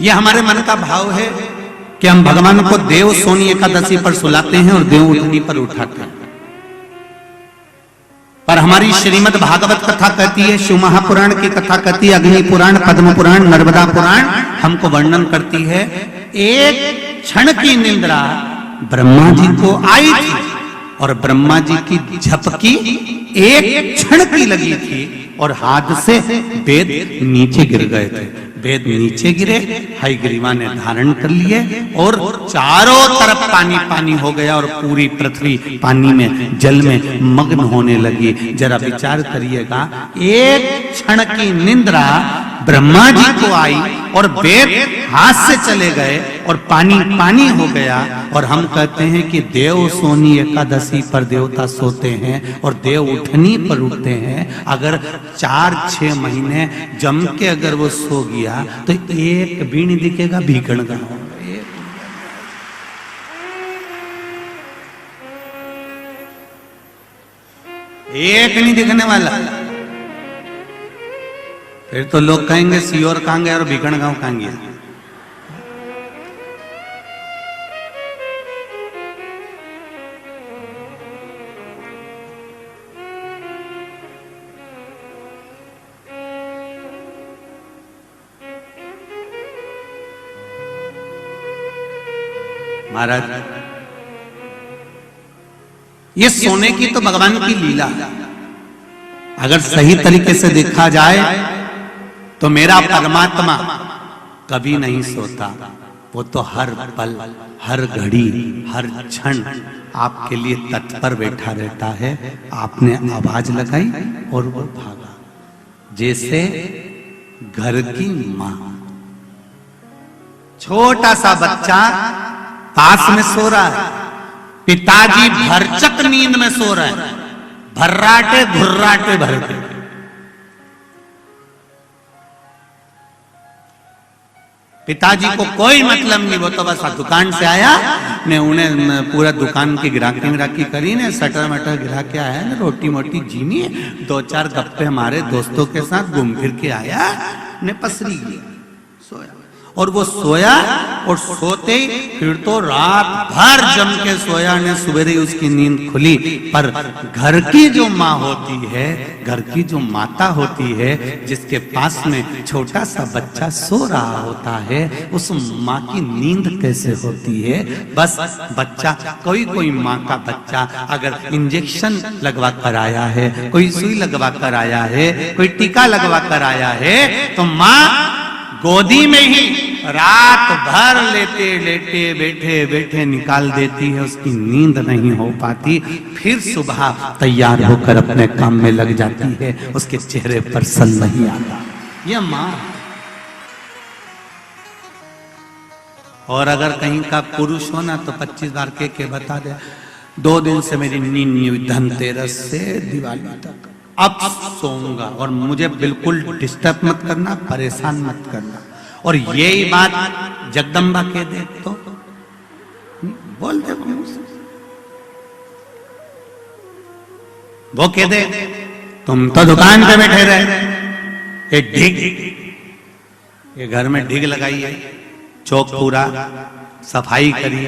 ये हमारे मन का भाव है कि हम भगवान को देव सोनी एकादशी पर सुलाते हैं और देव उठनी पर उठाते हैं। पर हमारी श्रीमद् भागवत कथा कहती है, शिव महापुराण की कथा कहती है, अग्नि पुराण, पद्म पुराण, नर्मदा पुराण हमको वर्णन करती है, एक क्षण की निंद्रा ब्रह्मा जी को आई थी और ब्रह्मा जी की झपकी एक क्षण की लगी थी और हाथ से वेद नीचे गिर गए थे। वेद नीचे गिरे, हयग्रीवा ने धारण कर लिए और चारों तरफ पानी पानी हो गया और पूरी पृथ्वी पानी में, जल में मग्न होने लगी। जरा विचार करिएगा, एक क्षण की निंद्रा ब्रह्मा जी को आई और वेद हाथ से चले गए और पानी पानी हो गया। और हम कहते हैं कि देव सोनी एकादशी पर देवता सोते हैं और देव उठनी पर उठते हैं। अगर 4-6 महीने जम के अगर वो सो गया तो एक भी नहीं दिखेगा भीखण का, एक नहीं दिखने वाला। फिर तो लोग कहेंगे सियोर कहां गया और भीखण गांव कहां गया। महाराज, ये सोने की तो भगवान की लीला, अगर सही तरीके से देखा जाए तो मेरा परमात्मा कभी नहीं सोता। वो तो हर पल, हर घड़ी, हर क्षण आपके लिए तत्पर बैठा रहता है। आपने आवाज लगाई और वो भागा। जैसे घर की मां, छोटा सा बच्चा पास में सो रहा है, पिताजी भरचक नींद में सो रहे हैं, भर्राटे घुर्राटे भरते। पिताजी को कोई मतलब नहीं, वो तो बस दुकान से आया ने, उन्हें पूरा दुकान की गिराकी करी ने, सटर मटर गिरा के आया ने, रोटी मोटी जीनी, 2-4 गप्पे हमारे दोस्तों के साथ घूम फिर के आया ने, पसरी गया, सोया। और वो सोया और सोते ही फिर तो रात भर जम के सोया ने, सवेरे उसकी नींद खुली। पर घर की जो माँ होती है, घर की जो माता होती है, जिसके पास में छोटा सा बच्चा सो रहा होता है, उस माँ की नींद कैसे होती है। बस बच्चा, कोई माँ का बच्चा अगर इंजेक्शन लगवा कर आया है, कोई सुई लगवा कर आया है, कोई टीका लगवा कर आया है, तो माँ गोदी में ही रात भर लेटे लेटे बैठे बैठे निकाल देती है, उसकी नींद नहीं हो पाती। फिर सुबह तैयार होकर अपने काम में लग जाती है, उसके चेहरे पर सल नहीं आता। ये माँ। और अगर कहीं का पुरुष हो ना तो 25 बार के बता दे, 2 दिन से मेरी नींद नहीं हुई, धनतेरस से दिवाली तक, अब सोऊंगा और मुझे बिल्कुल डिस्टर्ब मत करना, परेशान मत करना। और यही बात जगदम्बा कह दे तो बोल दे, वो कह दे तुम तो दुकान पे बैठे रहे, एक ढिग, ये घर में ढिग लगाई है, चौक पूरा सफाई करी,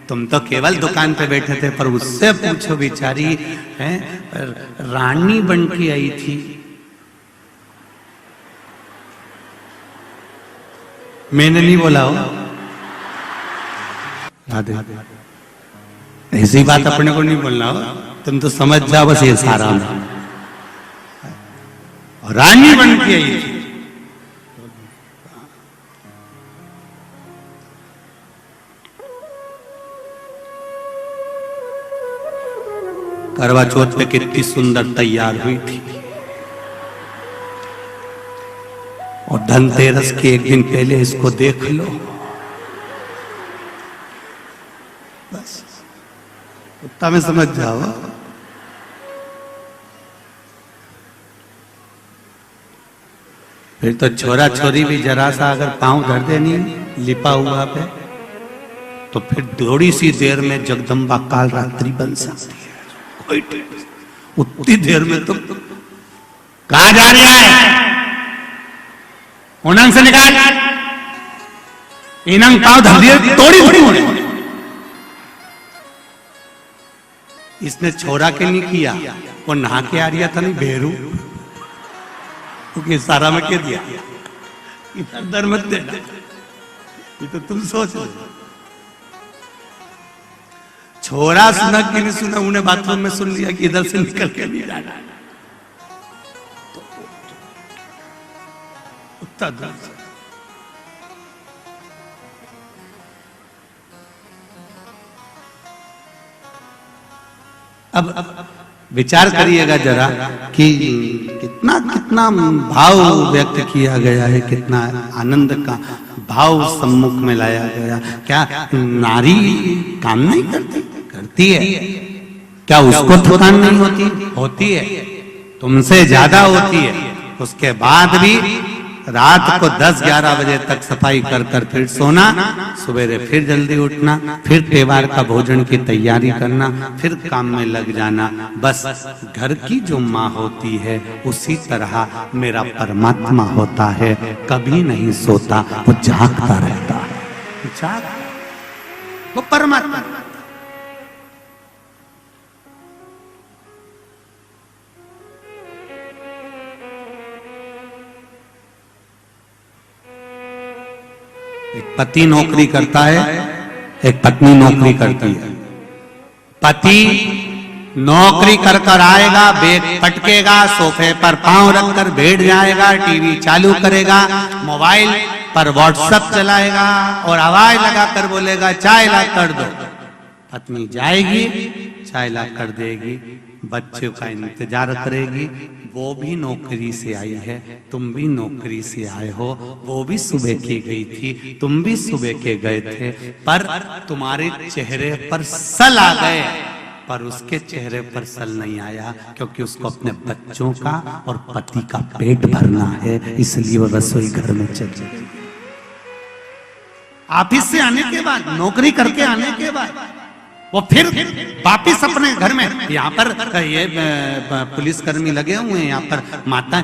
तुम तो केवल दुकान पे बैठे थे। पर उससे पूछो, बेचारी है रानी बन के आई थी, मैंने नहीं बोला हो, राधे, ऐसी बात अपने को नहीं बोलना हो, तुम तो समझ जाओ बस ये सारा। रानी बन के आई थी, करवा चौथ पे कितनी सुंदर तैयार हुई थी, और धनतेरस के एक दिन पहले इसको देख लो, बस उतना में समझ जाओ। फिर तो छोरा छोरी भी जरा सा अगर पांव धर देनी लिपा हुआ पे, तो फिर थोड़ी सी देर में जगदम्बा काल रात्रि बन सकती है। कोई उतनी देर में तो कहां जा रहा है, उन्नन से निकाल, इनंग पाव धलिए तोड़ी थोड़ी। इसने छोरा के नहीं किया, वो नहा के आ रहा था नहीं बेरू, क्योंकि सारा में कह दिया इधर दर मत देना। ये तो तुम सोच लो, छोरा सुना कि नहीं सुना, उन्हें बाथरूम में सुन लिया कि इधर से निकल के नहीं जाना, उतना दूर से। अब विचार करिएगा जरा कि कितना कितना भाव व्यक्त किया गया है, कितना आनंद का भाव सम्मुख में लाया गया। क्या नारी काम नहीं करती? करती है। क्या उसको थकान नहीं होती? होती है, तुमसे ज्यादा होती है। उसके बाद भी रात को 10-11 बजे तक सफाई कर कर फिर सोना, सवेरे फिर जल्दी उठना, फिर त्योहार का भोजन की तैयारी करना, फिर काम में लग जाना। बस घर की जो माँ होती है उसी तरह मेरा परमात्मा होता है, कभी नहीं सोता, वो जागता रहता है। वो परमात्मा। एक पति नौकरी करता है, एक पत्नी नौकरी करती है। पति नौकरी कर कर आएगा, बैग पटकेगा, सोफे पर पांव रखकर बैठ जाएगा, टीवी चालू करेगा, मोबाइल पर व्हाट्सएप चलाएगा और आवाज लगाकर बोलेगा चाय ला कर दो। पत्नी जाएगी, चाय ला कर देगी, बच्चों का इंतजार करेगी। वो भी नौकरी से आई है, तुम भी नौकरी से आए हो। वो भी सुबह की गई थी, तुम भी सुबह के गए थे, पर तुम्हारे चेहरे पर सल आ गए, पर उसके चेहरे पर सल नहीं आया, क्योंकि उसको अपने बच्चों का और पति का पेट भरना है, इसलिए वो रसोई घर में चली गई। ऑफिस से आने के बाद, नौकरी करके आने के बाद वो फिर वापिस अपने घर में, यहाँ पर ये पुलिस कर्मी लगे हुए हैं, यहाँ पर माता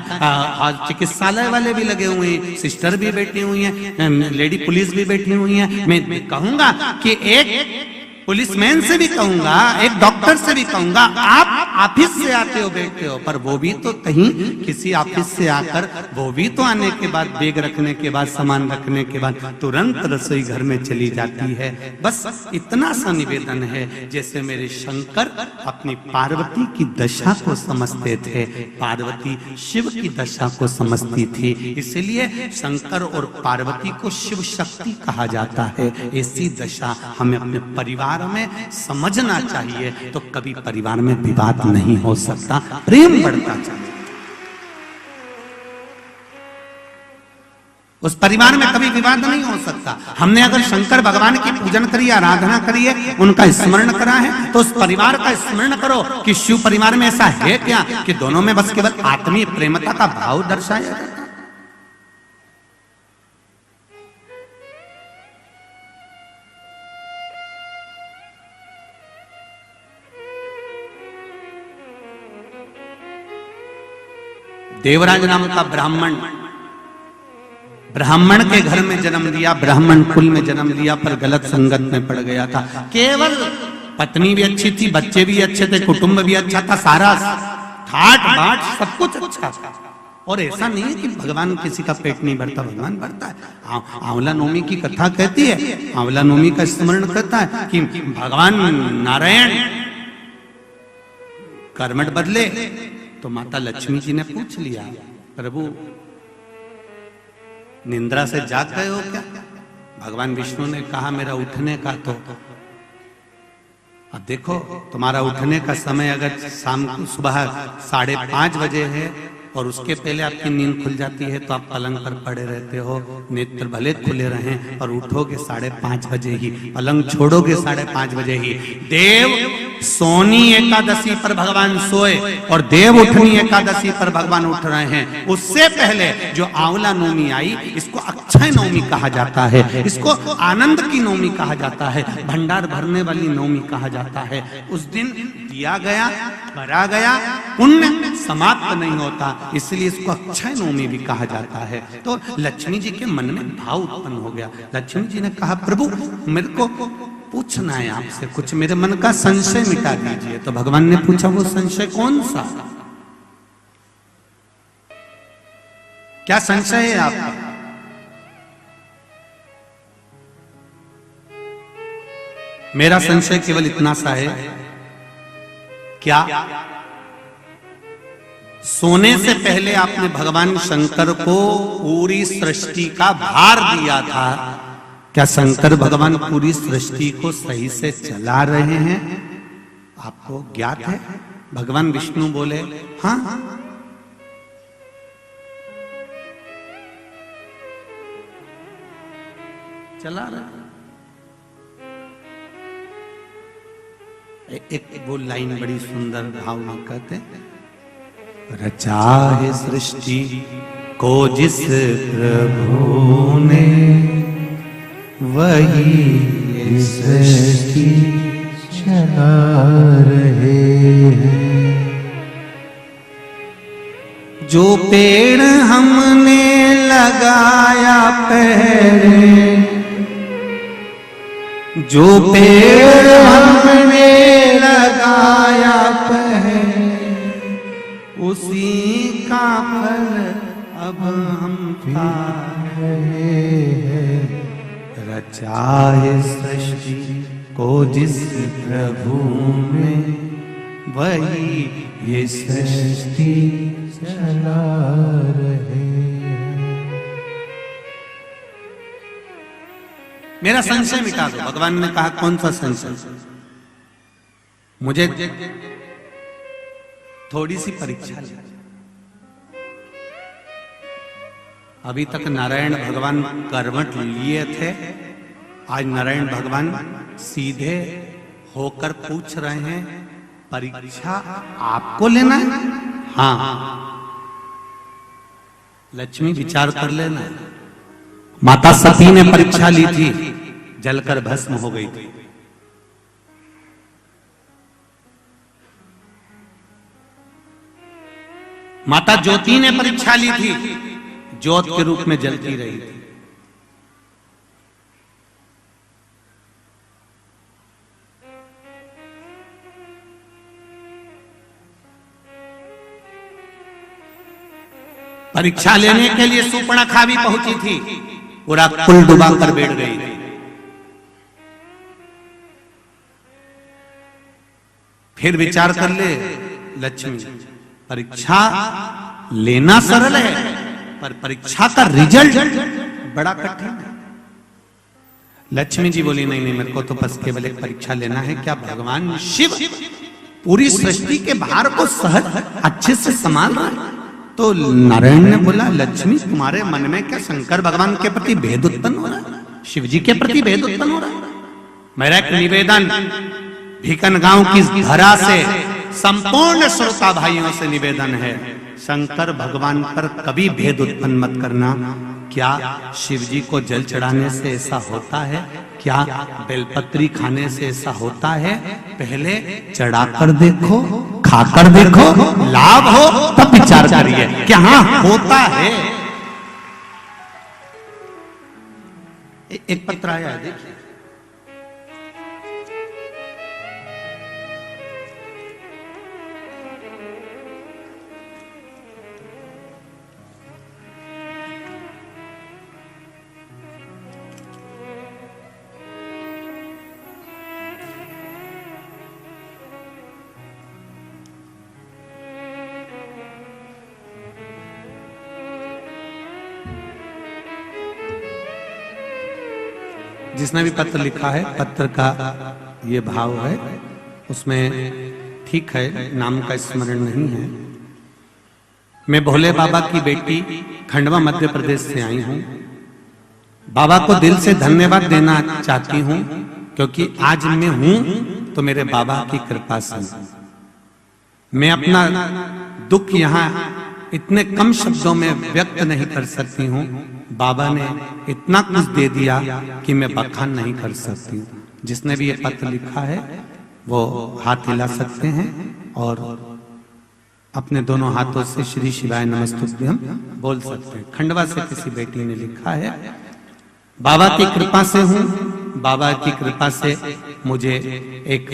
चिकित्सालय वाले भी लगे हुए हैं, सिस्टर भी बैठी हुई हैं, लेडी पुलिस भी बैठी हुई हैं। मैं कहूंगा कि एक पुलिसमैन से भी कहूंगा, एक डॉक्टर से भी कहूंगा, आप ऑफिस से आते हो बैठते हो, पर वो भी तो कहीं किसी ऑफिस से आकर, वो भी तो आने के बाद, बैग रखने के बाद, सामान रखने के बाद तुरंत रसोई घर में चली जाती है। बस इतना सा निवेदन है, जैसे मेरे शंकर अपनी पार्वती की दशा को समझते थे, पार्वती शिव की दशा को समझती थी, इसलिए शंकर और पार्वती को शिव शक्ति कहा जाता है। ऐसी दशा हमें अपने परिवार में समझना चाहिए, तो कभी परिवार में विवाद नहीं हो सकता, प्रेम बढ़ता चाहिए। उस परिवार में कभी विवाद नहीं हो सकता। हमने अगर शंकर भगवान की पूजन करी, आराधना करी है, उनका स्मरण करा है, तो उस परिवार का स्मरण करो कि शिव परिवार में ऐसा है क्या कि दोनों में बस केवल आत्मीय प्रेमता का भाव दर्शाया जाता है। देवराज नाम का ब्राह्मण के घर में जन्म लिया, ब्राह्मण कुल में जन्म लिया, पर गलत संगत में पड़ गया था। केवल पत्नी भी अच्छी थी, बच्चे भी अच्छे थे, कुटुंब भी अच्छा था, सारा ठाट बाट सब कुछ अच्छा था। और ऐसा नहीं है कि भगवान किसी का पेट नहीं भरता, भगवान भरता है। आंवला नवमी की कथा कहती है, आंवला नवमी का स्मरण करता है कि भगवान नारायण कर्मठ बदले, तो माता लक्ष्मी जी ने पूछ लिया, प्रभु निंद्रा से जाग गए हो क्या? भगवान विष्णु ने कहा मेरा उठने का, तो अब देखो तुम्हारा उठने का समय अगर शाम को सुबह 5:30 बजे है और उसके पहले आपकी नींद खुल जाती है, तो आप पलंग पर पड़े रहते हो, नेत्र भले खुले रहें और उठोगे 5:30 बजे ही, पलंग छोड़ोगे 5:30 बजे ही। देव सोनी एकादशी पर भगवान सोए और देव उठनी एकादशी पर भगवान उठ रहे हैं। उससे पहले जो आंवला नवमी आई, इसको अक्षय नवमी कहा जाता है, इसको आनंद की नवमी कहा जाता है, भंडार भरने वाली नवमी कहा जाता है। उस दिन दिया गया, करा गया, पुण्य समाप्त नहीं होता, इसलिए इसको अक्षय नवमी भी कहा जाता है। तो लक्ष्मी जी के मन में भाव उत्पन्न हो गया। लक्ष्मी जी ने कहा, प्रभु मेरे को पूछना है आपसे कुछ, मेरे मन का संशय मिटा दीजिए। तो भगवान ने पूछा, वो संशय कौन सा, क्या संशय है आपका? मेरा संशय केवल इतना सा है, क्या सोने से पहले आपने भगवान शंकर को पूरी सृष्टि का भार दिया था, क्या शंकर भगवान पूरी सृष्टि को सही से चला रहे हैं? आपको ज्ञात है? भगवान विष्णु बोले, हाँ चला रहे। एक वो लाइन बड़ी सुंदर भाव में कहते, रचा है सृष्टि को जिस प्रभु ने, वही सृष्टि चला रहे हैं। जो पेड़ हमने लगाया पहले, जो पेड़ हमने लगाया पहले, उसी का फल अब हम खा रहे हैं। रचा है सृष्टि को जिस प्रभु ने, वही ये सृष्टि चला रहे हैं। मेरा संशय मिटा दो। भगवान ने कहा, कौन सा संशय? मुझे थोड़ी सी परीक्षा ली। अभी तक नारायण भगवान करवट लिए थे, आज नारायण भगवान सीधे होकर पूछ रहे हैं, परीक्षा आपको लेना है? हाँ। लक्ष्मी विचार कर लेना। माता सती ने परीक्षा ली थी, जलकर भस्म हो गई थी। माता ज्योति ने परीक्षा ली थी, ज्योत के रूप में जलती रही थी। परीक्षा लेने के लिए सुपर्णखा भी पहुंची थी, पूरा कुल डुबा कर बैठ गई थी। फिर विचार कर ले लक्ष्मी, परीक्षा लेना सरल है, पर परीक्षा का रिजल्ट बड़ा कठिन है। लक्ष्मी जी बोली, नहीं नहीं, मेरे को तो बस केवल एक परीक्षा लेना है, क्या भगवान शिव पूरी सृष्टि के भार को सहज अच्छे से संभाल रहा है? तो नारायण ने बोला, लक्ष्मी तुम्हारे मन में क्या शंकर भगवान के प्रति भेद उत्पन्न हो रहा है? शिव जी के प्रति भेद उत्पन्न हो रहा है? मेरा एक निवेदन भीकन गांव की धरा से संपूर्ण श्रोता भाइयों से निवेदन है, शंकर भगवान पर कभी भेद उत्पन्न मत करना। क्या शिव जी को जल चढ़ाने से ऐसा होता है? क्या बेलपत्री खाने से ऐसा होता है? पहले चढ़ाकर देखो, खाकर देखो, लाभ हो तब विचार करिए क्या हाँ होता है। एक पत्र आया है, देखिए। जिसने भी पत्र लिखा है, पत्र का ये भाव है, उसमें ठीक है, नाम का स्मरण नहीं है। मैं भोले बाबा की बेटी खंडवा मध्य प्रदेश से आई हूँ। बाबा को दिल से धन्यवाद देना चाहती हूँ, क्योंकि आज मैं हूँ तो मेरे बाबा की कृपा से। मैं अपना दुख यहाँ इतने कम शब्दों में व्यक्त नहीं कर सकती हूँ। बाबा ने इतना कुछ दे दिया कि मैं बखान नहीं कर सकती हूँ। जिसने भी ये पत्र लिखा है वो हाथ हिला सकते हैं और अपने दोनों हाथों से श्री शिवाय नमस्तुभ्यम बोल सकते हैं। खंडवा से किसी बेटी ने लिखा है, बाबा की कृपा से हूं, बाबा की कृपा से मुझे एक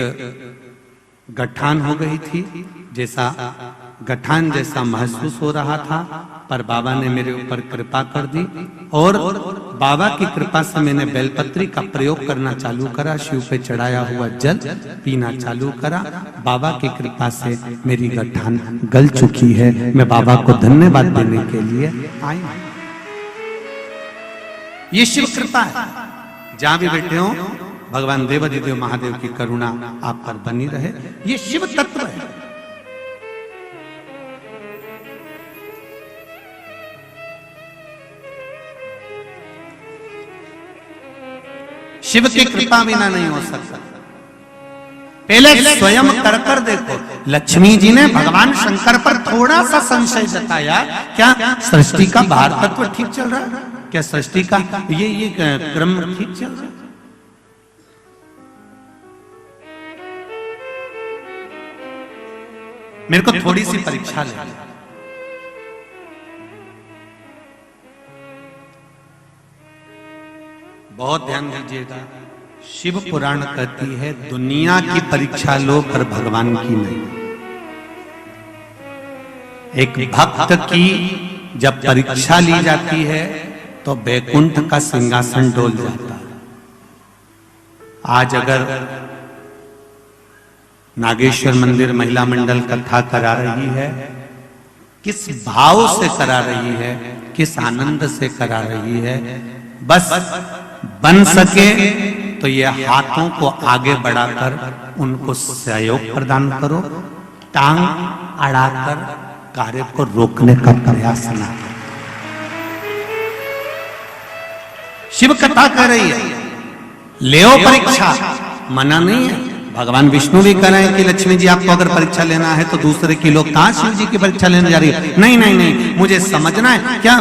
गठान हो गई थी, जैसा गठान जैसा महसूस हो रहा था, पर बाबा ने मेरे ऊपर कृपा कर दी और बाबा की कृपा से मैंने बेलपत्री का प्रयोग करना चालू करा, शिव पे चढ़ाया हुआ जल पीना चालू करा। बाबा की कृपा से मेरी गठान गल चुकी है। मैं बाबा को धन्यवाद देने के लिए आई हूं। ये शिव कृपा है। जहां भी बैठे हो, भगवान देवाधिदेव महादेव की करुणा आप पर बनी रहे। ये शिव तत्व है। शिव की कृपा बिना नहीं हो सकता। पहले स्वयं कर देखो। लक्ष्मी जी ने भगवान शंकर पर थोड़ा सा संशय जताया, क्या सृष्टि का भार तत्व ठीक चल रहा है? क्या सृष्टि का ये क्रम ठीक चल रहा है? मेरे को थोड़ी सी परीक्षा ले। बहुत ध्यान दीजिएगा। शिव पुराण कहती है दुनिया की परीक्षा लो पर भगवान की नहीं। एक भक्त की जब परीक्षा ली जाती है तो बैकुंठ का सिंहासन डोल जाता है। आज अगर नागेश्वर मंदिर महिला मंडल कथा करा रही है, किस भाव से करा रही है, किस आनंद से करा रही है। बस बन सके तो ये हाथों को आगे बढ़ाकर उनको सहयोग प्रदान करो, टांग अड़ाकर कार्य को रोकने का प्रयास न करो। शिव कथा कर रही है, लेओ परीक्षा, मना नहीं है। भगवान विष्णु भी कह रहे हैं कि लक्ष्मी जी आपको अगर परीक्षा लेना है तो दूसरे की लोग कहां शिव जी की परीक्षा लेने जा रही है। नहीं नहीं नहीं, मुझे समझना है क्या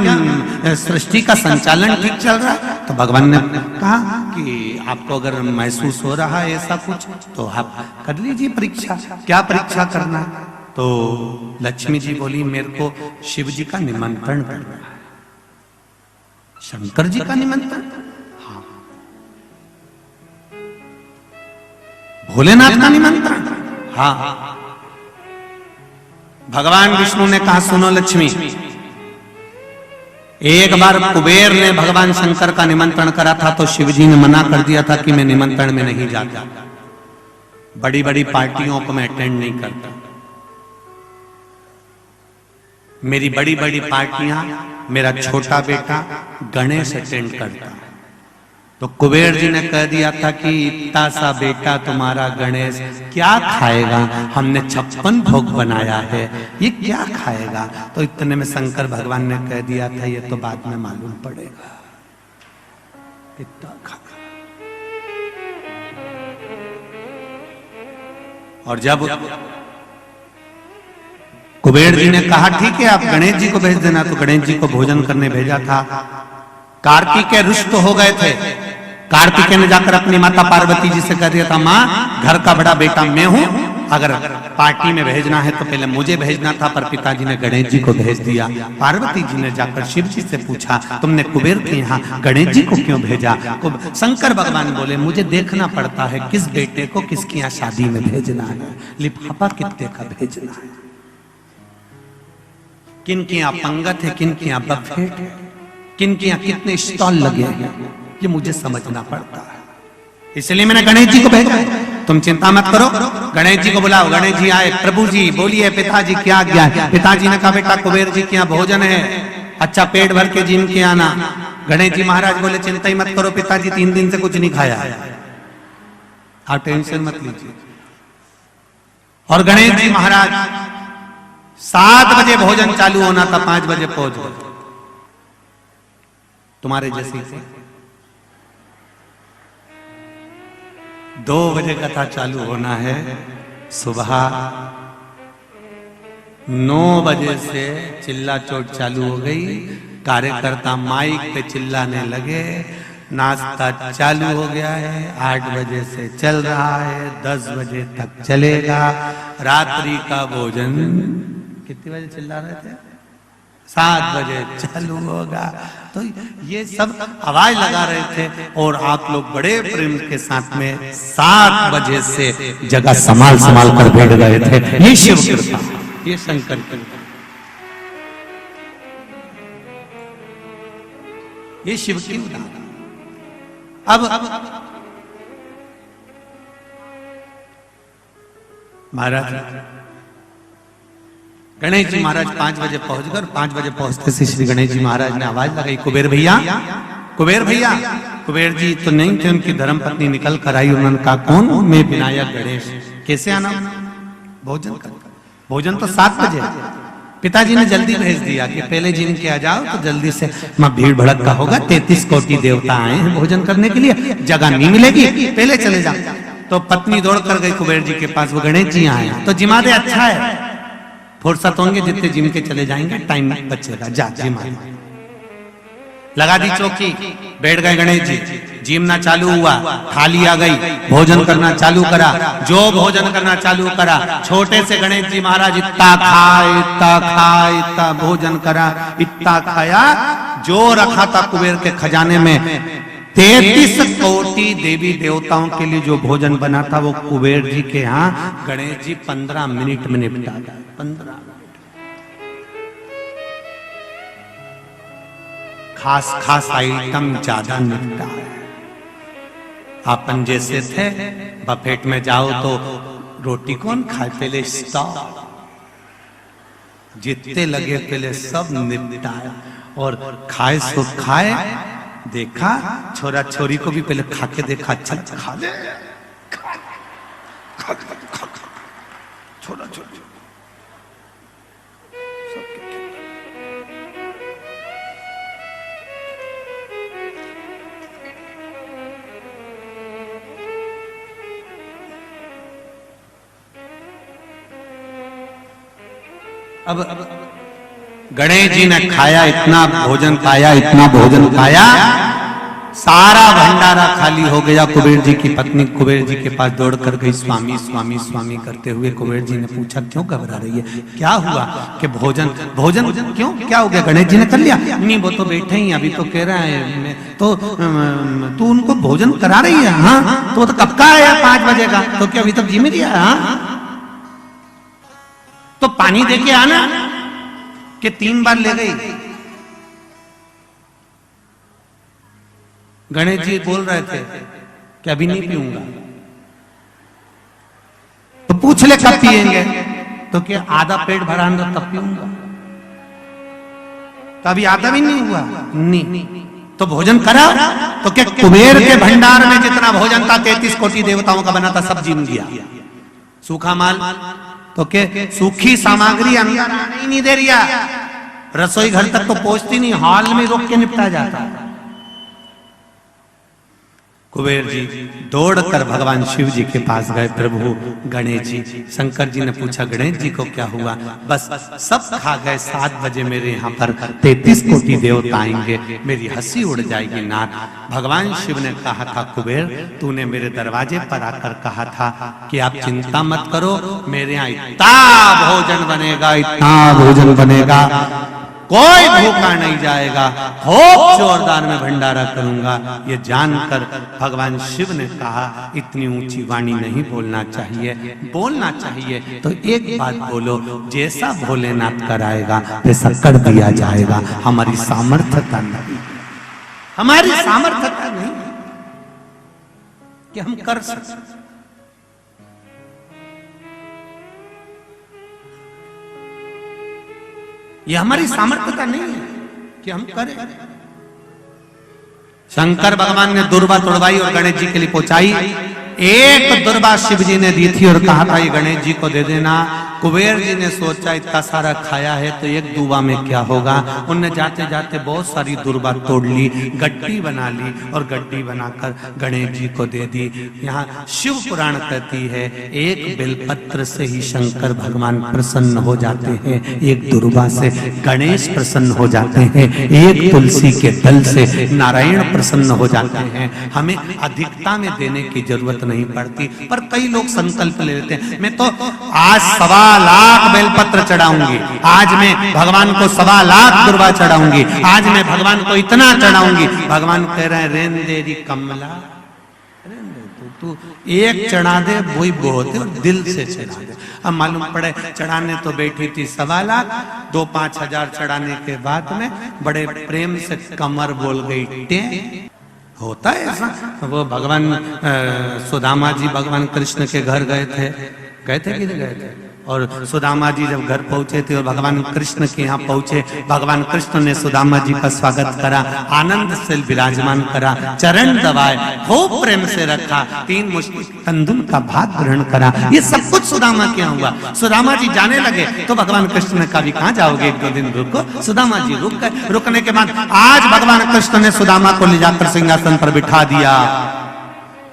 सृष्टि का संचालन ठीक चल रहा है। तो भगवान ने कहा कि आपको अगर महसूस हो रहा है ऐसा कुछ तो आप कर लीजिए परीक्षा। क्या परीक्षा करना है? तो लक्ष्मी जी बोली मेरे को शिव जी का निमंत्रण करना है। शंकर जी का निमंत्रण? हाँ। भोलेनाथ का निमंत्रण? हाँ। भगवान विष्णु ने कहा सुनो लक्ष्मी, एक बार कुबेर ने भगवान शंकर का निमंत्रण करा था तो शिवजी ने मना कर दिया था कि मैं निमंत्रण में नहीं जाता, बड़ी बड़ी पार्टियों को मैं अटेंड नहीं करता। मेरी बड़ी बड़ी पार्टियां मेरा छोटा बेटा गणेश अटेंड करता। तो कुबेर जी ने कह दिया था कि इतना सा बेटा तुम्हारा गणेश क्या खाएगा, हमने 56 भोग बनाया है, ये क्या खाएगा। तो इतने में शंकर भगवान ने कह दिया था ये तो बाद में मालूम पड़ेगा कितना खाएगा। और जब कुबेर जी ने कहा ठीक है आप गणेश जी को भेज देना, तो गणेश जी को भोजन करने भेजा था। कार्तिकेय रुष्ट हो गए थे। कार्तिकेय ने जाकर अपनी माता पार्वती जी से कह दिया था माँ घर का बड़ा बेटा मैं हूं, अगर पार्टी में भेजना है तो पहले मुझे भेजना था, पर पिताजी ने गणेश जी को भेज दिया। पार्वती जी ने जाकर शिव जी से पूछा तुमने कुबेर के यहाँ गणेश जी को क्यों भेजा। शंकर भगवान बोले मुझे देखना पड़ता है किस बेटे को किसके यहाँ शादी में भेजना है, लिफाफा कितने का भेजना है, किन के यहाँ पंगत है, किन के यहाँ बफेट है, किन के यहाँ कितने स्टॉल लगे हैं, ये मुझे समझना पड़ता है। इसलिए मैंने गणेश जी को भेजा। तुम चिंता मत करो, गणेश जी को बुलाओ। गणेश जी आए, प्रभु जी बोलिए पिताजी क्या आज्ञा है। पिताजी ने कहा बेटा कुबेर जी के यहाँ भोजन है, अच्छा पेट भर के जिनके आना। गणेश जी महाराज बोले चिंता ही मत करो पिताजी, 3 दिन से कुछ नहीं खाया, आप टेंशन मत लीजिए। और गणेश जी महाराज 7 बजे भोजन चालू होना था, 5 बजे पहुंच गए। तुम्हारे जैसे 2 बजे कथा चालू होना है, सुबह 9 बजे से चिल्ला चोट चालू हो गई। कार्यकर्ता माइक पे चिल्लाने लगे, नाश्ता चालू हो गया है, 8 बजे से चल रहा है, 10 बजे तक चलेगा। रात्रि का भोजन कितने बजे चिल्ला रहे थे? 7 बजे चालू होगा। तो ये सब आवाज लगा रहे थे और आप लोग बड़े प्रेम के साथ में 7 बजे से जगह संभाल संभाल कर बैठ गए थे। ये शिव कृपा, ये शंकर की, ये शिव की उदाहरण। अब महाराज गणेश जी महाराज 5 बजे पहुंच गए। 5 बजे पहुंचते से श्री गणेश जी महाराज ने आवाज लगाई, कुबेर भैया, कुबेर भैया। कुबेर जी तो नहीं थे, उनकी धर्मपत्नी निकल कर आई। उन्होंने कहा कौन? मैं विनायक गणेश। कैसे आना? भोजन कर। भोजन तो 7 बजे। पिताजी ने जल्दी भेज दिया कि पहले जिनके आ जाओ तो जल्दी से, मां भीड़ भड़क का होगा, 33 कोटि देवता आए हैं भोजन करने के लिए, जगह नहीं मिलेगी, पहले चले जाओ। तो पत्नी दौड़ कर गई कुबेर जी के पास, वो गणेश जी आए तो जिमा दे, अच्छा है, फुर्सत होंगे जितने जिम के चले जाएंगे, टाइम बचेगा, जा जिमा। लगा दी चौकी, बैठ गए गणेश जी। जिमना चालू हुआ, थाली आ गई, भोजन करना चालू करा। जो भोजन करना चालू करा, छोटे से गणेश जी महाराज इतना खाए, इतना खाए, इतना भोजन करा, इतना खाया, जो रखा था कुबेर के खजाने में 33 कोटि देवी देवताओं के लिए जो भोजन बना था, वो कुबेर जी के यहाँ गणेश जी 15 मिनट में निपटा गए। 15 मिनट। खास खास आइटम ज्यादा निपटा है। अपन जैसे थे, बफेट में जाओ तो रोटी कौन खाए, पहले स्टॉप, जितने लगे पहले सब निपटाया और खाए सो खाए। देखा छोरा छोरी को भी पहले खा के देखा, अच्छा खा ले, छोरा छोरी अब गणेश जी ने खाया, इतना भोजन खाया, इतना भोजन खाया, सारा भंडारा खाली हो गया। कुबेर जी की पत्नी कुबेर जी के पास दौड़ कर गई, स्वामी स्वामी स्वामी करते हुए। कुबेर जी ने पूछा क्यों घबरा रही है, क्या हुआ? कि भोजन भोजन क्यों, क्या हो गया? गणेश जी ने कर लिया। नहीं, वो तो बैठे ही, अभी तो कह रहा है तो तू उनको भोजन करा रही है? हाँ, तो कब का आया? 5 बजे का। तो क्या अभी तक जी में गया? हाँ, तो पानी दे के आना। कि 3 बार ले गई। गणेश जी बोल रहे थे कि अभी नहीं पीऊंगा। तो पूछ ले कब पिएंगे? तो क्या आधा पेट भरा अंदर तब पीऊंगा। तो अभी आधा भी नहीं हुआ। नहीं तो भोजन करा। तो क्या कुबेर के भंडार में जितना भोजन था 33 कोटि देवताओं का बना था, सब जिम गया। सूखा माल तो के सूखी सामग्री अंदर आने ही नहीं दे रही, रसोई घर तक तो पहुंचती नहीं, हॉल में रोक के निपटा जाता। कुबेर जी दौड़कर भगवान शिव जी के पास गए। प्रभु गणेश जी, शंकर जी ने पूछा गणेश जी को क्या हुआ? बस सब खा गए, 7 बजे मेरे यहाँ पर 33 कोटि देवता आएंगे, मेरी हंसी उड़ जाएगी नाथ। भगवान शिव ने कहा था कुबेर, तूने मेरे दरवाजे पर आकर कहा था कि आप चिंता मत करो, मेरे यहाँ इतना भोजन बनेगा, इतना भोजन बनेगा, कोई भूखा नहीं जाएगा, खूब जोरदार में भंडारा करूंगा। ये जानकर भगवान शिव ने कहा इतनी ऊंची वाणी नहीं बोलना चाहिए, बोलना चाहिए तो एक बात बोलो, जैसा भोलेनाथ कराएगा वैसा कर दिया जाएगा। हमारी सामर्थ्यता नहीं, हमारी सामर्थ्यता नहीं कि हम कर सकते। ये हमारी सामर्थ्यता नहीं है कि हम करें। शंकर भगवान ने दुर्वा तोड़वाई और गणेश जी के लिए पहुंचाई। एक दुर्वा शिव जी ने दी थी और कहा था ये गणेश जी को दे देना। कुबेर जी ने सोचा इतना सारा खाया है तो एक दुर्वा में क्या होगा। उनने जाते जाते बहुत सारी दुर्वा तोड़ ली, गड्डी बना ली और गड्डी बनाकर गणेश जी को दे दी। यहाँ शिव पुराण कहती है एक बेलपत्र से ही शंकर भगवान प्रसन्न हो जाते हैं, एक दुर्वा से गणेश प्रसन्न हो जाते हैं, एक तुलसी के दल से नारायण प्रसन्न हो जाते हैं। हमें अधिकता में देने की जरूरत नहीं पड़ती, पर कई लोग संकल्प ले लेते हैं। मैं तो आज 1.25 लाख बेलपत्र चढ़ाऊंगी, आज मैं भगवान को 1.25 लाख दुर्वा चढ़ाऊंगी, आज मैं भगवान को इतना चढ़ाऊंगी। भगवान कह रहे हैं रेन देरी कमला, तू एक चढ़ा दे वही बहुत है, दिल से चढ़ा दे। अब मालूम पड़े चढ़ाने तो बैठी थी 1.25 लाख, 2-5 हजार चढ़ाने के बाद में बड़े प्रेम से कमर बोल गई टे। होता है ऐसा। वो भगवान सुदामा जी भगवान कृष्ण के घर गए थे कि नहीं गए थे? और सुदामा जी जब घर पहुंचे थे और भगवान कृष्ण के यहाँ पहुंचे, भगवान कृष्ण ने सुदामा जी का स्वागत करा, आनंद से विराजमान करा, चरण दबाए, खूब प्रेम से रखा, 3 मुश्त कंदुम का भात ग्रहण करा। ये सब कुछ सुदामा के यहाँ हुआ। सुदामा जी जाने लगे तो भगवान कृष्ण ने कहा भी कहाँ जाओगे, 1-2 दिन रुको। सुदामा जी रुक गए। रुकने के बाद आज भगवान कृष्ण ने सुदामा को ले जाकर सिंहासन पर बिठा दिया।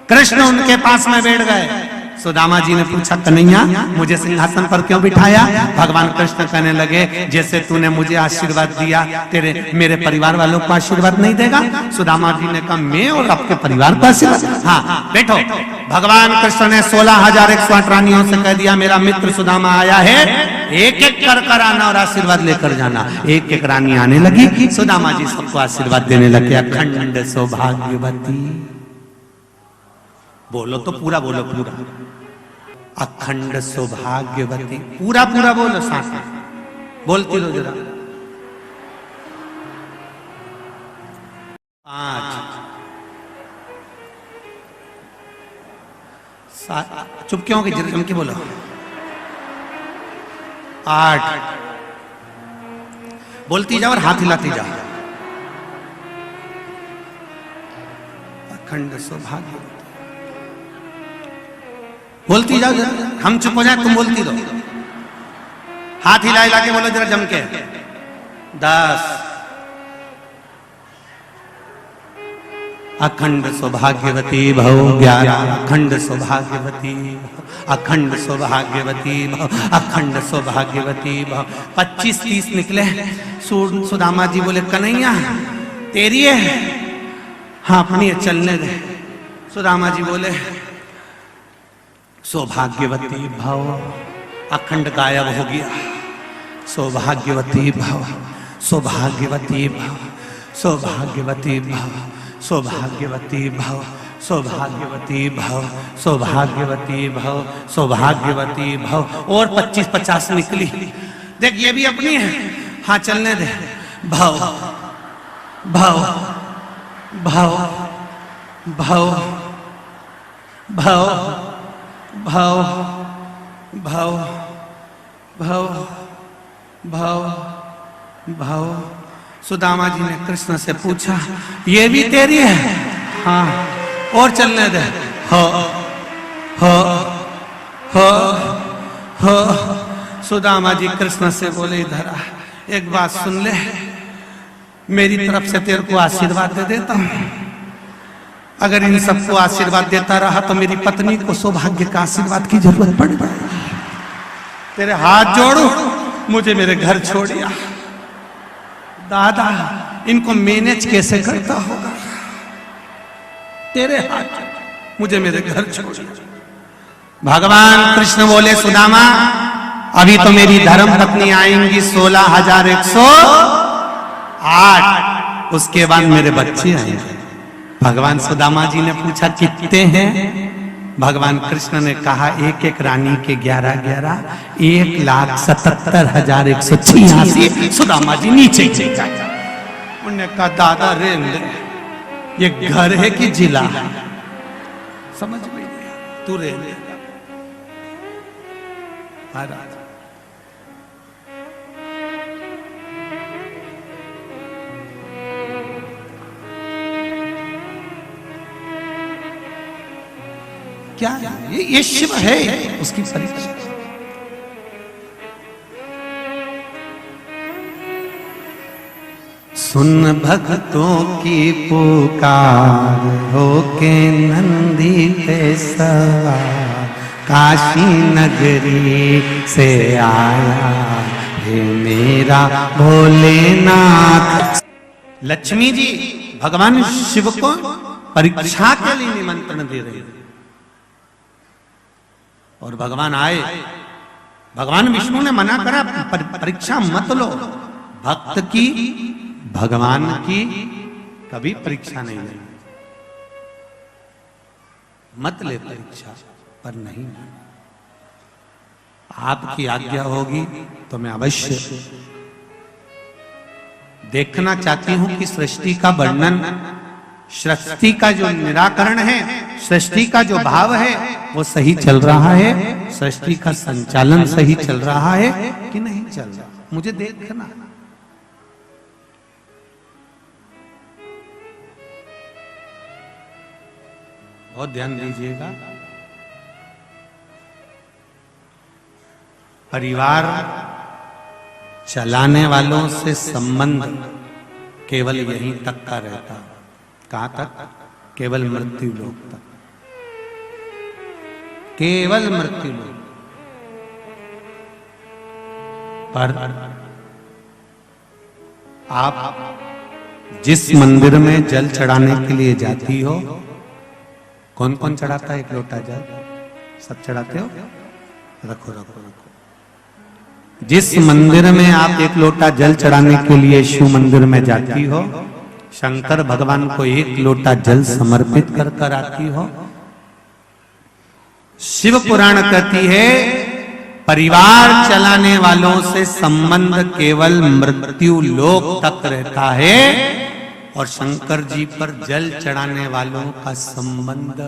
कृष्ण उनके पास में बैठ गए। सुदामा जी ने पूछा कन्हैया मुझे सिंहासन पर क्यों बिठाया? भगवान कृष्ण कहने लगे जैसे तूने मुझे आशीर्वाद दिया, तेरे मेरे परिवार वालों को आशीर्वाद नहीं देगा? सुदामा जी ने कहा मैं और आपके परिवार को आशीर्वाद? हाँ बैठो। भगवान कृष्ण ने 16,108 रानियों से कह दिया मेरा मित्र सुदामा आया है, एक एक कर आना और आशीर्वाद लेकर जाना। एक एक रानी आने लगी, सुदामा जी सबको आशीर्वाद देने लगे। अखंड सौभाग्यवती, बोलो तो पूरा बोलो, पूरा अखंड सौभाग्यवती, पूरा पूरा बोलो, साथ में बोलती रहो जरा। 5 चुप क्यों जरा जम के बोलो। 8 बोलती जाओ और हाथ हिलाती जाओ। अखंड सौभाग्य बोलती जाओ जरा, हम चुप हो जाए तुम बोलती रहो। हाथ हिला हिला के बोलो जरा जम के। 10 अखंड सौभाग्यवती भव। 11 अखंड सौभाग्यवती, अखंड सौभाग्यवती भव, अखंड सौभाग्यवती भव। 25-30 निकले। सुदामा जी बोले कन्हैया तेरी है? हाँ अपनी है, चलने दे। सुदामा जी बोले सौभाग्यवती भव। अखंड गायब हो गया। सौभाग्यवती भव, सौभाग्यवती भव, सौभाग्यवती भव, सौभाग्यवती भव, सौभाग्यवती भव, सौभाग्यवती भव, सौभाग्यवती भव। और 25-50 निकली। देख ये भी अपनी है। हाँ चलने दे। भव भव भव भव भव भव भव भव भव भव। सुदामा जी ने कृष्ण से पूछा ये भी तेरी है? हाँ और चलने दे। हो हो हो हो। सुदामा जी कृष्ण से बोले इधर आ, एक बात सुन ले, मेरी तरफ से तेरे को आशीर्वाद दे देता हूं। अगर इन सबको आशीर्वाद देता रहा तो मेरी पत्नी को सौभाग्य का आशीर्वाद की जरूरत पड़ जाएगी। तेरे हाथ जोड़ू, मुझे मेरे घर छोड़िया। दादा इनको मैनेज कैसे करता होगा? तेरे हाथ, मुझे मेरे घर छोड़िया। भगवान कृष्ण बोले सुदामा अभी तो मेरी धर्म पत्नी आएंगी 16,108, उसके बाद मेरे बच्चे आएंगे। भगवान सुदामा जी ने पूछा कितने हैं? भगवान कृष्ण ने कहा एक एक रानी के 11-11, 1,77,186। सुदामा जी नीचे गिर। उन्होंने कहा दादा रे ये घर है कि जिला? समझ में नहीं, तू रे महाराज। क्या ये शिव है, उसकी परीक्षा। सुन भक्तों की पुकार हो के नंदी पे सवार, काशी नगरी से आया है मेरा भोलेनाथ। लक्ष्मी जी भगवान शिव को परीक्षा के लिए निमंत्रण दे रहे हैं और भगवान आए भगवान विष्णु ने मना करा, परीक्षा मत लो। भक्त की, भगवान की कभी परीक्षा नहीं लेनी, मत ले परीक्षा, पर नहीं। आपकी आज्ञा होगी तो मैं अवश्य देखना चाहती हूं कि सृष्टि का वर्णन, सृष्टि का जो निराकरण है, सृष्टि का जो भाव है वो सही चल रहा है, सृष्टि का संचालन सही चल रहा है कि नहीं चल रहा, मुझे देखना। बहुत ध्यान दीजिएगा। परिवार चलाने वालों से संबंध केवल यहीं तक का रहता। कहां तक? केवल मृत्यु लोक तक, केवल मृत्यु लोक। पर आप जिस मंदिर में जल चढ़ाने के लिए जाती हो, कौन कौन चढ़ाता है एक लोटा जल? सब चढ़ाते हो? रखो रखो रखो। जिस मंदिर में आप एक लोटा जल चढ़ाने के लिए शिव मंदिर में जाती हो, शंकर भगवान को एक लोटा जल समर्पित कर कर आती हो। शिव पुराण कहती है परिवार चलाने वालों से संबंध केवल मृत्यु लोक तक रहता है, और शंकर जी पर जल चढ़ाने वालों का संबंध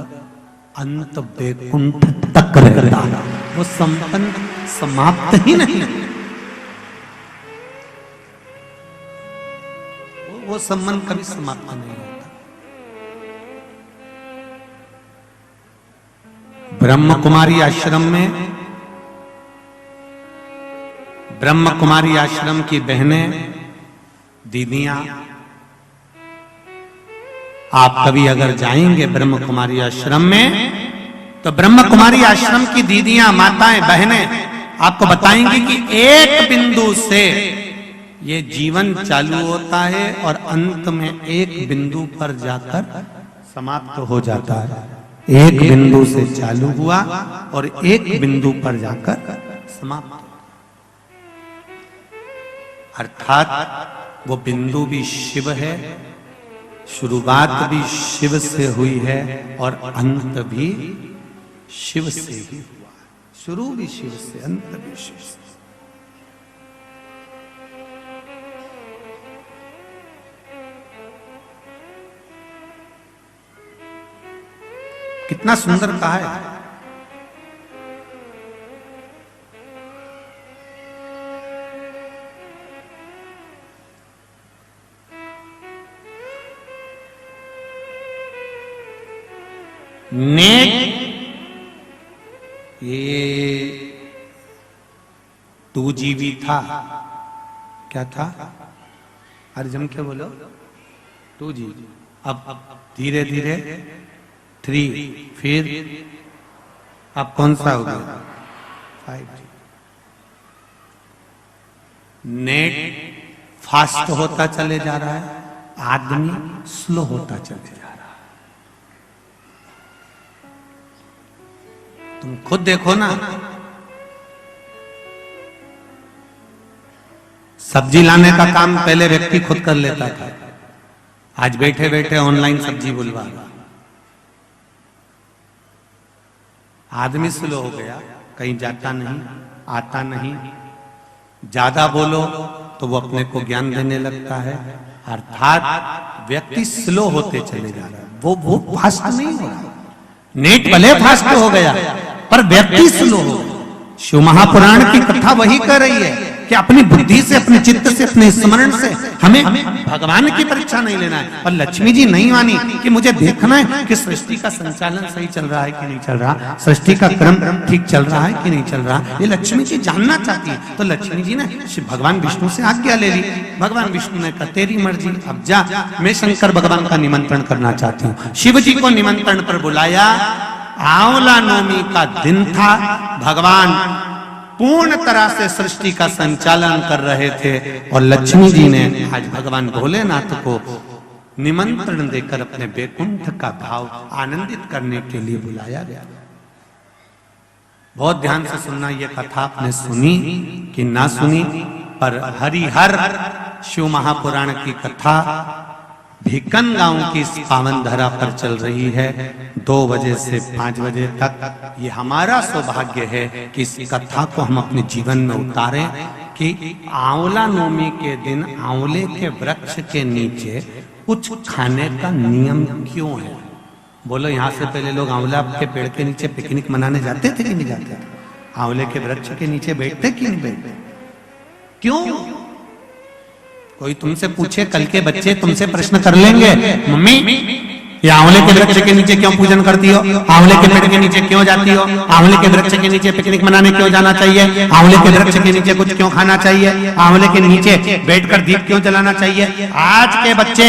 अंत वैकुंठ तक रहता है। वो संबंध समाप्त ही नहीं, वो संबंध कभी समाप्त नहीं होता। ब्रह्म कुमारी आश्रम में, ब्रह्म कुमारी आश्रम की बहनें, दीदियां, आप कभी अगर जाएंगे ब्रह्म कुमारी आश्रम में, तो ब्रह्म कुमारी आश्रम की दीदियां, माताएं, बहनें आपको बताएंगी कि एक बिंदु से ये जीवन चालू होता है और अंत में एक बिंदु पर जाकर समाप्त हो जाता है। एक बिंदु से चालू हुआ और एक बिंदु पर जाकर समाप्त। अर्थात वो बिंदु भी शिव है, शुरुआत भी शिव से हुई है और अंत भी शिव से ही हुआ। शुरू भी शिव से, अंत भी शिव से। कितना सुंदर कहा है। नेक, ये 2GB था, क्या था? अरे जम के बोलो, 2G। अब धीरे धीरे 3, फिर अब कौन सा हो गया? 5G। नेट फास्ट होता चले जा रहा है, आदमी स्लो होता चले जा रहा है। तुम खुद देखो ना, सब्जी लाने का काम पहले व्यक्ति खुद कर लेता था, आज बैठे बैठे ऑनलाइन सब्जी बुलवा। आदमी स्लो हो गया, कहीं जाता नहीं, आता नहीं, ज्यादा बोलो तो वो अपने को ज्ञान देने लगता है। अर्थात व्यक्ति स्लो होते चले जा रहा है, वो फास्ट नहीं हो रहा। नेट भले फास्ट हो गया पर व्यक्ति स्लो हो। शिव महापुराण की कथा वही कर रही है कि अपनी बुद्धि से, अपने चित्त से, अपने स्मरण से हमें भगवान की परीक्षा नहीं लेना है। और लक्ष्मी जी नहीं मानी कि मुझे देखना है कि सृष्टि का संचालन सही चल रहा है कि नहीं चल रहा, सृष्टि का क्रम ठीक चल रहा है कि नहीं चल रहा, ये लक्ष्मी जी जानना चाहती है। तो लक्ष्मी जी ने भगवान विष्णु से आज्ञा ले ली। भगवान विष्णु ने कहा तेरी मर्जी, अब जा, मैं शंकर भगवान का निमंत्रण करना चाहती हूँ। शिव जी को निमंत्रण पर बुलाया। आंवला नवमी का दिन था, भगवान पूर्ण तरह से सृष्टि का संचालन कर रहे थे और लक्ष्मी जी ने आज भगवान भोलेनाथ को निमंत्रण देकर अपने वैकुंठ का भाव आनंदित करने के लिए बुलाया गया। बहुत ध्यान से सुनना, ये कथा आपने सुनी कि ना सुनी, पर हरिहर शिव महापुराण की कथा भिकन गांव की इस पावन धरा पर चल रही है 2 बजे से 5 बजे तक। ये हमारा सौभाग्य है कि इस कथा को हम अपने जीवन में उतारें कि आंवला नवमी के दिन आंवले के वृक्ष के नीचे कुछ खाने का नियम क्यों है। बोलो, यहाँ से पहले लोग आंवला के पेड़ के नीचे पिकनिक मनाने जाते थे कि नहीं जाते थे? आंवले के वृक्ष के नीचे बैठते कि नहीं बैठते? क्यों? कोई तुमसे पूछे, कल के बच्चे तुमसे प्रश्न कर लेंगे, मम्मी ये आंवले के वृक्ष के नीचे क्यों पूजन करती हो, आंवले के पेड़ के नीचे क्यों जाती हो, आंवले के वृक्ष के नीचे पिकनिक मनाने क्यों जाना चाहिए, आंवले के वृक्ष के नीचे कुछ क्यों खाना चाहिए, आंवले के नीचे बैठकर दीप क्यों जलाना चाहिए। आज के बच्चे,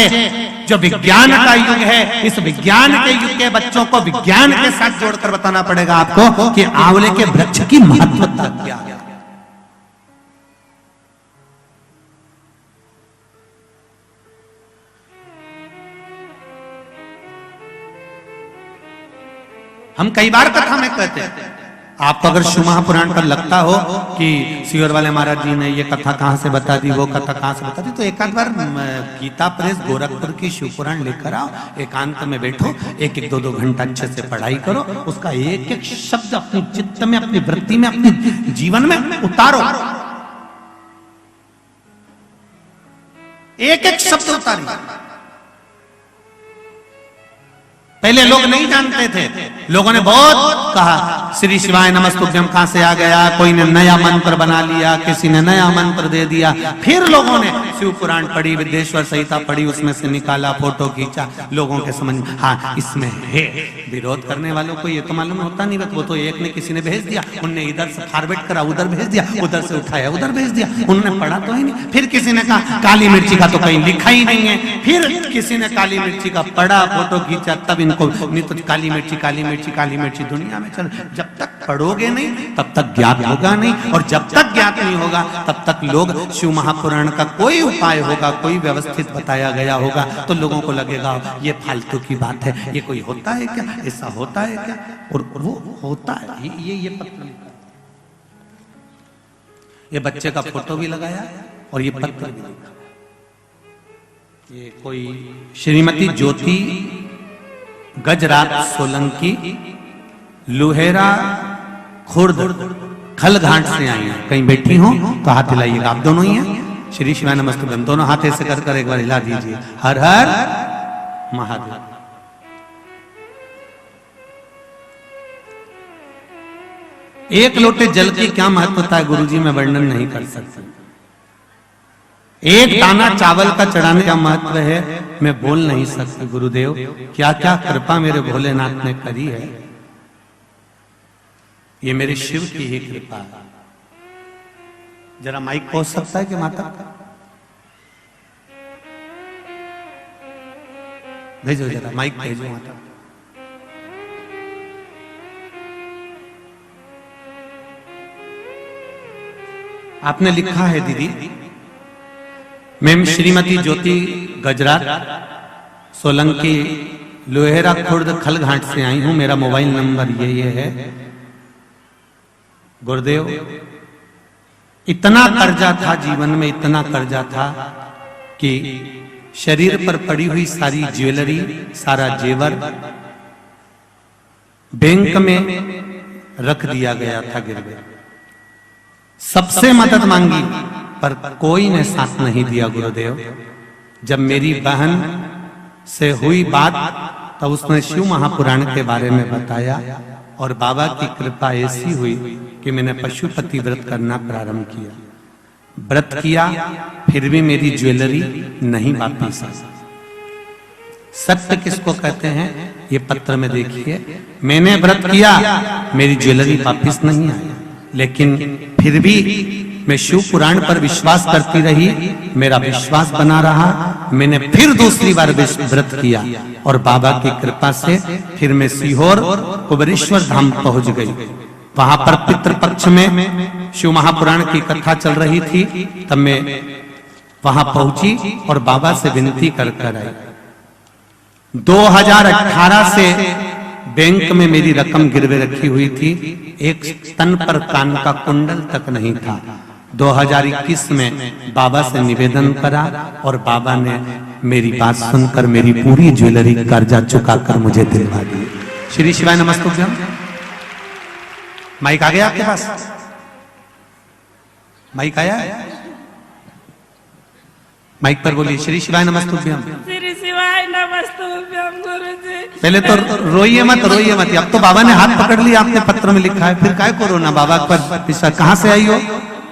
जो विज्ञान का युग है, इस विज्ञान के युग के बच्चों को विज्ञान के साथ जोड़कर बताना पड़ेगा आपको कि आंवले के वृक्ष की महत्वता क्या है। हम कई बार कथा में कहते हैं, आपको अगर शिव महापुराण पर लगता हो कि सीवर वाले महाराज जी ने ये कथा कहां से बता दी, वो कथा कहां से बता दी, तो एक आध बार गीता प्रेस गोरखपुर की शिव पुराण लेकर आओ, एकांत में बैठो, 1-2 घंटा अच्छे से पढ़ाई करो, उसका एक एक शब्द अपनी चित्त में, अपनी वृत्ति में, अपने जीवन में उतारो, एक एक शब्द उतारो। पहले लोग नहीं जानते थे, लोगों ने बहुत कहा श्री शिवाय नमस्तुभ्यम कहां से आ गया, कोई ने नया मंत्र बना लिया, किसी ने नया मंत्र दे दिया, फिर लोगों ने शिव पुराण पढ़ी, विद्येश्वर संहिता पढ़ी, उसमें से निकाला, फोटो खींचा, लोगों के समझ में हाँ इसमें है। विरोध करने वालों को ये तो मालूम होता नहीं, वो तो एक ने किसी ने भेज दिया, उनने इधर से फॉरवर्ड करा, उधर भेज दिया, उधर से उठाया, उधर भेज दिया, उन्होंने पढ़ा तो ही नहीं। फिर किसी ने कहा काली मिर्ची का तो कहीं लिखा ही नहीं है, फिर किसी ने काली मिर्ची का पढ़ा, फोटो खींचा, तब इनको नहीं तो काली मिर्ची काली मिर्ची काली मिर्ची दुनिया में चल। जब तक पढ़ोगे नहीं तब तक ज्ञात होगा नहीं, और जब तक ज्ञात नहीं होगा तब तक लोग शिव महापुराण का कोई उपाय होगा, कोई व्यवस्थित बताया गया होगा, तो लोगों को लगेगा ये फालतू की बात है, ये कोई होता है क्या, ऐसा होता है क्या, और वो होता है। ये पत्र लिखा, ये बच्चे का फोटो भी लगाया और ये पत्र भी लिखा। ये कोई श्रीमती ज्योति गजरात सोलंकी लुहेरा खुर्द खलघाट से आई हैं, कहीं बैठी हो तो हाथ हिलाइएगा। आप दोनों ही हैं, श्री शिवाय नमस्तुभ्यम दोनों हाथ ऐसे कर कर एक बार हिला दीजिए, हर हर महादेव। एक लोटे जल की क्या महत्वता है गुरुजी, मैं वर्णन नहीं कर सकता। एक दाना चावल का चढ़ाने का महत्व है, मैं बोल नहीं सकता। गुरुदेव क्या क्या कृपा मेरे भोलेनाथ ने करी है, ये मेरे शिव की ही कृपा है। जरा माइक पहुंच सकता है कि माता, भेजो जरा माइक भेजो माता। आपने लिखा है दीदी, मैं श्रीमती ज्योति गजरात सोलंकी लोहेरा खुर्द खलघाट से आई हूं, मेरा मोबाइल नंबर ये है। गुरुदेव इतना कर्जा था जीवन में, इतना कर्जा था कि शरीर पर पड़ी हुई सारी ज्वेलरी, सारा जेवर बैंक में रख दिया गया था गिरवे। सबसे मदद मांगी पर कोई ने साथ नहीं दिया। गुरुदेव जब मेरी बहन से हुई बात तब उसने शिव महापुराण के बारे में बताया, और बाबा की कृपा ऐसी हुई कि मैंने पशुपति व्रत करना प्रारंभ किया। व्रत किया फिर भी मेरी ज्वेलरी नहीं वापस आई। सत्य किसको कहते हैं ये पत्र में देखिए, मैंने व्रत किया मेरी ज्वेलरी वापस नहीं आई, लेकिन फिर भी मैं शिव पुराण पर विश्वास करती रही, मेरा विश्वास बना रहा। मैंने फिर दूसरी बार व्रत किया और बाबा की कृपा से फिर मैं सीहोर कुबेरेश्वर धाम पहुंच गई। वहां पर पितृपक्ष में शिव महापुराण की कथा चल रही थी, तब मैं वहां पहुंची और बाबा से विनती कर कर आई। 2018 से बैंक में मेरी रकम गिरवे रखी हुई थी, एक तन पर कान का कुंडल तक नहीं था। 2021 में बाबा से निवेदन करा और बाबा ने मेरी बात सुनकर मेरी पूरी ज्वेलरी कर्जा चुकाकर मुझे दिलवा दी। श्री शिवाय नमस्तुभ्यम। माइक आ गया आपके पास? माइक आया? माइक पर बोलिए श्री शिवाय नमस्तुभ्यम। श्री शिवाय नमस्तुभ्यम गुरुजी। पहले तो रोइए मत, रोइए मत। अब तो बाबा ने हाथ पकड़ लिया, आपने पत्र में लिखा है, फिर काय को रोना? बाबा पर कहाँ से आई हो?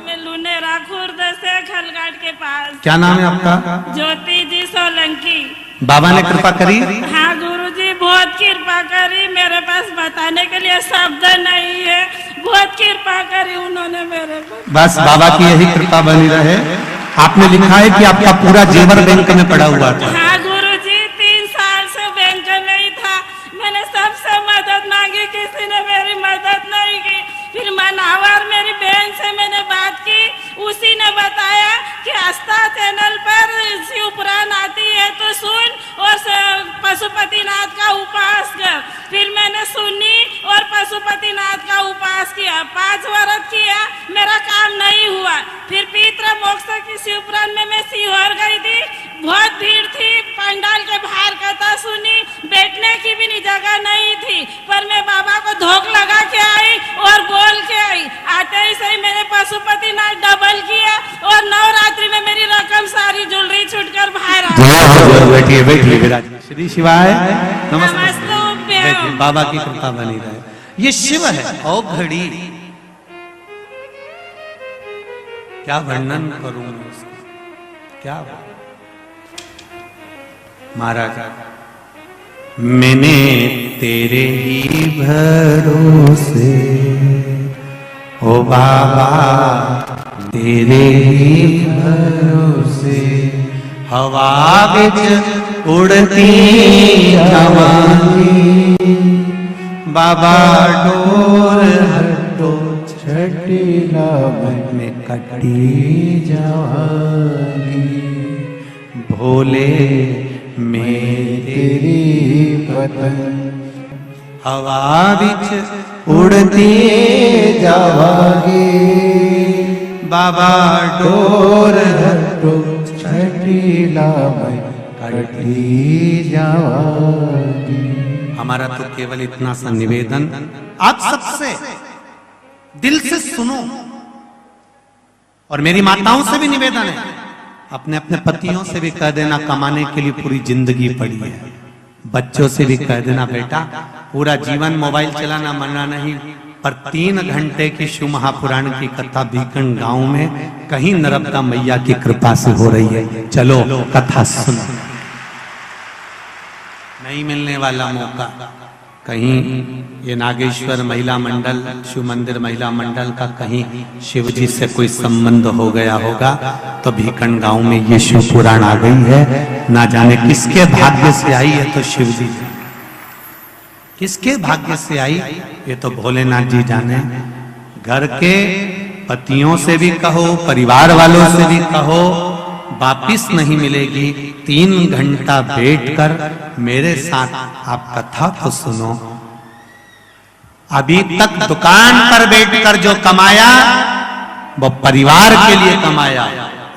मैं लुनेरा खुर्द से खलघाट के पास। क्या नाम है आपका? ज्योति जी सोलंकी। बाबा ने कृपा करी? हाँ गुरुजी, बहुत कृपा करी। मेरे पास बताने के लिए शब्द नहीं है, बहुत कृपा करी उन्होंने मेरे पर। बस बाबा की यही कृपा बनी रहे। आपने लिखा है कि आपका पूरा जेवर बैंक में पड़ा हुआ था। हाँ गुरुजी, 3 साल से बैंक में ही था। मैंने सबसे मदद मांगी, किसी ने मेरी मदद नहीं की। फिर मनावर मेरी बहन से मैंने बात की, उसी ने बताया कि आस्था चैनल पर शिव पुराण आती है तो सुन और पशुपतिनाथ का उपास कर। फिर मैंने सुनी और पशुपतिनाथ का उपास किया, 5 व्रत किया, मेरा काम नहीं हुआ। फिर पितृ मोक्ष की शिव पुराण में मैं सीहोर गई थी, बहुत भीड़ थी, पंडाल के बाहर कथा सुनी, बैठने की भी जगह नहीं थी, पर मैं बाबा को धोख लगा के आई और बोल के आई। आते ही सही मैंने पशुपतिनाथ डबल किया और नवरात्रि में मेरी रकम सारी ज्वेलरी छूटकर बाहर आ गई। बैठिए बैठिए विराज। श्री शिवाय नमस्तुभ्यम। बाबा की कृपा बनी रहे। ये शिव है ओ घड़ी, क्या वर्णन करूं मैं उसका, क्या महाराज। मैंने तेरे ही भरोसे ओ बाबा, तेरे ही भरोसे हवा बिच उड़ती जवानी, बाबा डोर हटो छठीला में कटी जवानी, भोले में तेरी पतन हवा बिच उड़ती जावागी, बाबा डोर हटो छठीला में कटी जावागी। हमारा तो केवल इतना सा निवेदन आप सबसे दिल से सुनो, और मेरी माताओं से भी निवेदन है, अपने अपने पतियों से भी कह देना कमाने के लिए पूरी जिंदगी पड़ी है। बच्चों से भी कह देना बेटा पूरा जीवन मोबाइल चलाना मना नहीं, पर 3 घंटे की शिव महापुराण की कथा बीकन गांव में कहीं नर्मदा मैया की कृपा से हो रही है। चलो कथा सुनो। नहीं मिलने वाला मौका, कहीं ये नागेश्वर महिला मंडल, शिव मंदिर महिला मंडल का कहीं शिव जी से कोई संबंध हो गया होगा, तो भीकन गांव में ये शिव पुराण आ गई है। ना जाने किसके भाग्य से आई है, तो शिव जी किसके भाग्य से आई, ये तो भोलेनाथ जी जाने। घर के पतियों से भी कहो, परिवार वालों से भी कहो, वापिस नहीं मिलेगी। 3 घंटा बैठकर मेरे साथ आप कथा को सुनो। अभी तक दुकान पर बैठकर जो कमाया वो परिवार के लिए कमाया,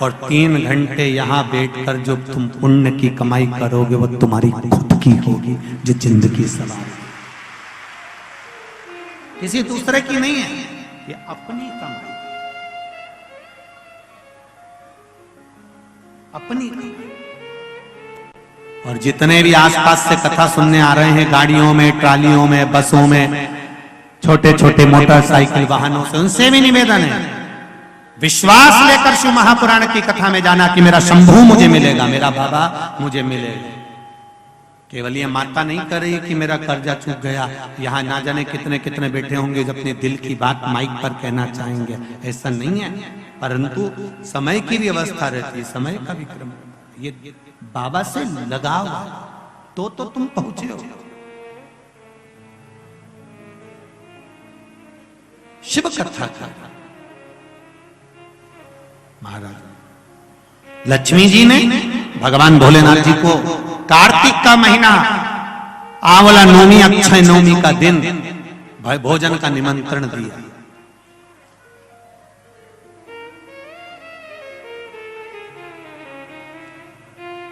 और 3 घंटे यहाँ बैठकर जो तुम पुण्य की कमाई करोगे वो तुम्हारी खुद की होगी, जो जिंदगी सवार किसी दूसरे की नहीं है, ये अपनी कमाई, अपनी। और जितने भी आसपास से कथा सुनने आ रहे हैं, गाड़ियों में, ट्रालियों में, बसों में, छोटे छोटे मोटरसाइकिल वाहनों से, उनसे भी निवेदन है विश्वास लेकर शिव महापुराण की कथा में जाना कि मेरा शंभू मुझे मिलेगा, मेरा बाबा मुझे मिलेगा। केवल ये माता नहीं कर रही कि मेरा कर्जा चूक गया। यहाँ ना जाने कितने कितने बैठे होंगे जो अपने दिल की बात माइक पर कहना चाहेंगे, ऐसा नहीं है, परंतु समय की भी अवस्था रहती है, समय का भी क्रम। ये बाबा से लगाव तो तुम पहुंचे हो। शिव कथा का महाराज लक्ष्मी जी ने भगवान भोलेनाथ जी को कार्तिक का महीना आंवला नवमी अक्षय नवमी का दिन भाई भोजन का निमंत्रण दिया।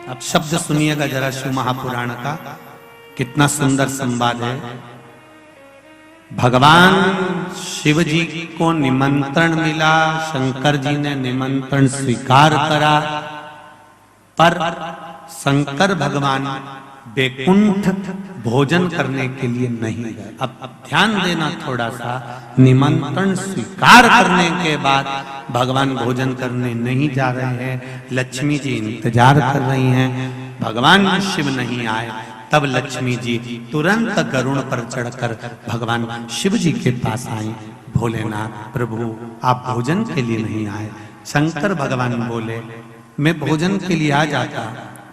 अब शब्द सुनिएगा जरा शिव महापुराण का, कितना सुंदर संवाद है। भगवान शिव जी को निमंत्रण मिला, शंकर जी ने निमंत्रण स्वीकार करा, पर शंकर भगवान बैकुंठ भोजन करने के लिए नहीं गए। अब ध्यान देना थोड़ा सा, निमंत्रण स्वीकार करने के बाद भगवान भोजन करने नहीं जा रहे हैं। लक्ष्मी जी इंतजार कर रही हैं, भगवान शिव नहीं आए। तब लक्ष्मी जी तुरंत गरुड़ पर चढ़कर भगवान शिव जी के पास आई। भोलेनाथ प्रभु आप भोजन के लिए नहीं आए। शंकर भगवान बोले मैं भोजन के लिए आ जाता,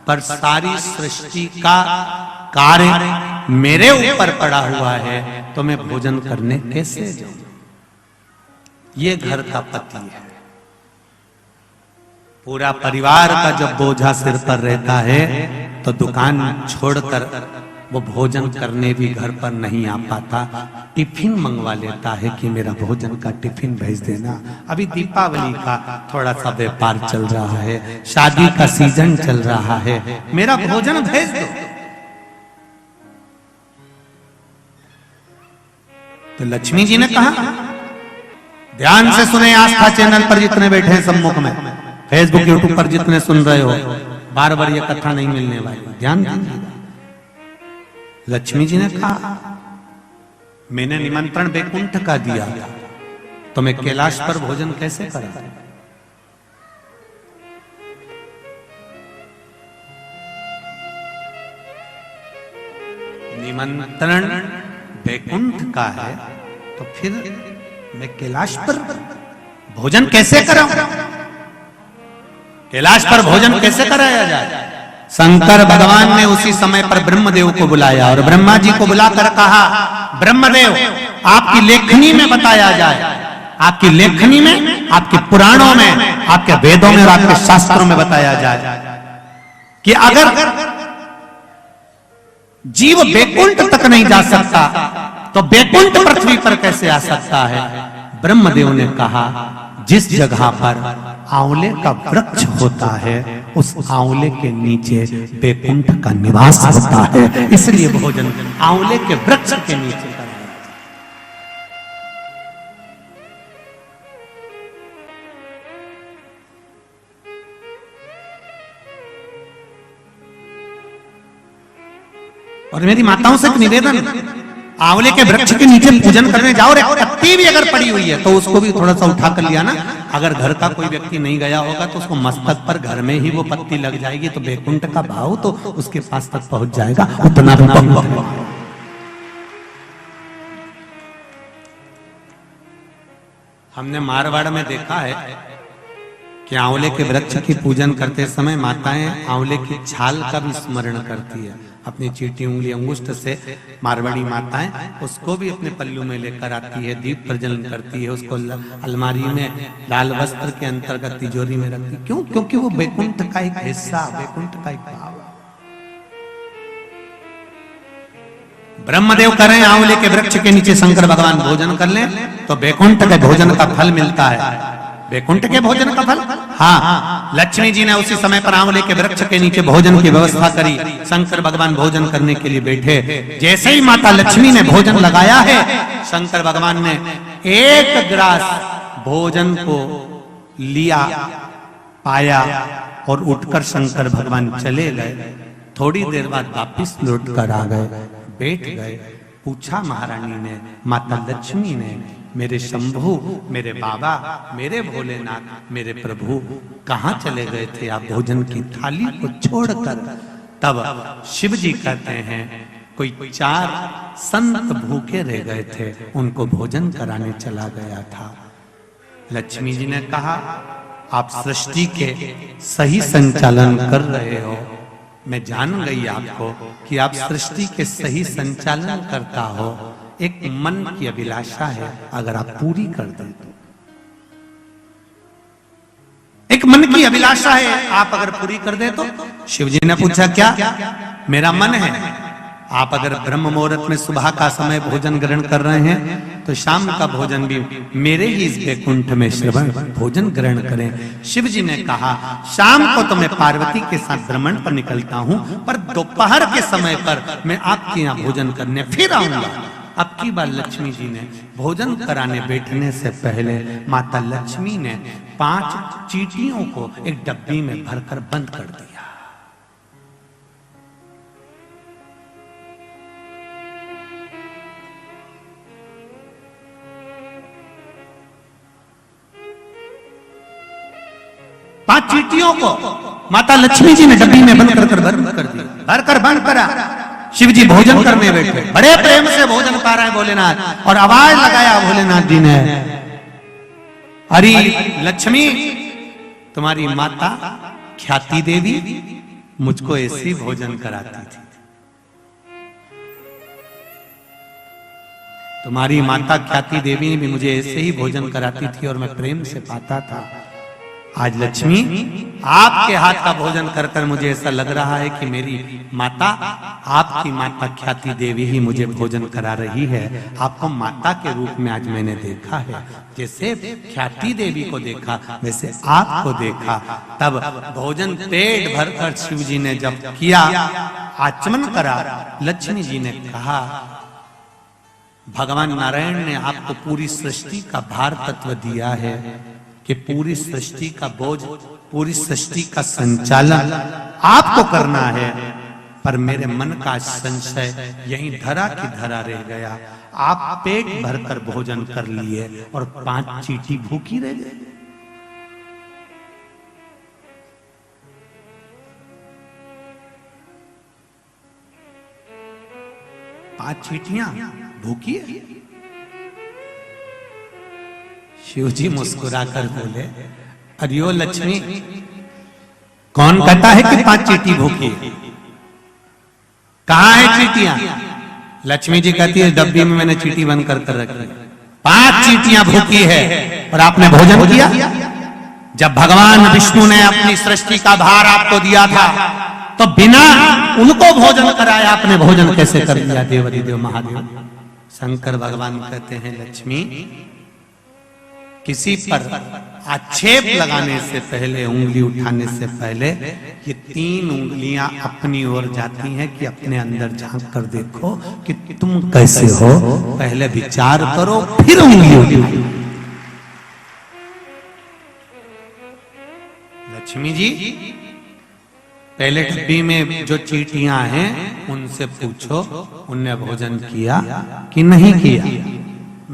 पर सारी सृष्टि का कार्य मेरे ऊपर पड़ा हुआ है, तो मैं भोजन करने कैसे जाऊं। ये घर का पति है, पूरा परिवार का जब बोझा सिर पर रहता है तो दुकान छोड़कर वो भोजन करने भी घर पर नहीं आ पाता, टिफिन मंगवा लेता है कि मेरा भोजन का टिफिन भेज देना। अभी दीपावली का थोड़ा सा व्यापार चल रहा है, शादी का सीजन चल रहा है, मेरा भोजन भेज दो। तो लक्ष्मी जी ने कहा, ध्यान से सुने, आस्था चैनल पर जितने बैठे हैं सम्मुख में, फेसबुक यूट्यूब पर जितने सुन रहे हो, बार बार ये कथा नहीं मिलने वाली, ध्यान दीजिएगा। लक्ष्मी जी ने कहा मैंने निमंत्रण बैकुंठ का दिया था, तो मैं कैलाश पर भोजन कैसे करा। निमंत्रण बैकुंठ का है तो फिर मैं कैलाश पर भोजन कैसे कराऊं, कैलाश पर भोजन कैसे कराया जाए। शंकर भगवान ने उसी समय पर ब्रह्मदेव को बुलाया और ब्रह्मा जी को बुलाकर कहा, ब्रह्मदेव आपकी लेखनी में बताया जाए, आपकी लेखनी में, आपके पुराणों में, आपके वेदों में और आपके शास्त्रों में बताया जाए कि अगर जीव बैकुंठ तक नहीं जा सकता तो बैकुंठ पृथ्वी पर कैसे आ सकता है। ब्रह्मदेव ने कहा जिस जगह पर आंवले का वृक्ष होता है उस आंवले के नीचे बैकुंठ का निवास होता है, इसलिए भोजन आंवले के वृक्ष के नीचे करना। और मेरी माताओं से एक निवेदन, आंवले के वृक्ष के नीचे पूजन करने जाओ, एक पत्ती भी अगर पड़ी हुई है तो उसको भी थोड़ा सा उठा कर लिया ना। अगर घर का कोई व्यक्ति नहीं गया होगा तो उसको मस्तक पर घर में ही वो पत्ती लग जाएगी, तो बैकुंठ का भाव तो उसके पास तक पहुंच जाएगा। उतना भी हमने मारवाड़ में देखा है कि आंवले के वृक्ष की पूजन करते समय माताएं आंवले की छाल का भी स्मरण करती है। अपनी चीटी उंगली अंगुष्ठ से मारवाड़ी माताएं उसको भी अपने पल्लू में लेकर आती है, दीप प्रज्वलन करती है, उसको अलमारी में लाल वस्त्र के अंतर्गत तिजोरी में रखती है। क्यों? क्योंकि वो बैकुंठ का एक हिस्सा, बैकुंठ का एक भाव। ब्रह्मदेव करें आंवले के वृक्ष के नीचे शंकर भगवान भोजन कर लें तो बैकुंठ के भोजन का फल मिलता है। बैकुंठ के भोजन का फल, हाँ, लक्ष्मी जी ने उसी समय पर आंवले के वृक्ष के नीचे भोजन की व्यवस्था करी। शंकर भगवान भोजन करने के लिए बैठे, जैसे ही माता लक्ष्मी ने भोजन लगाया है, शंकर भगवान ने एक ग्रास भोजन को लिया, पाया और उठकर शंकर भगवान चले गए। थोड़ी देर बाद वापिस लौट कर आ गए, बैठ गए। पूछा महारानी ने, माता लक्ष्मी ने, मेरे शंभु, मेरे बाबा, मेरे भोलेनाथ, मेरे प्रभु कहाँ चले गए थे आप भोजन की थाली को छोड़कर। तब शिव जी कहते हैं कोई 4 संत भूखे रह गए थे, उनको भोजन कराने चला गया था। लक्ष्मी जी ने कहा आप सृष्टि के सही संचालन कर रहे हो, मैं जान गई आपको कि आप सृष्टि के सही संचालन करता हो। एक मन की अभिलाषा है, अगर आप पूरी कर दें तो, एक मन की अभिलाषा है, आप अगर पूरी कर दे तो। शिव जी ने पूछा क्या? मेरा मन है, आप अगर ब्रह्म मुहूर्त में सुबह का समय भोजन ग्रहण कर रहे हैं तो शाम का भोजन भी मेरे ही इस वैकुंठ में श्रवण भोजन ग्रहण करें। शिव जी ने कहा शाम को तो मैं पार्वती के साथ भ्रमण पर निकलता हूं, पर दोपहर के समय पर मैं आपके यहाँ भोजन करने फिर आऊंगा। अब की बार लक्ष्मी जी ने भोजन कराने बैठने से पहले माता लक्ष्मी ने 5 चींटियों को एक डब्बी में भरकर बंद कर दिया। पांच चींटियों को माता लक्ष्मी जी ने डब्बी में बंद कर दिया, भरकर बंद करा। शिव जी भोजन करने बैठे, बड़े प्रेम से भोजन पा रहे हैं भोलेनाथ, और आवाज लगाया भोलेनाथ जी ने, अरे लक्ष्मी तुम्हारी माता ख्याति देवी मुझको ऐसे ही भोजन कराती थी। तुम्हारी माता ख्याति देवी भी मुझे ऐसे ही भोजन कराती थी और मैं प्रेम से पाता था। आज लक्ष्मी आपके हाथ का भोजन कर कर मुझे ऐसा लग रहा है कि मेरी माता, आपकी माता ख्याति देवी ही मुझे भोजन करा रही है। आपको माता के रूप में आज मैंने देखा है, जैसे ख्याति देवी को देखा वैसे आपको देखा। तब भोजन पेट भरकर शिव जी ने जब किया, आचमन करा, लक्ष्मी जी ने कहा भगवान नारायण ने आपको पूरी सृष्टि का भार तत्व दिया है कि पूरी सृष्टि का बोझ, पूरी सृष्टि का संचालन आपको करना है, पर मेरे मन का संशय यहीं धरा की धरा रह गया। आप पेट भरकर भोजन कर लिए और 5 चींटी भूखी रह गई। पांच चींटियां भूखी है। शिव जी मुस्कुराकर बोले, अरियो लक्ष्मी, कौन कहता है कि 5 चींटी भूखी है? कहां है चींटियां? लक्ष्मी जी कहती है डब्बी में मैंने चींटी बंद कर रखी, 5 चींटियां भूखी है और आपने भोजन किया। जब भगवान विष्णु ने अपनी सृष्टि का भार आपको दिया था तो बिना उनको भोजन कराया आपने भोजन कैसे कर दिया? देवाधिदेव महादेव शंकर भगवान कहते हैं लक्ष्मी, किसी पर आक्षेप लगाने से पहले, उंगली उठाने से पहले ये 3 उंगलियां अपनी ओर जाती हैं कि अपने अंदर झांक कर देखो कि तुम कैसे हो। पहले विचार करो फिर उंगली उठाओ। लक्ष्मी जी पहले डब्बी में जो चींटियां हैं उनसे पूछो उनने भोजन किया कि नहीं किया।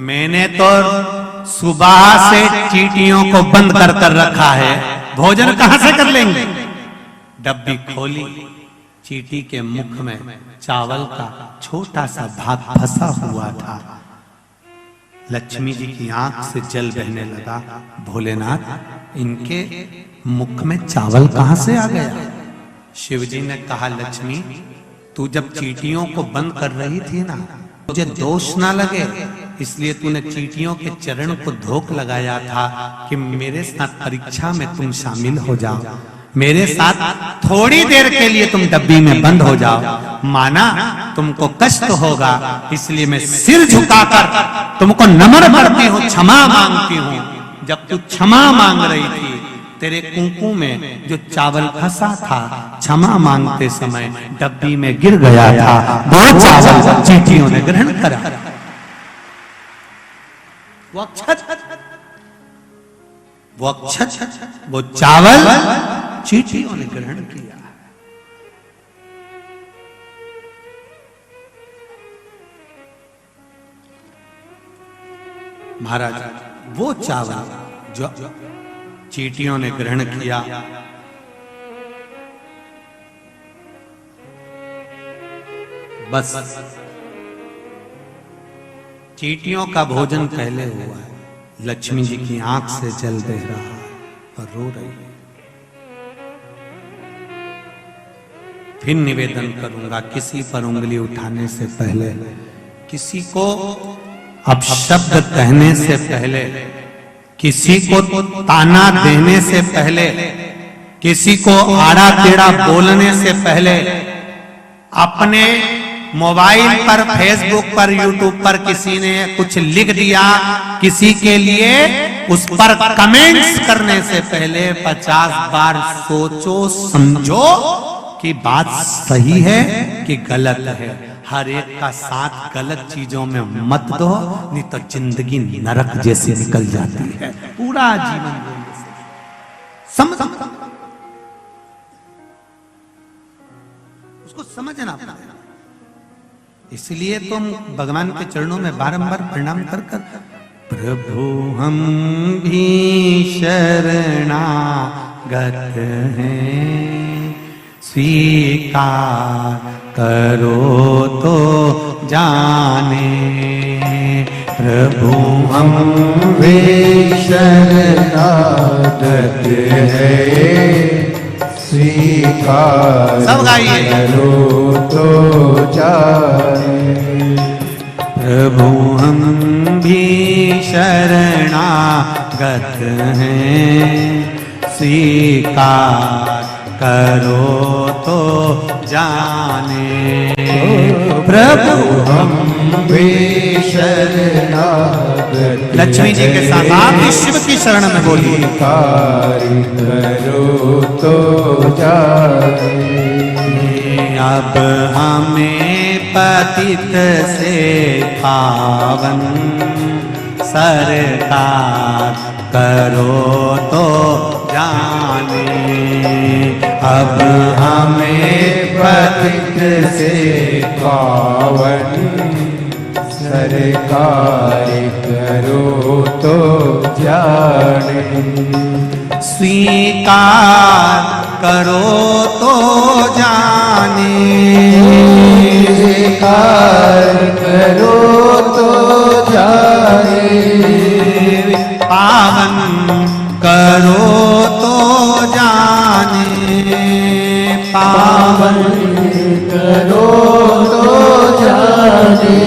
मैंने तो सुबह से चींटियों को बंद कर कर रखा है, भोजन कहां से कर लेंगे? डब्बी खोली, चींटी के मुख में चावल का छोटा सा भाग फंसा हुआ था। लक्ष्मी जी की आंख से जल बहने लगा। भोलेनाथ, इनके मुख में चावल कहां से आ गया? शिव जी ने कहा लक्ष्मी, तू जब चींटियों को बंद कर रही थी ना, मुझे दोष ना लगे इसलिए तूने चींटियों के चरण को धोख लगाया था कि मेरे साथ परीक्षा में तुम शामिल हो जाओ, मेरे साथ थोड़ी देर के लिए तुम डब्बी में बंद हो जाओ। माना तुमको कष्ट होगा इसलिए मैं सिर झुकाकर तुमको नमन करती हूँ, क्षमा मांगती हूँ। जब तू क्षमा मांग रही थी तेरे कुंकू में जो चावल फंसा था, क्षमा मांगते समय डब्बी में गिर गया था। वो चावल चींटियों ने ग्रहण करा। वो अक्षत, वो चावल चींटियों ने ग्रहण किया। महाराज, वो चावल जो चींटियों ने ग्रहण किया, बस चींटियों का भोजन पहले हुआ है। लक्ष्मी जी की आंख से जल बह रहा है और रो रही है। फिर निवेदन करूंगा, किसी पर उंगली उठाने से पहले, किसी को अपशब्द कहने से पहले, किसी को ताना देने से पहले, किसी को आड़ा टेढ़ा बोलने से पहले अपने मोबाइल पर, फेसबुक पर, यूट्यूब पर किसी ने कुछ लिख दिया किसी के लिए, उस पर कमेंट्स करने से पहले 50 बार सोचो समझो कि बात सही है कि गलत है। हर एक का साथ गलत चीजों में मत दो, नहीं तो जिंदगी नरक जैसी निकल जाती है। पूरा जीवन समझ उसको समझना पड़ेगा। इसलिए तुम भगवान के चरणों में बारंबार प्रणाम कर कर, प्रभु हम भी शरणागत हैं, स्वीकार करो तो जाने। प्रभु हम भी शरणागत हैं, स्वीकार सब गाइए। करो तो जाने। प्रभु हम भी शरणागत हैं, स्वीकार करो तो जाने। प्रभु हम भी शरणागत लक्ष्मी जी के साथ आप भी शिव की शरण में बोलिए। स्वीकार करो तो जाने। अब हमें पतित से पावन सरकार करो तो जाने। अब हमें पतित से पावन सरकार करो तो जाने। स्वीकार करो तो जाने। स्वीकार करो तो जाने। पावन करो तो जाने। पावन करो तो जाने।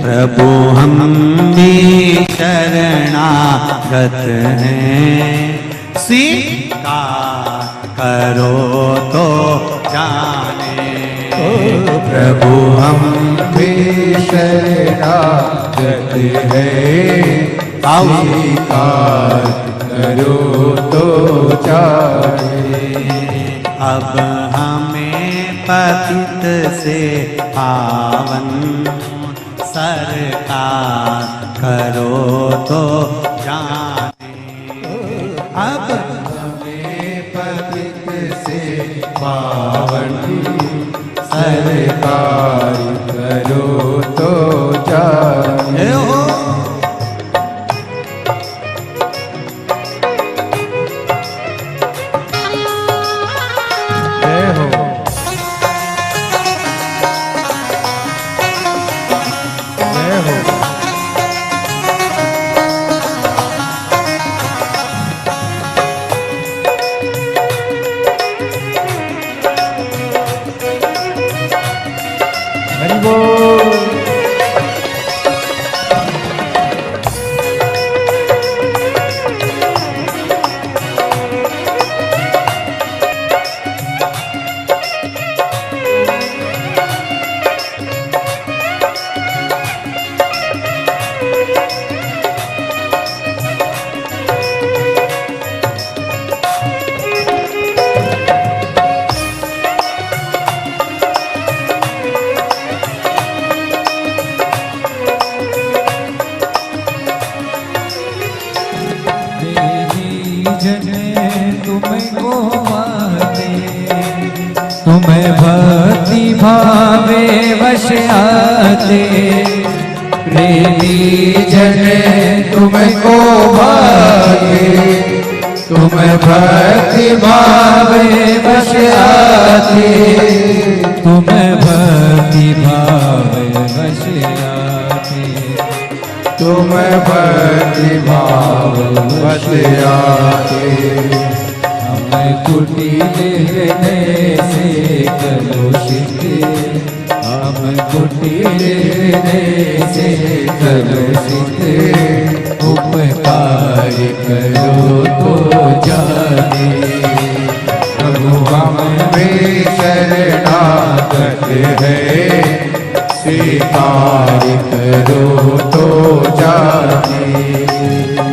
प्रभु हम भी शरणागत हैं, स्वीकार करो तो जाने। प्रभु हम भी शरणागत हैं, स्वीकार करो तो जाने। अब हमें पतित से पावन सरकार करो तो जाने। अब हमें पतित से पावन सरकार करो तो जाने। तुम्हें भक्ति भावे वश आते, प्रेमी जन तुमको भाते, तुम्हें भक्ति भावे वश आते। तुम्हें भक्ति भावे वश आते, तुम्हें भक्ति भाव वश आते। हमें कुटिल हृदय से कलुषित, हम कुटिल हृदय से कलुषित, उपकार करो तो जाने। प्रभु हम भी शरणागत हैं, स्वीकार करो तो जाने।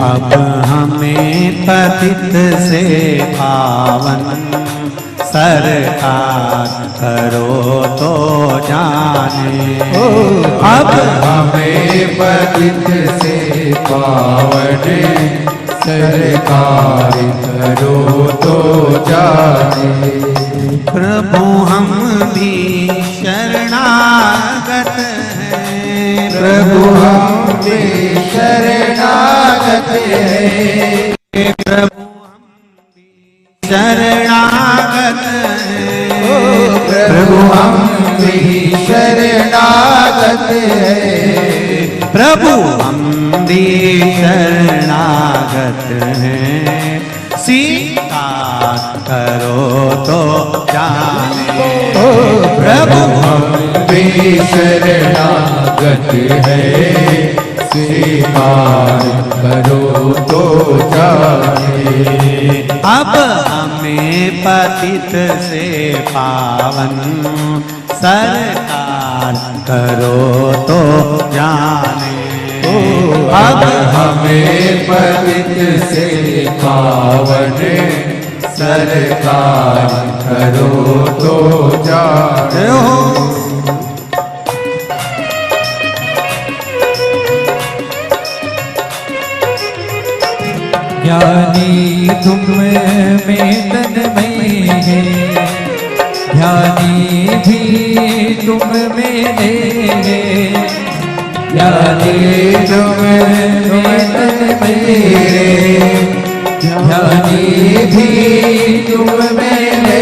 अब हमें पतित से पावन सरकार करो तो जाने। अब हमें पतित से पावन सरकार करो तो जाने। प्रभु हम भी शरणागत हैं, प्रभु हम भी शरणागत हैं, प्रभु शरणागत हैं, प्रभु हम भी शरणागत हैं, प्रभु हम भी शरणागत हैं, स्वीकार करो तो जाने। प्रभु हम भी शरणागत हैं, स्वीकार करो तो जाने। अब हमें पतित से पावन सरकार करो तो जाने। अब हमें पतित से पावन सरकार करो तो जाने। ज्ञानी तुम में तन्मय है, ज्ञानी भी तुम में है, ज्ञानी तुम में तन्मय है, ज्ञानी भी तुम में है,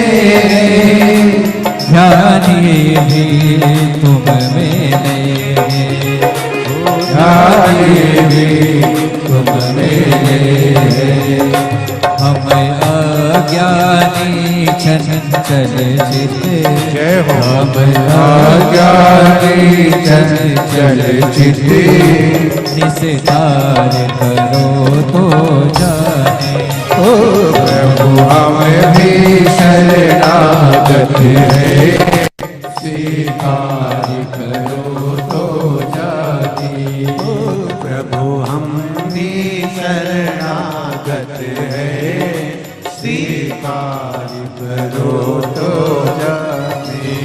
ज्ञानी भी तुम में है, ज्ञानी भी तुम में है। हम अज्ञानी चंचल चित, जय हो। हम अज्ञानी चंचल चित, निस्तार करो तो जाने। प्रभु हम भी शरणागत हैं, स्वीकार करो तो जाने। प्रभु हम भी शरणागत हैं, स्वीकार करो तो जाने।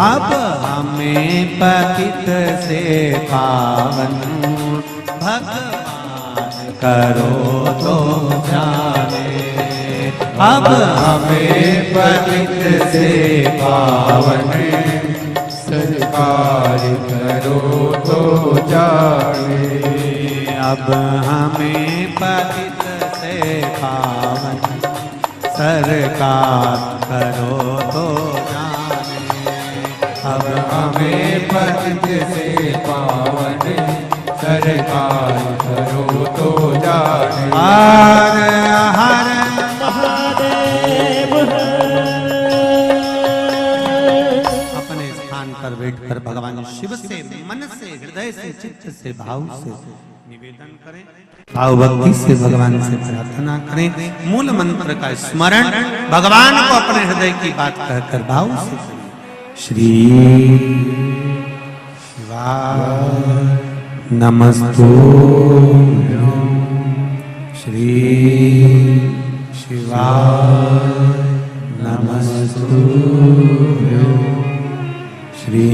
अब हमें पतित से पावन भगवान करो तो जाने। अब हमें पतित से पावन सरकार करो तो जाने। अब हमें पतित से पावन सरकार करो तो जाने। अब हमें पतित से पावन सरकार करो तो जाने। हर हर महादेव। अपने स्थान पर बैठकर भगवान शिव से मन से हृदय से चित्त से भाव से निवेदन करें, भाव भक्ति से भगवान से प्रार्थना करें। मूल मंत्र का स्मरण भगवान को अपने हृदय की बात कहकर भाव से करें। श्री शिवाय नमस्तु, श्री शिवाय नमस्तु, श्री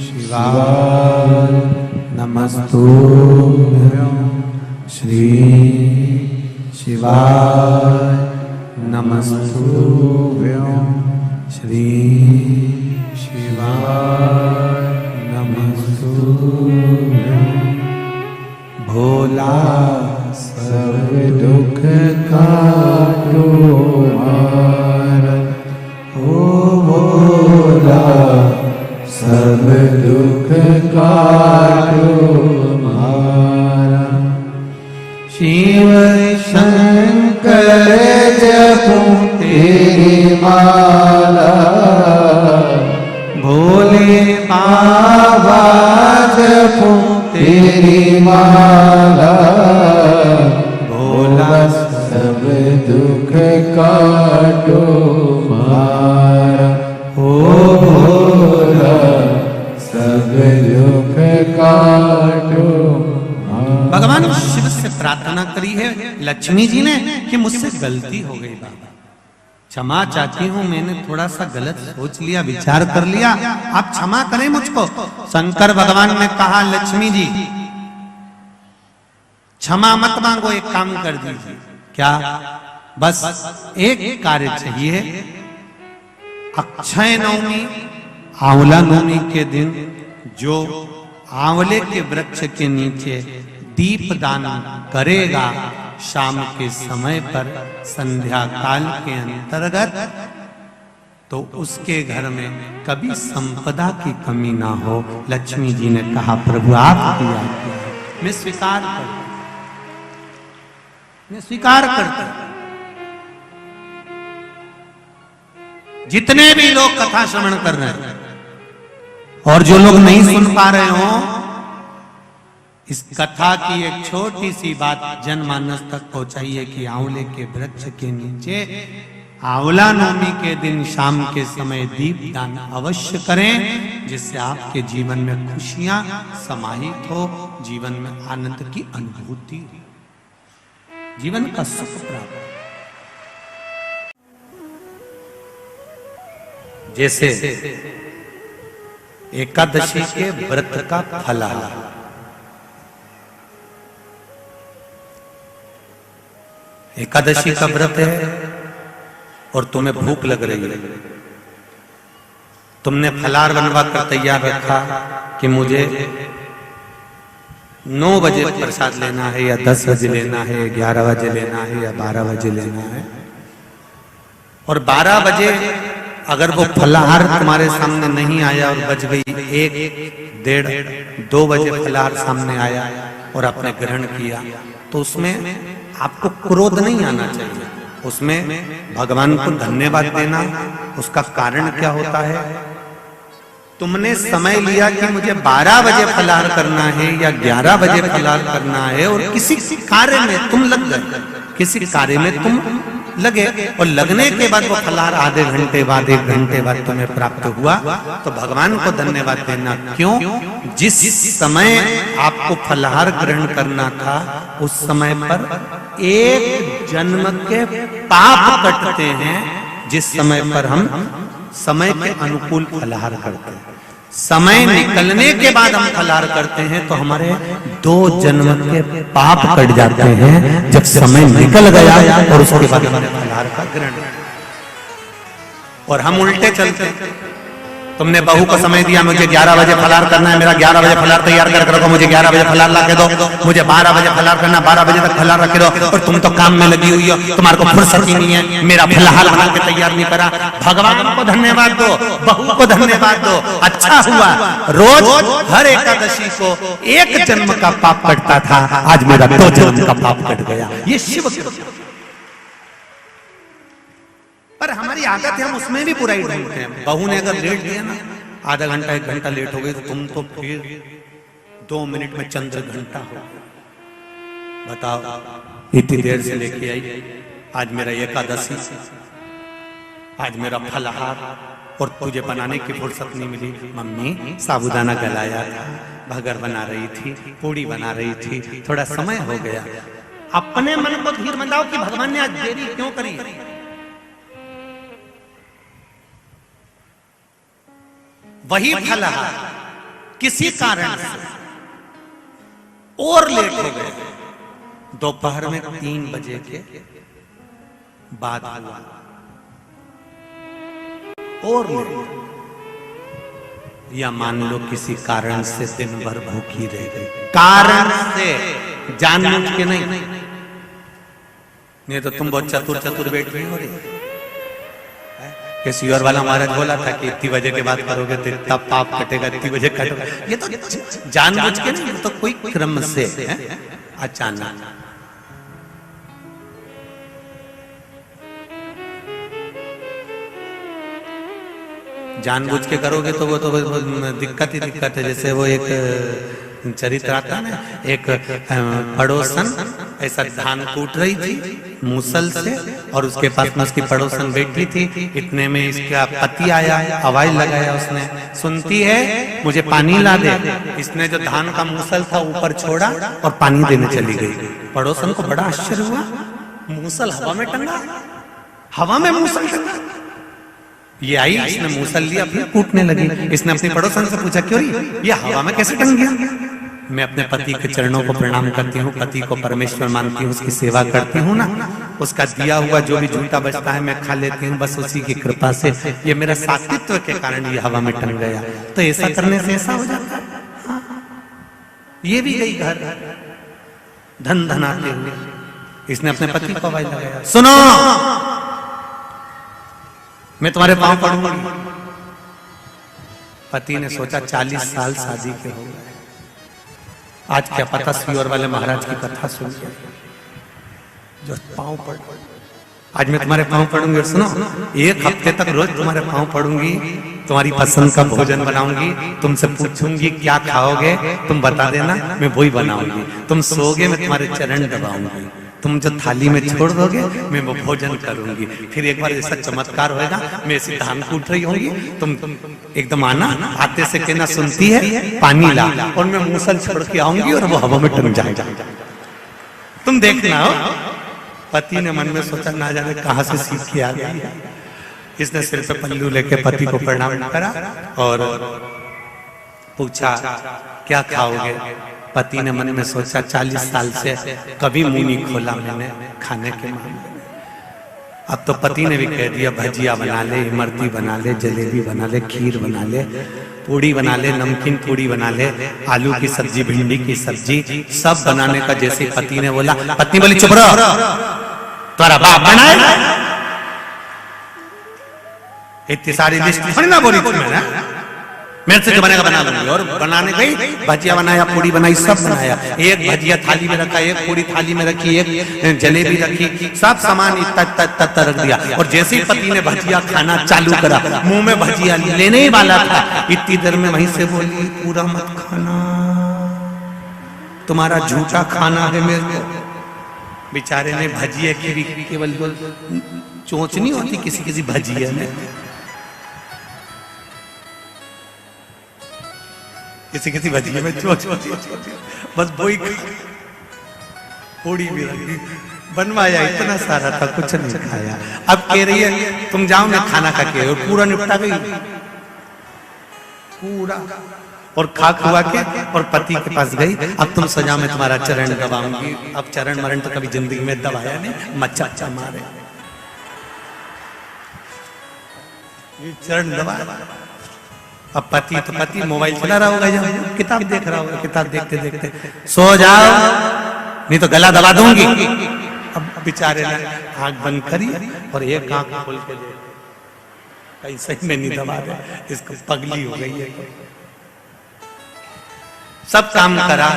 शिवाय नमस्तु, श्री शिवाय नमस्तु, श्री शिवाय नमस्तु। भोला सब दुख काटो मारा, ओ भोला सब दुख काटो मारा। शिव शंकर जपूं तेरी माला, भोले बाबा जपूं तेरी माला। भोला सब दुख काटो मारा, ओ भोला काटो। भगवान शिव से प्रार्थना करी है लक्ष्मी जी ने कि मुझसे गलती हो गई बाबा, क्षमा चाहती हूँ, मैंने थोड़ा सा गलत सोच लिया, विचार कर लिया, आप क्षमा करें मुझको। शंकर भगवान ने कहा लक्ष्मी जी क्षमा मत मांगो, एक काम कर दीजिए। क्या? बस एक कार्य चाहिए, अक्षय नवमी आंवला नवमी के दिन जो आंवले के वृक्ष के नीचे दीप दान करेगा शाम के समय पर संध्या काल के अंतर्गत, तो उसके घर में कभी संपदा की कमी ना हो। लक्ष्मी जी ने कहा प्रभु आपकी आज्ञा है, मैं स्वीकार करता, मैं स्वीकार करता। जितने भी लोग कथा श्रवण कर रहे हैं और जो लोग नहीं सुन पा रहे हो, इस कथा की एक छोटी सी बात जनमानस तक पहुंचाइए कि आंवले के वृक्ष के नीचे आंवला नवमी के दिन शाम के समय दीप दान अवश्य करें, जिससे आपके जीवन में खुशियां समाहित हो, जीवन में आनंद की अनुभूति, जीवन का सुख प्राप्त। जैसे एकादशी के व्रत का फलाहार, एकादशी का व्रत है और तुम्हें भूख लग रही है, तुमने फलाहार बनवा कर तैयार रखा कि मुझे 9 बजे प्रसाद लेना है या 10 बजे लेना है, 11 बजे लेना है या 12 बजे लेना है। और 12 बजे अगर वो फलाहार तुम्हारे सामने नहीं आया और बज गई 1, 1:30, 2 बजे फलाहार सामने आया और आपने ग्रहण किया, तो उसमें आपको क्रोध नहीं आना चाहिए, उसमें भगवान को धन्यवाद देना। उसका कारण क्या होता है? तुमने समय लिया कि मुझे 12 बजे फलाहार करना है या 11 बजे फलाहार करना है, और किसी कार्य में तुम लग गए, किसी कार्य में तुम लगे, और लगने के बाद वो फलाहार आधे घंटे बाद 1 घंटे बाद तुम्हें प्राप्त हुआ, तो भगवान को धन्यवाद देना। क्यों? जिस समय आपको फलाहार ग्रहण करना था उस समय पर 1 जन्म के पाप कटते हैं, जिस समय पर हम समय के अनुकूल फलाहार करते हैं। समय निकलने के बाद हम फलाहार करते हैं तो हमारे 2 जन्म के पाप कट जाते हैं, जब समय निकल गया और उसके बाद हमने फलाहार का ग्रहण। और हम उल्टे चलते हैं, तुमने बहू को समय दिया मुझे 11 बजे फलाहार करना है, मेरा 11 बजे फलाहार तैयार कर रखो, मुझे 11 बजे फलाहार ला के दो, मुझे 12 बजे फलाहार करना, 12 बजे तक फलाहार रख दो, और तुम तो काम में लगी हुई हो, तुम्हारे को फुर्सत ही नहीं है, मेरा फलाहार बना के तैयार नहीं करा। भगवान को धन्यवाद दो, बहू को धन्यवाद दो, अच्छा हुआ रोज हर एकादशी को 1 जन्म का पाप कटता था, आज मेरा 2 जन्म का पाप कट गया। ये शिव पर हमारी आदत है, हम उसमें भी बुराई ढूंढते हैं। बहू ने अगर लेट दिया ना, आधा घंटा 1 घंटा लेट हो गई, तो तुम तो फिर 2 मिनट में चंद्र घंटा हो। बताओ इतनी देर से लेके आई, आज मेरा एकादशी, आज मेरा फलाहार, और तुझे बनाने की फुर्सत नहीं मिली। मम्मी साबूदाना गलाया था, भगर बना रही थी, पूड़ी बना रही थी, थोड़ा समय हो गया। अपने मन को धीर मंदाओ कि भगवान ने आज देरी क्यों करी। वही फलाहार किसी कारण से और लेट हो गए, दोपहर में 3 बजे के बाद हुआ, और लेट, या मान लो किसी कारण से दिन भर भूखी रह गई, कारण से, जानबूझ के नहीं तो तुम बहुत चतुर बैठ गई हो रही। किसी और वाला महाराज बोला था कि इतनी बजे के बाद करोगे तो इतना पाप कटेगा, इतनी बजे कटेगा। ये तो जानबूझ के नहीं, तो कोई क्रम से अचानक। जानबूझ के करोगे तो वो तो दिक्कत ही दिक्कत है। जैसे वो एक चरित्र आता है ना, एक पड़ोसन ऐसा धान कूट रही थी मूसल से, और उसके पास में उसकी पड़ोसन बैठी थी। इतने में इसका पति आया, आवाज लगाया उसने, सुनती है मुझे पानी ला दे। इसने जो धान का मूसल था ऊपर छोड़ा और पानी देने चली गई। पड़ोसन को बड़ा आश्चर्य हुआ, मूसल हवा में टंगा, हवा में मूसल टंगा। ये आई, इसने मूसल लिया, फिर कूटने लगी। इसने अपनी पड़ोसन से पूछा, क्यों ये हवा में कैसे टंग गया? मैं अपने पति के चरणों को प्रणाम करती हूँ, पति को परमेश्वर मानती हूँ, उसकी सेवा करती हूँ ना, उसका दिया हुआ जो भी जूता बचता है मैं खा लेती हूँ, बस उसी की कृपा से ये मेरा सात्वित्व के कारण ये हवा में टंग गया। तो ऐसा करने से ऐसा हो जाता है। हाँ। ये भी गई घर धन धनाते हुए। इसने अपने पति को आवाज लगाया, सुनो मैं तुम्हारे पांव पड़ूंगी। पति ने सोचा 40 साल शादी के हो गए, आज क्या पता सियोर वाले महाराज की कथा सुन के जो पांव पड़, आज मैं तुम्हारे पांव पड़ूंगी। सुनो, 1 हफ्ते तक रोज तुम्हारे पांव पड़ूंगी, तुम्हारी पसंद का भोजन बनाऊंगी, तुमसे पूछूंगी क्या खाओगे, तुम बता देना, मैं वही बनाऊंगी। तुम सोओगे मैं तुम्हारे चरण दबाऊंगी, तुम जो थाली में छोड़ दोगे मैं वो भोजन करूंगी। फिर एक बार ऐसा चमत्कार होएगा, मैं ऐसी धान कूट रही होंगी, तुम एकदम आना, आते से कहना सुनती है पानी ला, और मैं मूसल छोड़ के आऊंगी और वो हवा में टंग जाएगा, तुम देखना। हो पति ने मन में सोचा ना जाने कहां से सीख के आ गया। इसने सिर पे पल्लू लेके पति को प्रणाम करा और पूछा क्या खाओगे। पति ने मन में सोचा 40 साल से कभी मुंह नहीं खोला मैंने खाने के मामले में। अब तो पति ने भी कह दिया भजिया बना ले, इमरती बना ले, जलेबी बना ले, खीर बना ले, पूड़ी बना ले, नमकीन पूड़ी बना ले, आलू की सब्जी, भिंडी की सब्जी, सब बनाने का। जैसे पति ने बोला, पत्नी बोली चुप रहो, तुम्हारा बाप बनाए। इतनी सारी लिस्ट थोड़ी ना बोली थी मैंने, मेरे से जो बनेगा बना लूंगी। और बनाने गई, भजिया बनाया, पूड़ी बनाई, सब बनाया। एक भजिया थाली में रखा, एक पूड़ी थाली में रखी, एक जलेबी रखी, सब सामान इतना रख दिया। और जैसे ही पति ने भजिया खाना चालू करा, मुंह में भजिया लेने ही वाला था, इतनी देर में वहीं से बोली पूरा मत खाना, तुम्हारा झूठा खाना है मेरे को। बेचारे ने भजिया की भी केवल चोंच नहीं होती किसी किसी भजिया में, किसी किसी भजिए में चोच होती, बस वही पूड़ी भी रखी, बनवाया इतना सारा था, कुछ नहीं खाया। अब कह रही है तुम जाओ मैं खाना खा के, और पूरा निपटा गई पूरा, और खा खुआ के और पति के पास गई। अब तुम सजा में तुम्हारा चरण दबाऊंगी। अब चरण मरण तो कभी जिंदगी में दबाया नहीं, मच्चा मारे चरण दबा। अब पति तो पति मोबाइल चला रहा होगा, जब किताब देख रहा होगा, किताब देखते देखते सो जाओ नहीं तो गला दबा दूंगी। अब बेचारे ने आंख बंद करी और एक आंख खोल के दे, कहीं सही में नहीं दबा दे, इसको पगली हो गई है। सब काम करा,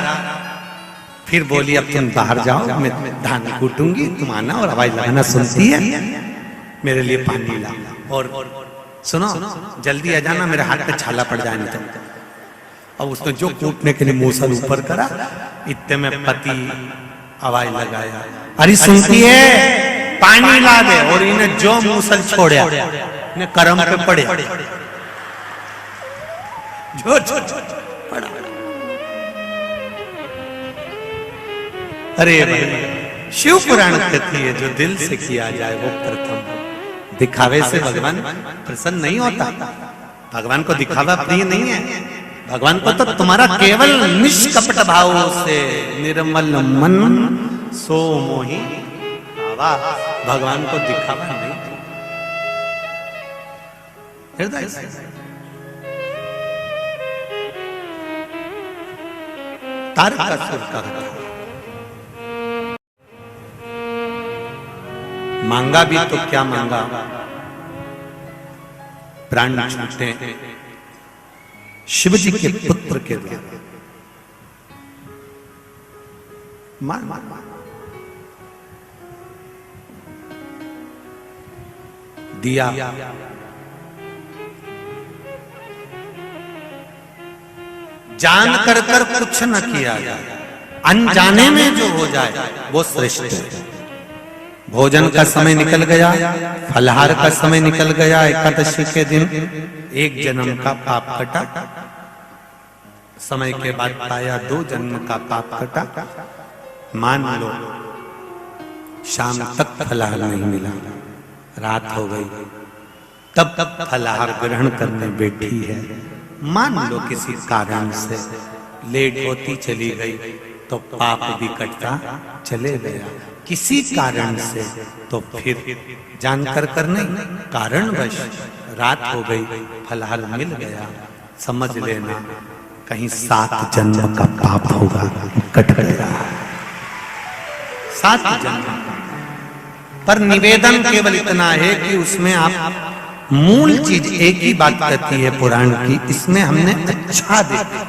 फिर बोली अब तुम बाहर जाओ, मैं धान कूटूंगी, तुम आना और आवाज लगाना, सुनती है मेरे लिए पानी ला, और सुनो जल्दी आ जाना, मेरे हाथ पे छाला पड़ जाए नहीं तो। अब उसने जो कूटने के लिए मूसल ऊपर करा, इतने में पति आवाज लगाया, अरे सुनती है पानी ला दे। और इन्हें जो मूसल छोड़ा इन्हें करम पे पड़े, जो पड़ा। अरे भाई शिव पुराण कहती है जो दिल से किया जाए वो प्रथम। दिखावे से भगवान प्रसन्न नहीं होता, भगवान को दिखावा प्रिय नहीं है। भगवान को तो तुम्हारा केवल निष्कपट भाव से निर्मल मन सो मोहि भावा, भगवान को दिखावा नहीं, हृदय से। तारकासुर का मांगा भी तो क्या मांगा, प्राण छूटे शिव जी के पुत्र के द्वारा। दिया जान कर कुछ न किया जाए, अनजाने में जो हो जाए वो श्रेष्ठ है। भोजन का समय निकल गया, फलाहार का समय निकल गया, एकादशी के दिन एक जन्म का पाप कटा, समय के बाद पाया 2 जन्म का पाप कटा। मान लो शाम तक फलाहार नहीं मिला, रात हो गई, तब फलाहार ग्रहण करने बैठी है। मान लो किसी कारण से लेट होती चली गई तो पाप भी कटता चले गया, किसी कारण से तो फिर जानकर कर नहीं, कारणवश रात हो गई, फलाहार मिल गया, समझ लेना कहीं 7 जन्म का पाप होगा, कट गया 7 जन्म। पर निवेदन केवल इतना है कि उसमें आप मूल चीज एक ही बात कहती है पुराण की, इसमें हमने अच्छा देखा।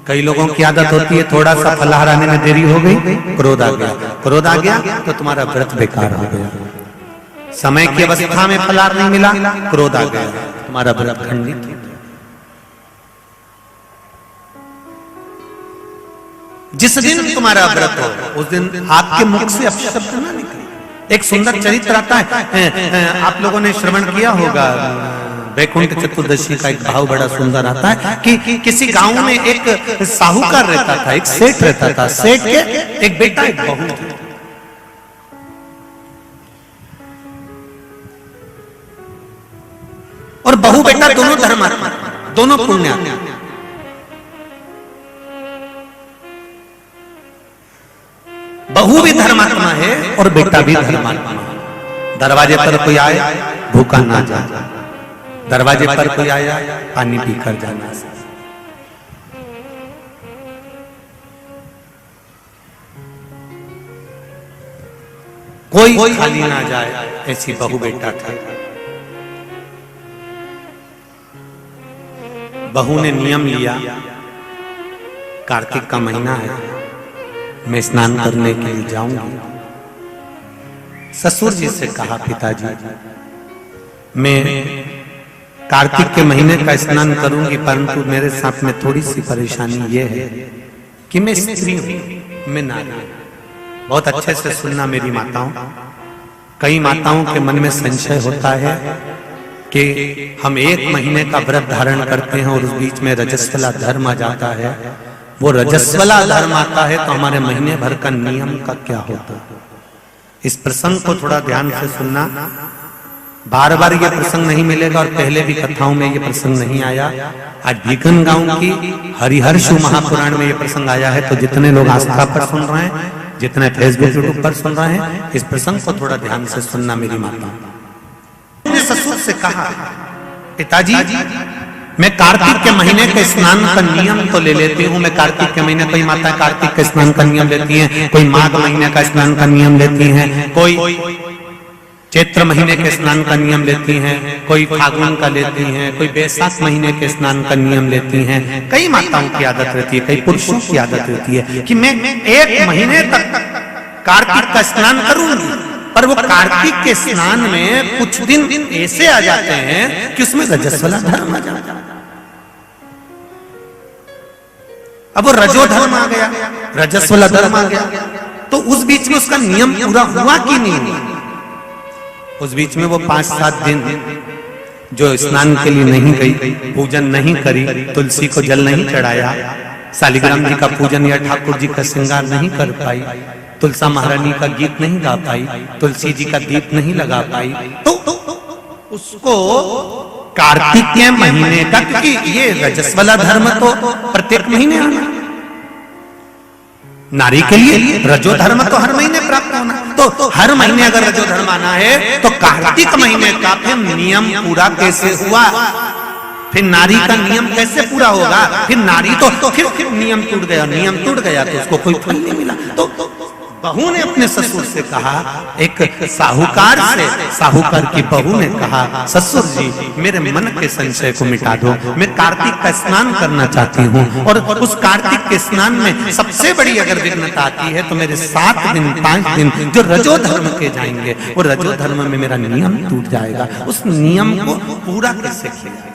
कई लोगों की आदत होती है थोड़ा सा फलाहार आने में देरी हो गई, क्रोध आ गया, क्रोध आ गया तो तुम्हारा व्रत बेकार हो गया। समय की अवस्था में फलाहार नहीं मिला, क्रोध आ गया, तुम्हारा व्रत खंडित हो गया। जिस दिन तुम्हारा व्रत हो उस दिन आपके मुख से अपशब्द ना निकले। एक सुंदर चरित्र आता है, आप लोगों ने श्रवण किया होगा, वैकुंठ चतुर्दशी का एक भाव बड़ा सुंदर आता है कि किसी गांव में एक साहूकार रहता था, एक सेठ रहता था, सेठ के एक बेटा एक बहू थी। और बहू बेटा दोनों धर्मात्मा, दोनों पुण्यात्मा। बहू भी धर्मात्मा है और बेटा भी धर्मात्मा है। दरवाजे पर कोई आए भूखा ना जाए, दरवाजे पर कोई आया पानी पीकर जाना। कोई खाली ना जाए, ऐसी बहू बेटा था। बहू ने नियम लिया, कार्तिक का महीना है, मैं स्नान करने के लिए जाऊंगी। ससुर जी से कहा, पिताजी मैं कार्तिक के महीने का स्नान करूंगी, परंतु मेरे साथ में थोड़ी सी परेशानी ये है कि मैं स्त्री हूं, मैं नारी हूं। बहुत अच्छे से सुनना मेरी माताओं, कई माताओं के मन में संशय होता है कि हम 1 महीने का व्रत धारण करते हैं और उस बीच में रजस्वला धर्म आ जाता है। वो रजस्वला धर्म आता है तो हमारे महीने भर का नियम का क्या होता है? इस प्रसंग को थोड़ा ध्यान से सुनना। बार बार ये प्रसंग नहीं मिलेगा और पहले भी कथाओं में ये प्रसंग नहीं आया। आज भीखन गांव की हरिहर्ष महापुराण में ये प्रसंग आया है। तो जितने लोग आस्था पर सुन रहे हैं, जितने फेसबुक यूट्यूब पर सुन रहे हैं, इस प्रसंग को थोड़ा ध्यान से सुनना मेरी माता। मैंने ससुर से कहा, पिताजी मैं कार्तिक के महीने के स्नान का नियम तो ले लेती हूँ। मैं कार्तिक के महीने, कोई माता कार्तिक के स्नान का नियम लेती हैं, कोई माघ महीने का स्नान का नियम लेती हैं, कोई चैत्र महीने के स्नान का नियम लेती हैं, कोई फागुन का लेती हैं, कोई बैसाख महीने के स्नान का नियम लेती हैं। कई माताओं की आदत रहती है, कई पुरुषों की आदत रहती है कि मैं 1 महीने तक कार्तिक का स्नान करूंगी। पर वो कार्तिक के स्नान में कुछ दिन ऐसे आ जाते हैं कि उसमें रजस्वला धर्म आ जाता है। अब वो रजो धर्म आ गया, रजस्वला धर्म आ गया, तो उस बीच में उसका नियम पूरा हुआ कि नहीं हुआ? उस बीच में वो 5-7 दिन जो स्नान के लिए नहीं गई, पूजन नहीं करी, तुलसी को जल नहीं चढ़ाया, शालिग्राम जी का पूजन या ठाकुर जी का श्रृंगार नहीं कर पाई, तुलसा महारानी का गीत नहीं गा पाई, तुलसी जी का दीप नहीं लगा पाई, तो उसको कार्तिक के महीने का, क्योंकि ये रजस्वला धर्म तो प्रत्येक महीने आना, नारी के लिए रजो धर्म तो हर महीने प्राप्त होना, तो हर महीने अगर रजो धर्म आना है तो कार्तिक महीने का फिर नियम पूरा कैसे हुआ? फिर नारी का नियम कैसे पूरा होगा? फिर नारी तो फिर नियम टूट गया, नियम टूट गया तो उसको कोई फल नहीं मिला। तो बहू ने अपने ससुर से कहा, एक साहूकार से, साहूकार की बहू ने कहा, ससुर जी मेरे मन के संशय को मिटा दो, मैं कार्तिक का स्नान करना चाहती हूँ और उस कार्तिक के स्नान में सबसे बड़ी अगर विघ्नता आती है तो मेरे 7 दिन 5 दिन जो रजो धर्म के जाएंगे, वो रजो धर्म में मेरा नियम टूट जाएगा। उस नियम को पूरा कैसे किया जाए?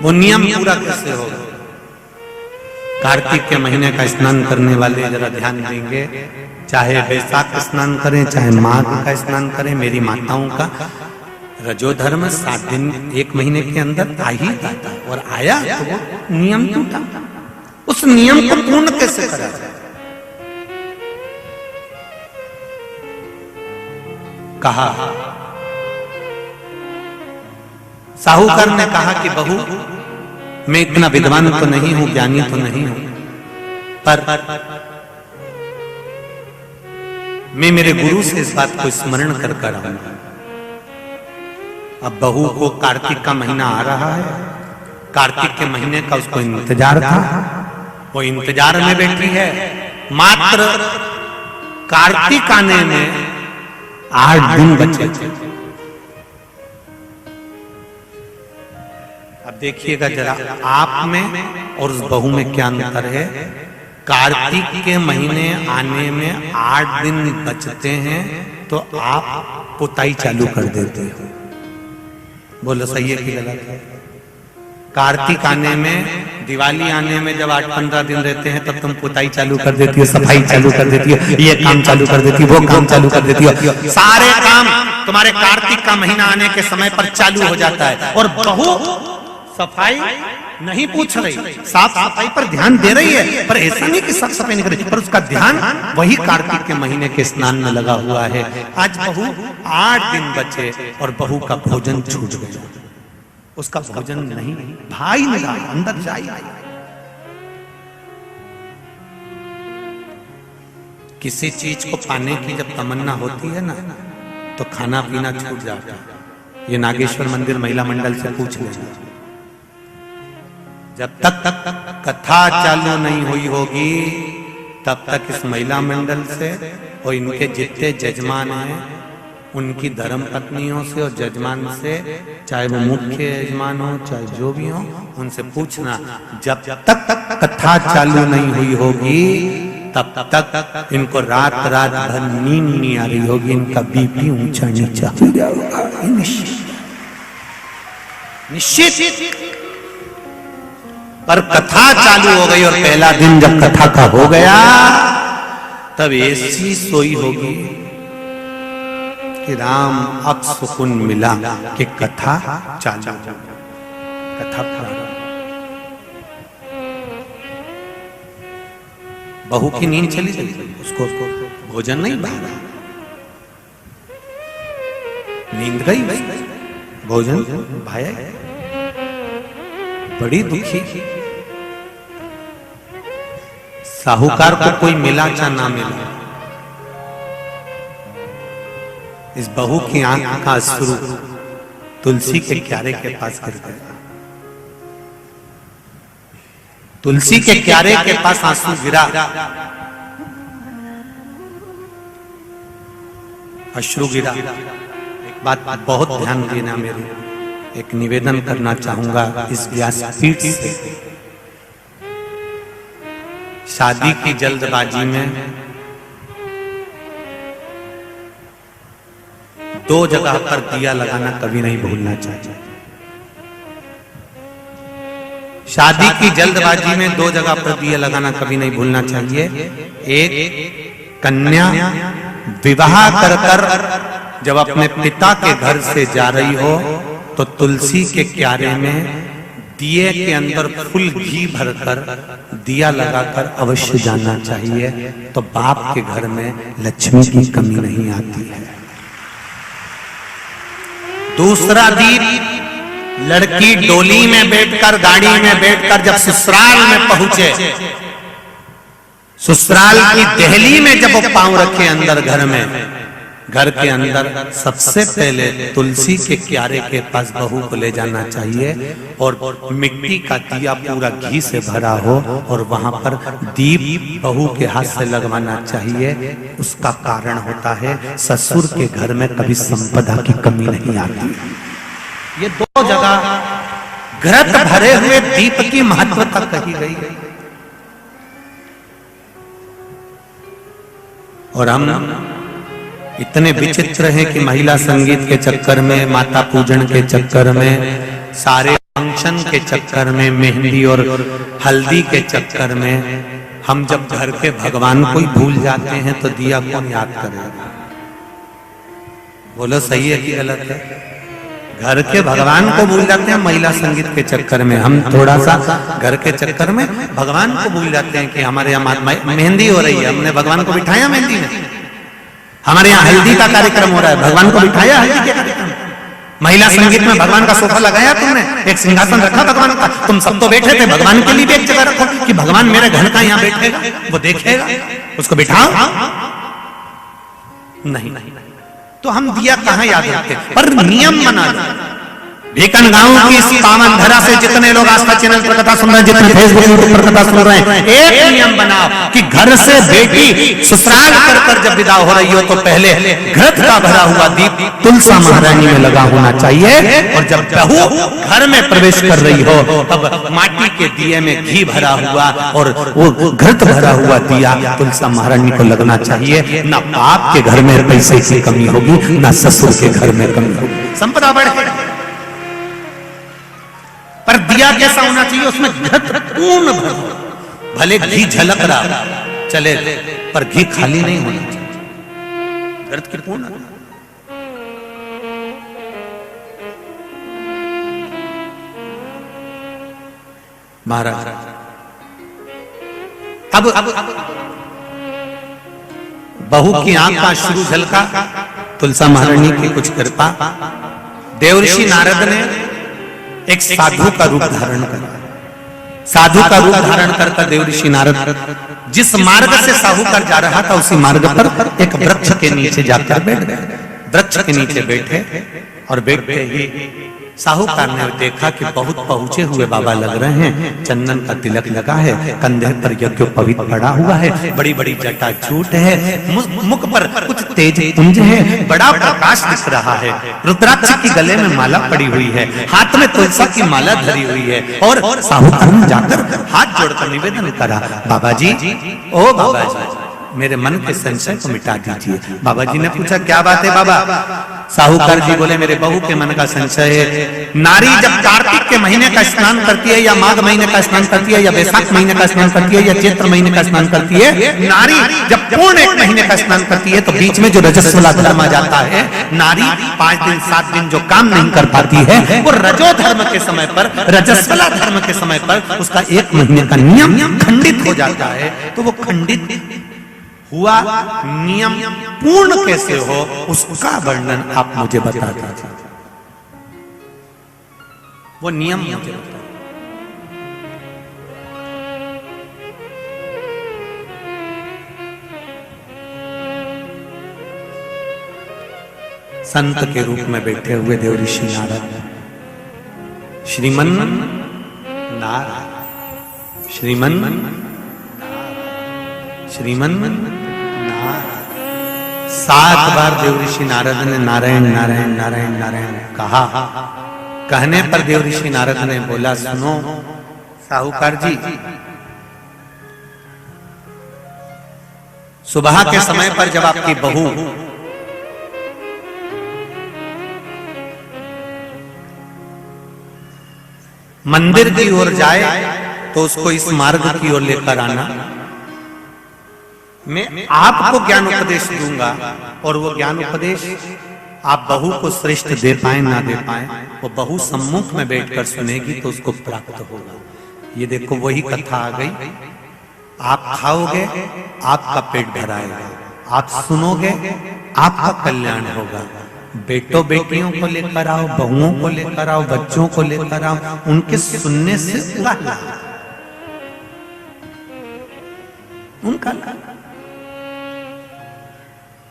वो नियम पूरा कैसे होगा? कार्तिक के महीने का स्नान करने वाले जरा ध्यान देंगे, चाहे वैशाख स्नान करें चाहे माघ का स्नान करें, मेरी माताओं का रजोधर्म 7 दिन 1 महीने के अंदर आ ही जाता है, और आया तो वो नियम टूटा। उस नियम को पूर्ण कैसे करा जाए? कहा, साहूकार ने कहा कि बहू, मैं इतना विद्वान तो नहीं हूं, ज्ञानी तो नहीं हूं, पर मैं मेरे गुरु से इस बात को स्मरण कर कर आऊंगा। अब बहू को कार्तिक का महीना आ रहा है, कार्तिक के महीने का उसको इंतजार था, वो इंतजार में बैठी है। मात्र कार्तिक आने में 8 दिन बचे थे। अब देखिएगा जरा, आप में और उस बहू में क्या अंतर है। कार्तिक के महीने आने में 8 दिन बचते हैं तो आप पुताई चालू कर देते हो। बोलो सही है कि गलत है? कार्तिक आने में, दिवाली आने में जब 8-15 दिन रहते हैं तब तुम पुताई चालू कर देती हो, सफाई चालू कर देती हो, ये काम चालू कर देती हो, वो काम चालू कर देती हो। सारे काम तुम्हारे कार्तिक का महीना आने के समय पर चालू हो जाता है। और बहू सफाई नहीं पूछ रही, साफ सफाई पर ध्यान दे रही है, पर ऐसा नहीं कि साफ सफाई नहीं कर रही, पर उसका ध्यान वही कार्तिक के महीने के स्नान में लगा हुआ है। आज बहू 8 दिन बचे और बहू का भोजन छूट गया, उसका भोजन नहीं, भाई ने कहा अंदर जाइए। किसी चीज को पाने की जब तमन्ना होती है ना, तो खाना पीना छूट जाता है। ये नागेश्वर मंदिर महिला मंडल से पूछ लेना। जब तक कथा चालू नहीं हुई होगी तब तक इस महिला मंडल से और इनके जितने जजमान हैं उनकी धर्म पत्नियों से और जजमान से, चाहे वो मुख्य यजमान हो चाहे जो भी हो, उनसे पूछना। जब तक कथा चालू नहीं हुई होगी तब तक इनको रात भर नींद नहीं आ रही होगी, इनका बीपी ऊंचा नीचा हो जाएगा निश्चित। पर कथा चालू हो गई और पहला दिन जब कथा का हो गया तब ऐसी सोई होगी कि राम अब सुकून मिला कि कथा चालू, कथा प्रारंभ। बहू की नींद चली गई, उसको भोजन नहीं भागा, नींद गई, भोजन भाया, बड़ी दुखी। साहूकार को कोई मिला चाहे ना मिला, इस बहू की आंख का अश्रु तुलसी के क्यारे के पास गिर गया। तुलसी के क्यारे के पास आंसू गिरा, अश्रु गिरा। एक बात बहुत ध्यान देना, मेरी एक निवेदन करना चाहूंगा इस व्यासपीठ से। शादी की जल्दबाजी में 2 जगह पर दिया लगाना कभी नहीं भूलना चाहिए। शादी की जल्दबाजी में 2 जगह पर दिया लगाना कभी नहीं भूलना चाहिए। एक, कन्या विवाह कर जब अपने पिता के घर से जा रही हो तो तुलसी के क्यारे में दिए के अंदर फुल घी भरकर दिया लगाकर अवश्य जाना चाहिए, तो बाप के घर में लक्ष्मी की कमी नहीं आती है। दूसरा दीप, लड़की डोली में बैठकर, गाड़ी में बैठकर जब ससुराल में पहुंचे, ससुराल की दहली में जब वो पांव रखे अंदर घर में, घर के अंदर सबसे पहले तुलसी के क्यारे के पास बहू को ले जाना चाहिए और मिट्टी का दिया पूरा घी से भरा हो और वहां पर दीप बहू के हाथ से लगवाना चाहिए। उसका कारण होता है ससुर के घर में कभी संपदा की कमी नहीं आती। ये 2 जगह घृत भरे हुए दीप की महत्वता कही गई। और हम इतने विचित्र हैं कि महिला संगीत के चक्कर में, माता पूजन के चक्कर में सारे फंक्शन के चक्कर में, मेहंदी और हल्दी के चक्कर में हम जब घर के भगवान को ही भूल जाते हैं तो दिया कौन याद करेगा? बोलो सही है कि गलत है? घर के भगवान को भूल जाते हैं महिला संगीत के चक्कर में। हम थोड़ा सा घर के चक्कर में भगवान को भूल जाते हैं कि हमारे यहाँ मेहंदी हो रही है, हमने भगवान को बिठाया मेहंदी में। हमारे यहाँ हल्दी का कार्यक्रम हो रहा है, भगवान को बिठाया हल्दी के कार्यक्रम। महिला संगीत में भगवान का सोफा लगाया तुमने, एक सिंहासन रखा भगवान का, तुम सब तो बैठे थे, भगवान के लिए भी एक जगह रखो कि भगवान मेरे घर का यहाँ बैठेगा, वो देखेगा, उसको बिठाओ। नहीं, तो हम दिया कहां याद रखते, पर नियम बना दो। भीकन गांव की इस पावन धरा से जितने लोग आस्था चैनल पर कथा सुन रहे हैं, जितने फेसबुक यूट्यूब पर कथा सुन रहे हैं, एक नियम बनाओ कि घर से बेटी ससुराल कर जब विदा हो रही हो तो पहले घृत का भरा हुआ दीप तुलसा महारानी में लगा होना चाहिए, और जब बहू घर में प्रवेश कर रही हो तब माटी के दिए में घी भरा हुआ और वो घृत भरा हुआ दिया तुलसा महारानी को लगना चाहिए। ना बाप के घर में पैसे की कमी होगी, ना ससुर के घर में कमी होगी, संपदा बढ़ेगी। पर दिया कैसा होना चाहिए? उसमें घृत पूर्ण भरा, भले घी झलक रहा चले पर घी खाली नहीं होना चाहिए, घृत की पूर्ण। महाराज अब बहू की आंख का शुरू झलका, तुलसा महारानी की कुछ कृपा, देवर्षि नारद ने एक साधु का रूप धारण करा। साधु का रूप धारण कर देवर्षि नारद जिस मार्ग से साहूकार जा रहा था उसी मार्ग पर एक वृक्ष के नीचे जाकर बैठ गए। वृक्ष के नीचे बैठे और बैठते ही साहूकार ने देखा कि बहुत पहुंचे हुए बाबा लग रहे हैं, चंदन का तिलक लगा है, कंधे पर यज्ञोपवीत पड़ा हुआ है, बड़ी बड़ी जटा झूठ है, मुख पर कुछ तेज पुंज है, बड़ा प्रकाश दिख रहा है, रुद्राक्ष की गले में माला पड़ी हुई है, हाथ में तुलसी की माला धरी हुई है। और साहूकार ने जाकर हाथ जोड़कर निवेदन करा, बाबा जी, ओ बाबा जी, मेरे मन के संशय को मिटा दीजिए। बाबा जी ने पूछा क्या बात है बाबा? साहूकार जी बोले मेरे बहू के मन का संशय है, नारी जब कार्तिक के महीने का स्नान करती है या माघ महीने का स्नान करती है या वैशाख महीने का स्नान करती है या चैत्र महीने का स्नान करती है, नारी जब पूर्ण एक महीने का स्नान करती है तो बीच में जो रजस्वला धर्म आ जाता है, नारी 5 दिन 7 दिन जो काम नहीं कर पाती है वो रजो धर्म के समय पर, रजस्वला धर्म के समय पर उसका 1 महीने का नियम खंडित हो जाता है। तो वो खंडित हुआ नियम पूर्ण कैसे हो उसका वर्णन आप मुझे बता दीजिए। वो नियम मुझे बता। संत के रूप में बैठे हुए देवर्षि नारद श्रीमन नारायण, श्रीमन श्रीमन नारायण 7 बार देवर्षि नारद ने नारायण नारायण नारायण नारायण कहा। कहने पर देवर्षि नारद ने बोला, सुनो साहूकार जी, सुबह के समय पर जब आपकी बहू मंदिर की ओर जाए तो उसको इस मार्ग की ओर लेकर आना। मैं आपको ज्ञान उपदेश दूंगा और वो ज्ञान उपदेश आप बहू को श्रेष्ठ दे पाए ना दे पाए, वो बहू सम्मुख में बैठकर सुनेगी तो उसको प्राप्त होगा। ये देखो वही कथा आ गई। आप खाओगे आपका पेट भराएगा, आप सुनोगे आपका कल्याण होगा। बेटों बेटियों को लेकर आओ, बहुओं को लेकर आओ, बच्चों को लेकर आओ, उनके सुनने से उनका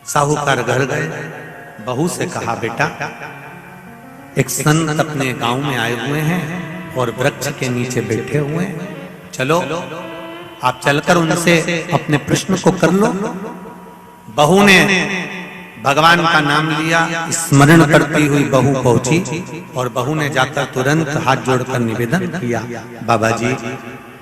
साहूकार घर गए, बहू से कहा, बेटा एक संत अपने गांव में आए हुए हैं और वृक्ष के नीचे बैठे हुए हैं, चलो आप चलकर उनसे अपने प्रश्न को कर लो। बहू ने भगवान का नाम लिया, स्मरण करती हुई बहू पहुंची और बहू ने जाकर तुरंत हाथ जोड़कर निवेदन किया, बाबा जी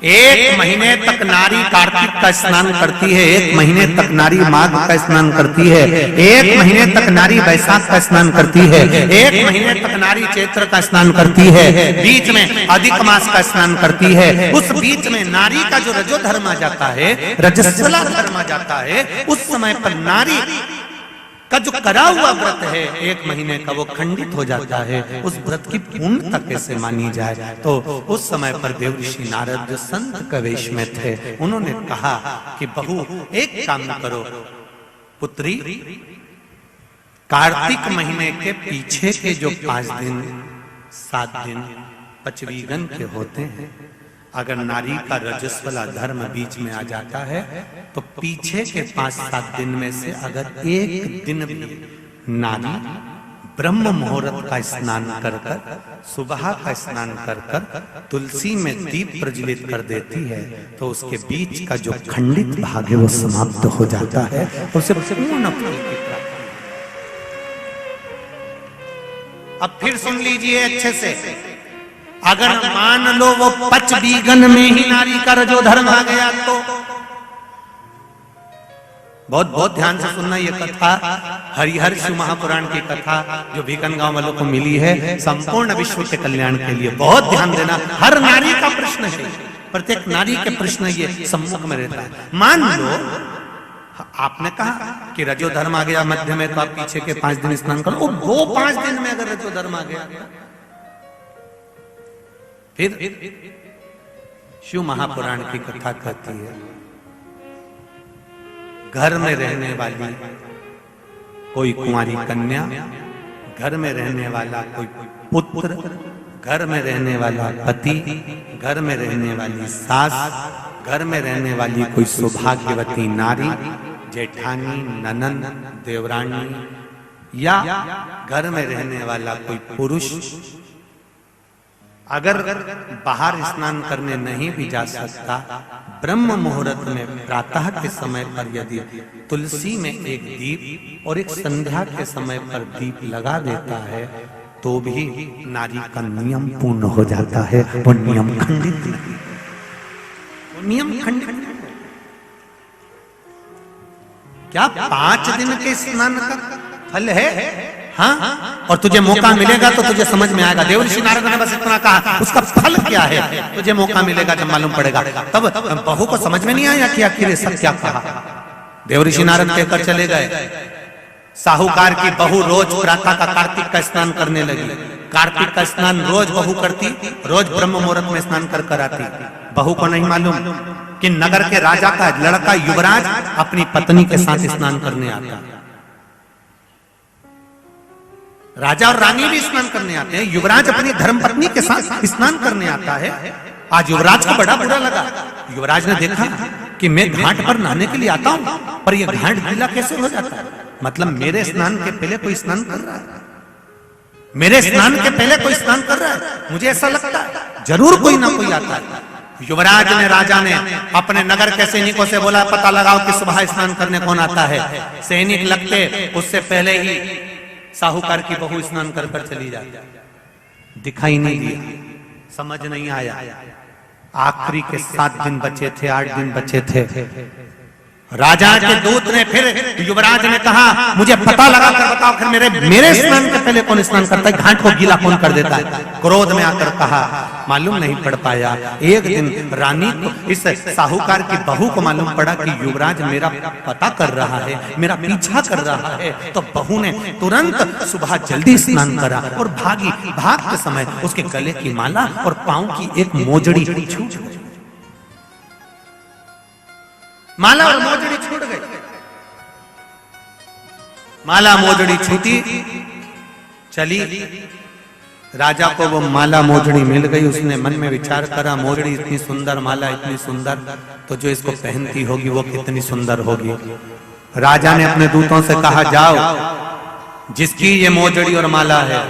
एक महीने तक नारी कार्तिक का स्नान करती है, एक महीने तक नारी माघ का स्नान करती है, एक महीने तक नारी वैशाख का स्नान करती है, एक महीने तक नारी चैत्र का स्नान करती है, बीच में अधिक मास का स्नान करती है। उस बीच में नारी का जो रजो धर्म आ जाता है, रजस्वला धर्म आ जाता है, उस समय पर नारी का जो करा हुआ व्रत है एक महीने का, वो खंडित हो जाता है। उस व्रत की पूर्णता कैसे मानी जाए? तो उस समय पर देवऋषि नारद जो संत के वेश में थे, उन्होंने कहा कि बहू एक काम करो पुत्री, कार्तिक महीने के पीछे के जो 5 दिन 7 दिन पचवीगन के होते हैं, अगर नारी का रजस्वला धर्म बीच में आ जाता है तो पीछे के 5-7 दिन में से अगर एक दिन भी नारी ब्रह्म मुहूर्त का स्नान कर कर, सुबह का स्नान कर कर तुलसी में दीप प्रज्वलित कर देती है, तो उसके बीच का जो खंडित भाग है वो समाप्त हो जाता है, उसे पूर्ण फल की प्राप्ति। अब फिर सुन लीजिए अच्छे से, अगर मान लो वो पचवीगन में ही नारी का रजो धर्म आ गया तो बहुत बहुत ध्यान से सुनना, ये कथा हरिहर शिव महापुराण की कथा जो भीकन गांव वालों को मिली है, संपूर्ण विश्व के कल्याण के लिए। बहुत ध्यान देना, हर नारी का प्रश्न है, प्रत्येक नारी के प्रश्न ये सम्मुख में रहता है। मान लो आपने कहा कि रजो धर्म आ गया मध्य में, तो आप पीछे के 5 दिन स्नान करो। वो 5 दिन में अगर रजो धर्म आ गया, फिर शिव महापुराण की कथा कहती है, घर में रहने वाली कोई कुंवारी कन्या, घर में रहने वाला कोई पुत्र, घर में रहने वाला पति, घर में रहने वाली सास, घर में रहने वाली कोई सौभाग्यवती नारी, जेठानी, ननंद, देवरानी, या घर में रहने वाला कोई पुरुष अगर बाहर स्नान करने नहीं भी जा सकता, ब्रह्म मुहूर्त में प्रातः के समय पर यदि तुलसी में एक दीप और एक संध्या के समय पर दीप लगा देता है, तो भी नारी का नियम पूर्ण हो जाता है। वो नियम खंडित नहीं, वो नियम खंडित नहीं। क्या 5 दिन के स्नान का फल है? हाँ, और तुझे मौका मिलेगा तो तुझे समझ में आएगा। देवऋषि नारद ने बस इतना कहा, उसका फल क्या है तुझे मौका मिलेगा जब मालूम पड़ेगा। तब बहू को समझ में नहीं आया कि आखिर ये सब क्या कहा। देवऋषि नारद कहकर चले गए। साहूकार की बहू रोज प्रातः का कार्तिक का स्नान करने लगी। कार्तिक का स्नान रोज बहू करती, रोज ब्रह्म मुहूर्त में स्नान कर कर आती। बहू को नहीं मालूम कि नगर के राजा का लड़का युवराज अपनी पत्नी के साथ स्नान करने आता। राजा और रानी भी स्नान करने आते हैं, युवराज अपनी धर्मपत्नी के साथ स्नान करने आता है। आज युवराज को बड़ा बुरा लगा। युवराज ने देखा कि मैं घाट पर नहाने के लिए आता हूं, पर यह घाट गीला कैसे हो जाता है? मतलब मेरे स्नान के पहले कोई स्नान कर रहा है, मेरे स्नान के पहले कोई स्नान कर रहा है। मुझे ऐसा लगता है जरूर कोई ना कोई आता है। युवराज ने, राजा ने अपने नगर के सैनिकों से बोला, पता लगाओ कि सुबह स्नान करने कौन आता है। सैनिक लगते उससे पहले ही साहूकार की बहू स्नान कर कर चली जाती। दिखाई नहीं दिया, समझ नहीं आया। आखिरी के 7 दिन बचे थे, 8 दिन बचे थे। राजा के दूत ने फिर युवराज ने कहा, मुझे पता लगा कर बताओ फिर मेरे स्नान के पहले कौन स्नान करता है, घाट को गीला कौन कर देता है। क्रोध में आकर कहा, मालूम नहीं पड़ पाया। एक दिन रानी को, इस साहूकार की बहू को मालूम पड़ा कि युवराज मेरा पता कर रहा है, मेरा पीछा कर रहा है। तो बहू ने तुरंत सुबह जल्दी स्नान करा और भागी। भागते समय उसके गले की माला और पांव की एक मोजड़ी छूट गई। माला और मोजड़ी छूट गई। माला मोजड़ी छूटी, चली। राजा को वो माला मोजड़ी मिल गई। उसने मन में विचार करा, मोजड़ी इतनी सुंदर, माला इतनी सुंदर, तो जो इसको पहनती होगी वो कितनी सुंदर होगी। राजा ने अपने दूतों से कहा, जाओ, जिसकी ये मोजड़ी और माला है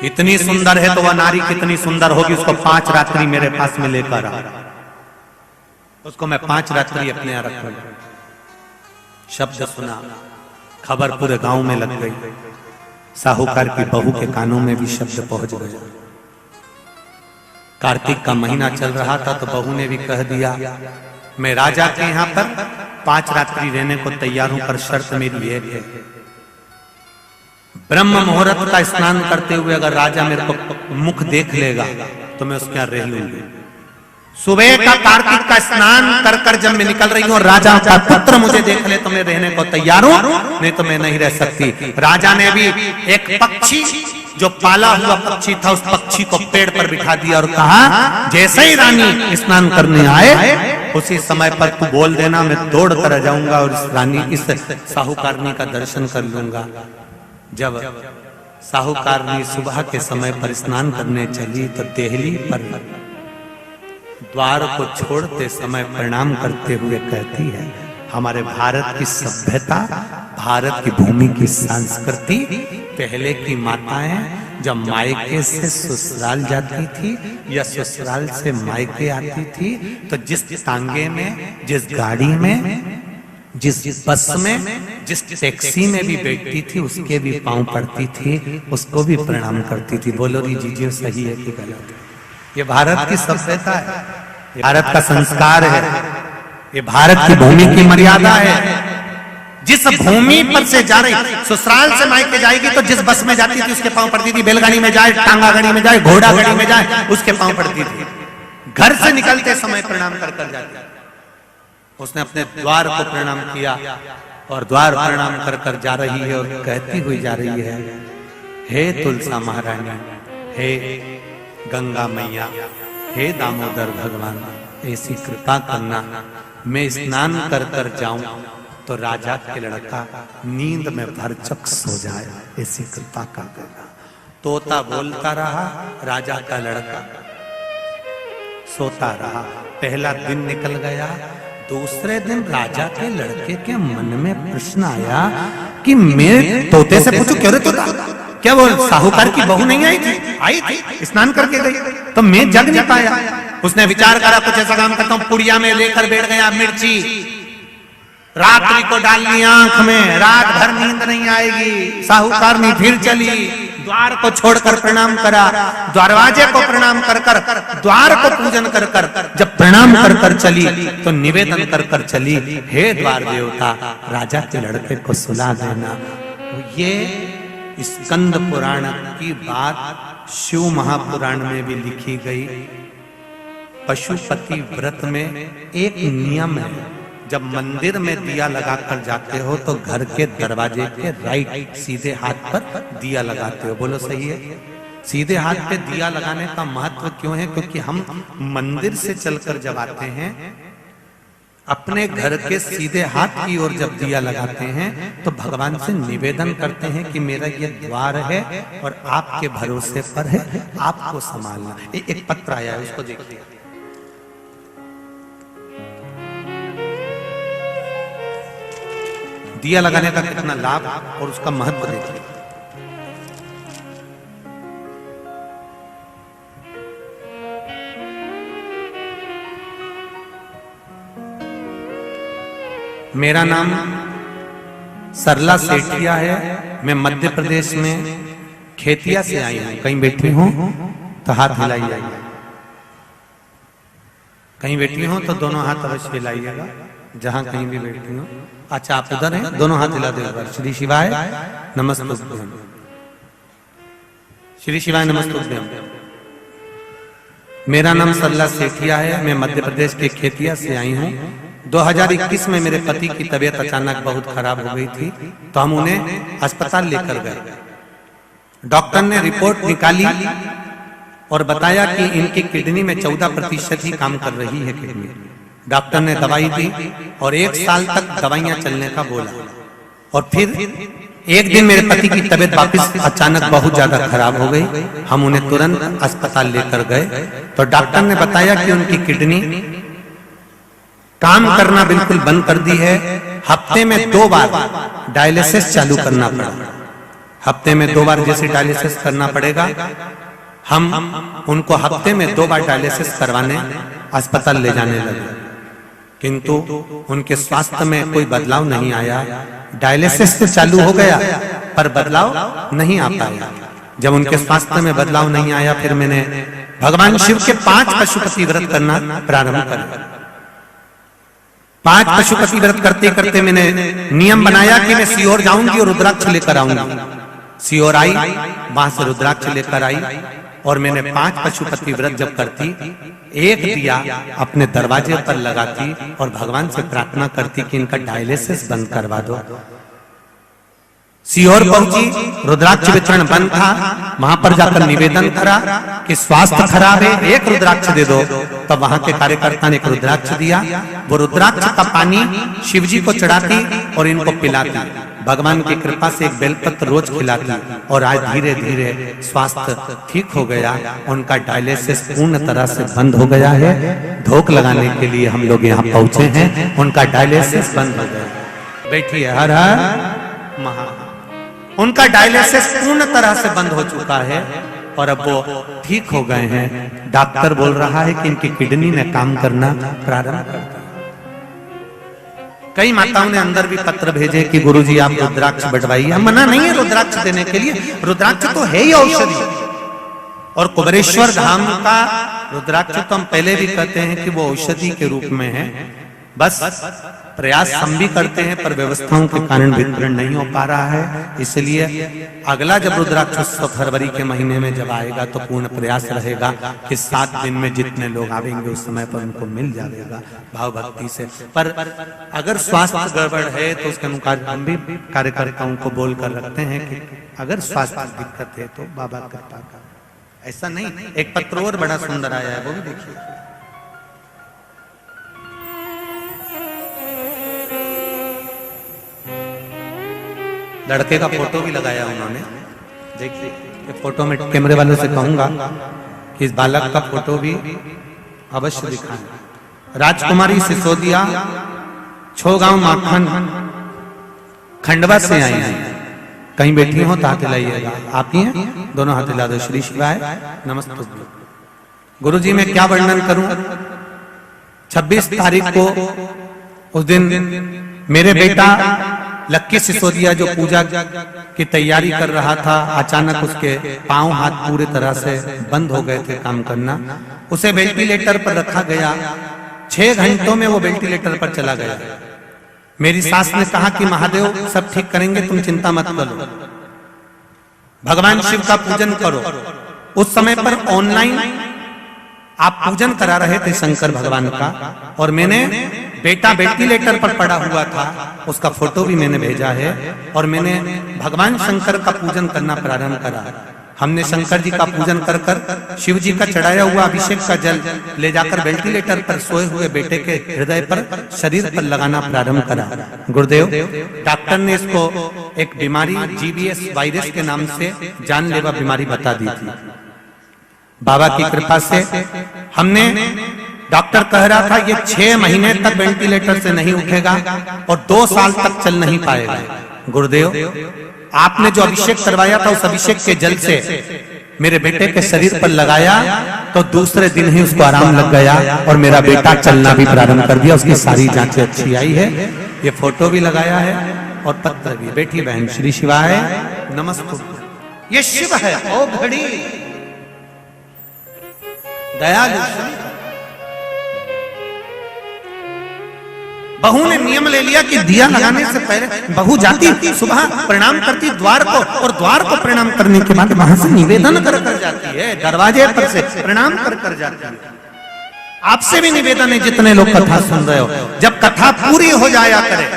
इतनी सुंदर है तो वह नारी कितनी सुंदर होगी, उसको 5 रात्रि मेरे पास में लेकर आ। उसको मैं 5 रात्रि अपने यहां रखूंगा। शब्द सुना, खबर पूरे गांव में लग गई। साहूकार की बहू के कानों में भी शब्द पहुंच गया। कार्तिक का महीना चल रहा था तो बहू ने भी कह दिया मैं राजा के यहाँ पर 5 रात्रि रहने को तैयार हूं, पर शर्त मेरी एक है, ब्रह्म मुहूर्त का स्नान करते हुए अगर राजा मेरे को मुख देख लेगा तो मैं उसके यहाँ रह लूंगी। सुबह का कार्तिक का स्नान कर कर जब मैं निकल रही हूँ और राजा का पुत्र मुझे देख ले तो मैं रहने को तैयार हूँ, नहीं तो मैं नहीं रह सकती। राजा ने भी एक पक्षी जो पाला हुआ पक्षी था उस पक्षी को पेड़ पर बिठा दिया और कहा जैसे ही रानी स्नान करने आए उसी समय पर तू बोल देना, मैं दौड़ कर जाऊंगा और इस रानी इस साहूकारनी का दर्शन कर लूंगा। जब साहूकारनी सुबह के समय पर स्नान करने चली तो देहली पर द्वार को छोड़ते समय प्रणाम करते हुए कहती है हमारे भारत की सभ्यता, भारत की भूमि की संस्कृति, पहले की माताएं जब मायके से ससुराल जाती थी या ससुराल से मायके आती थी तो जिस तांगे में, जिस गाड़ी में, जिस बस में, जिस टैक्सी में भी बैठती थी उसके भी पांव पड़ती थी, उसको भी प्रणाम करती थी। बोलो री जीजिए सही है कि गलत है? ये भारत की सभ्यता है, भारत का संस्कार है, ये भारत की भूमि की मर्यादा है। जिस भूमि पर से जा रही, ससुराल से मायके जाएगी तो जिस बस में जाती थी उसके पांव पड़ती थी, बैलगाड़ी में जाए, टांगा गाड़ी में जाए, घोड़ा गाड़ी में जाए उसके पांव पड़ती थी। घर से निकलते समय प्रणाम कर कर जाती। उसने अपने द्वार को प्रणाम किया और द्वार प्रणाम कर कर जा रही है और कहती हुई जा रही है हे तुलसा महारानी, हे गंगा मैया, हे दामोदर भगवान, ऐसी कृपा करना मैं स्नान कर कर जाऊं तो राजा के लड़का नींद में भरचक सो जाए, ऐसी कृपा कर देना। तोता बोलता रहा, राजा का लड़का सोता रहा। पहला दिन निकल गया। दूसरे दिन राजा के लड़के के मन में प्रश्न आया कि मैं तोते से पूछूं क्यों रे तोता, क्या वो साहूकार की बहू नहीं आई थी? आई थी, स्नान करके गई तो मैं जग नहीं पाया। उसने विचार करा कुछ ऐसा काम करता हूं, पुड़िया में लेकर बैठ गया मिर्ची, रात्रि को डाल ली आंख में, रात भर नींद नहीं आएगी। साहूकारनी फिर चली, द्वार को छोड़कर प्रणाम करा, दरवाजे को प्रणाम कर कर, द्वार को पूजन कर कर, जब प्रणाम कर कर चली तो निवेदन कर कर चली, हे द्वार देवता राजा के लड़के को सुला देना। ये स्कंद पुराण की बात शिव महापुराण में भी लिखी गई। पशुपति व्रत में एक नियम है, जब मंदिर में दिया लगाकर जाते हो तो घर के दरवाजे के राइट सीधे हाथ पर दिया लगाते हो। बोलो सही है? सीधे हाथ पे दिया लगाने का महत्व क्यों है? क्योंकि हम मंदिर से चलकर जब आते हैं अपने घर के सीधे हाथ की ओर जब दिया लगाते हैं तो भगवान से निवेदन करते हैं कि मेरा ये द्वार है और आपके भरोसे पर है, आपको संभालना। एक पत्र आया है, उसको देखिए। दिया लगाने का कितना लाभ और उसका महत्व देखिए। मेरा नाम सरला सेठिया है, मैं मध्य प्रदेश में खेतिया से आई हूं। कहीं बैठी हूं तो हाथ हिलाइए, कहीं बैठी हूं तो दोनों हाथ अवश्य हिलाइएगा, जहां कहीं भी बैठी हूं। अच्छा आप उधर हैं, दोनों हाथ हिला दो। श्री शिवाय नमस्तुभ्यम, श्री शिवाय नमस्तुभ्यम। मेरा नाम सरला सेठिया है, मैं मध्य प्रदेश के खेतिया से आई हूं। 2021 में मेरे पति की तबीयत अचानक बहुत खराब हो गई थी तो हम उन्हें अस्पताल लेकर गए। डॉक्टर ने रिपोर्ट निकाली और बताया कि इनकी किडनी में 14% ही काम कर रही है किडनी। डॉक्टर ने दवाई दी और 1 साल तक दवाइयां चलने का बोला। और फिर एक दिन मेरे पति की तबीयत वापस अचानक बहुत ज्यादा खराब हो गई। हम उन्हें तुरंत अस्पताल लेकर गए तो डॉक्टर ने बताया कि उनकी किडनी काम करना बिल्कुल बंद कर दी है। हफ्ते में 2 बार डायलिसिस चालू करना पड़ा। हफ्ते में 2 बार जैसे डायलिसिस करना पड़ेगा, हम उनको हफ्ते में 2 बार डायलिसिस करवाने अस्पताल ले जाने लगे, किंतु उनके स्वास्थ्य में कोई बदलाव नहीं आया। डायलिसिस तो चालू हो गया पर बदलाव नहीं आ पाया। जब उनके स्वास्थ्य में बदलाव नहीं आया फिर मैंने भगवान शिव के 5 पशुपति व्रत करना प्रारंभ कर। 5 पशुपति व्रत करते करते मैंने नियम बनाया कि मैं सीहोर जाऊंगी और रुद्राक्ष लेकर आऊंगी। सीहोर आई, वहां से रुद्राक्ष लेकर आई और मैंने 5 पशुपति व्रत जब करती, एक दिया अपने दरवाजे पर लगाती और भगवान से प्रार्थना करती कि इनका डायलिसिस बंद करवा दो। सीहोर पहुंची, रुद्राक्ष वितरण बंद था, वहां पर जाकर निवेदन करा कि स्वास्थ्य खराब है, एक रुद्राक्ष दे दो। तब वहां के कार्यकर्ता ने एक रुद्राक्ष दिया। वो रुद्राक्ष का पानी शिवजी को चढ़ाती और इनको पिलाती। भगवान की कृपा से एक बेलपत्र रोज खिलाती और आज धीरे धीरे स्वास्थ्य ठीक हो गया। उनका डायलिसिस पूर्ण तरह से बंद हो गया है। धोख लगाने के लिए हम लोग यहाँ पहुंचे हैं, उनका डायलिसिस बंद हो गया। बैठिए, हर हर महा। उनका डायलिसिस पूर्ण तरह से बंद हो चुका है और अब वो ठीक हो गए हैं। डॉक्टर बोल रहा है कि इनकी किडनी ने काम करना प्रारंभ कर दिया। कई माताओं ने अंदर भी पत्र भेजे कि गुरुजी आप रुद्राक्ष बढ़वाइए। हम मना नहीं है रुद्राक्ष देने के लिए, रुद्राक्ष तो है ही औषधि। और कुबेरेश्वर धाम का रुद्राक्ष तो हम पहले भी कहते हैं कि वो औषधि के रूप में है। बस प्रयास हम भी करते हैं पर व्यवस्थाओं के कारण वितरण नहीं हो पा रहा है। इसलिए अगला जब रुद्राक्ष उत्सव फरवरी के महीने में जब आएगा तो पूर्ण प्रयास रहेगा कि 7 दिन में जितने लोग आएंगे उस समय पर उनको मिल जाएगा भाव भक्ति से। पर अगर स्वास्थ्य गड़बड़ है तो उसके अनुसार हम भी कार्यकर्ताओं को बोल कर रखते हैं कि अगर स्वास्थ्य की दिक्कत है तो बाबा कृपा का, ऐसा नहीं। एक पत्र और बड़ा सुंदर आया है, वो भी देखिए। लड़के का फोटो भी लगाया उन्होंने, देखिए। फोटो में कैमरे वालों से कहूंगा कि इस बालक का फोटो भी अवश्य दिखाएं। राजकुमारी सिसोदिया, छोगांव माखन, खंडवा से आई हैं। कहीं बैठी हो तो हाथ हिलाइएगा। आप ही हैं? दोनों हाथ हिला दो। श्री शिवाय नमस्ते। गुरुजी मैं क्या वर्णन करूं। 26 तारीख को उस दिन मेरे बेटा लक्की सिसोदिया जो पूजा की तैयारी कर रहा था, अचानक उसके पांव हाथ पूरे तरह से बंद हो गए थे काम करना। उसे वेंटिलेटर पर रखा गया। 6 घंटों में वो वेंटिलेटर पर चला गया। मेरी सास ने कहा कि महादेव सब ठीक करेंगे, तुम चिंता मत करो, भगवान शिव का पूजन करो। उस समय पर ऑनलाइन आप पूजन करा रहे थे शंकर भगवान का, और मैंने बेटा वेंटिलेटर पर पड़ा हुआ था, उसका फोटो भी मैंने भेजा है। और मैंने भगवान शंकर का पूजन करना प्रारंभ करा। हमने शंकर जी का पूजन कर कर शिव जी का चढ़ाया हुआ अभिषेक का जल ले जाकर वेंटिलेटर पर सोए हुए बेटे के हृदय पर, शरीर पर लगाना प्रारंभ करा। गुरुदेव डॉक्टर ने इसको एक बीमारी GBS वायरस के नाम से जानलेवा बीमारी बता दी थी। बाबा की कृपा से हमने, डॉक्टर कह रहा था ये 6 महीने तक वेंटिलेटर से नहीं उठेगा और 2 साल तक चल नहीं पाएगा। गुरुदेव आपने जो अभिषेक करवाया था उस अभिषेक के जल से मेरे बेटे के शरीर पर लगाया तो दूसरे दिन ही उसको आराम लग गया और मेरा बेटा चलना भी प्रारंभ कर दिया। उसकी सारी जांचें अच्छी आई है। ये फोटो भी लगाया है और पत्र भी। बेटी बहन श्री शिवाय नमस्ते। ये शिव है ओ घड़ी दयालु। बहू ने नियम ले लिया कि दिया लगाने से पहले बहू जाती, सुबह प्रणाम करती द्वार को, और द्वार को प्रणाम करने के बाद वहां से निवेदन कर कर जाती है, दरवाजे पर से प्रणाम कर कर जाती है। आपसे भी निवेदन है जितने लोग कथा सुन रहे हो, जब कथा पूरी हो जाया करे,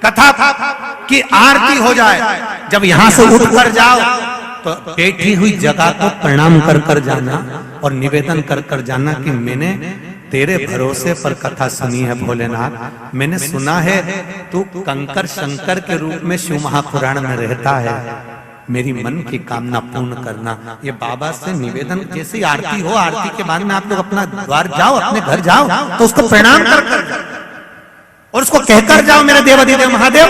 कथा की आरती हो जाए, जब यहां से उठ कर जाओ तो बैठी हुई जगह को प्रणाम कर कर जाना और निवेदन कर कर जाना कि मैंने तेरे भरोसे पर कथा सुनी है भोलेनाथ। मैंने सुना है तू कंकर शंकर के रूप में शिव महापुराण में रहता है, मेरी मन की कामना पूर्ण करना। ये बाबा से निवेदन, जैसे आरती हो, आरती के बाद में आप लोग अपना द्वार जाओ, अपने घर जाओ तो उसको प्रणाम कर कर जाओ और उसको कहकर जाओ मेरे देवाधिदेव महादेव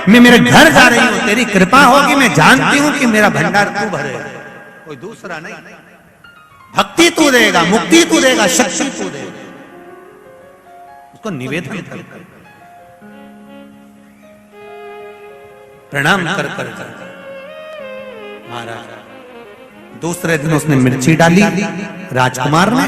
मैं मेरे घर जा रही हूं, तेरी कृपा होगी, मैं जानती हूं कि मेरा भंडार तू भरे, कोई दूसरा नहीं। भक्ति तू देगा, मुक्ति तू देगा, शक्ति तू देगा। उसको निवेदन कर प्रणाम कर कर महाराज दूसरे दिन उसने मिर्ची डाली राजकुमार ने,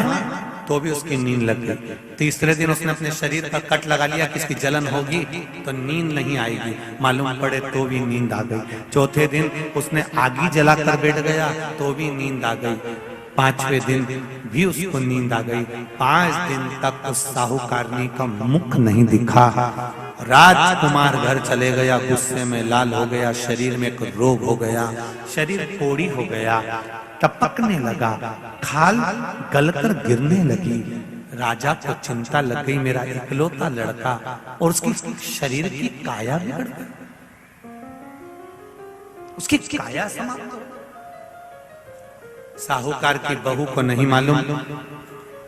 तो भी उसकी नींद लग गई। तीसरे दिन उसने अपने शरीर का कट लगा लिया कि इसकी जलन होगी तो नींद नहीं आएगी, मालूम पड़े तो भी नींद आ गई। चौथे दिन उसने आगी जलाकर बैठ गया तो भी नींद आ गई। पांचवें दिन भी उसको नींद आ गई। 5 दिन तक उस साहूकारनी का मुख नहीं दिखा। राजकुमार घर चले गया, गुस्से में लाल हो गया, शरीर में एक रोग हो गया, शरीर कोड़ी हो गया, टपकने लगा, खाल गलकर गिरने लगी। राजा को चिंता लग गई, मेरा इकलौता लड़का और उसकी शरीर की काया बिगड़ गई, उसकी काया समाप्त हो। साहूकार की बहू को नहीं मालूम,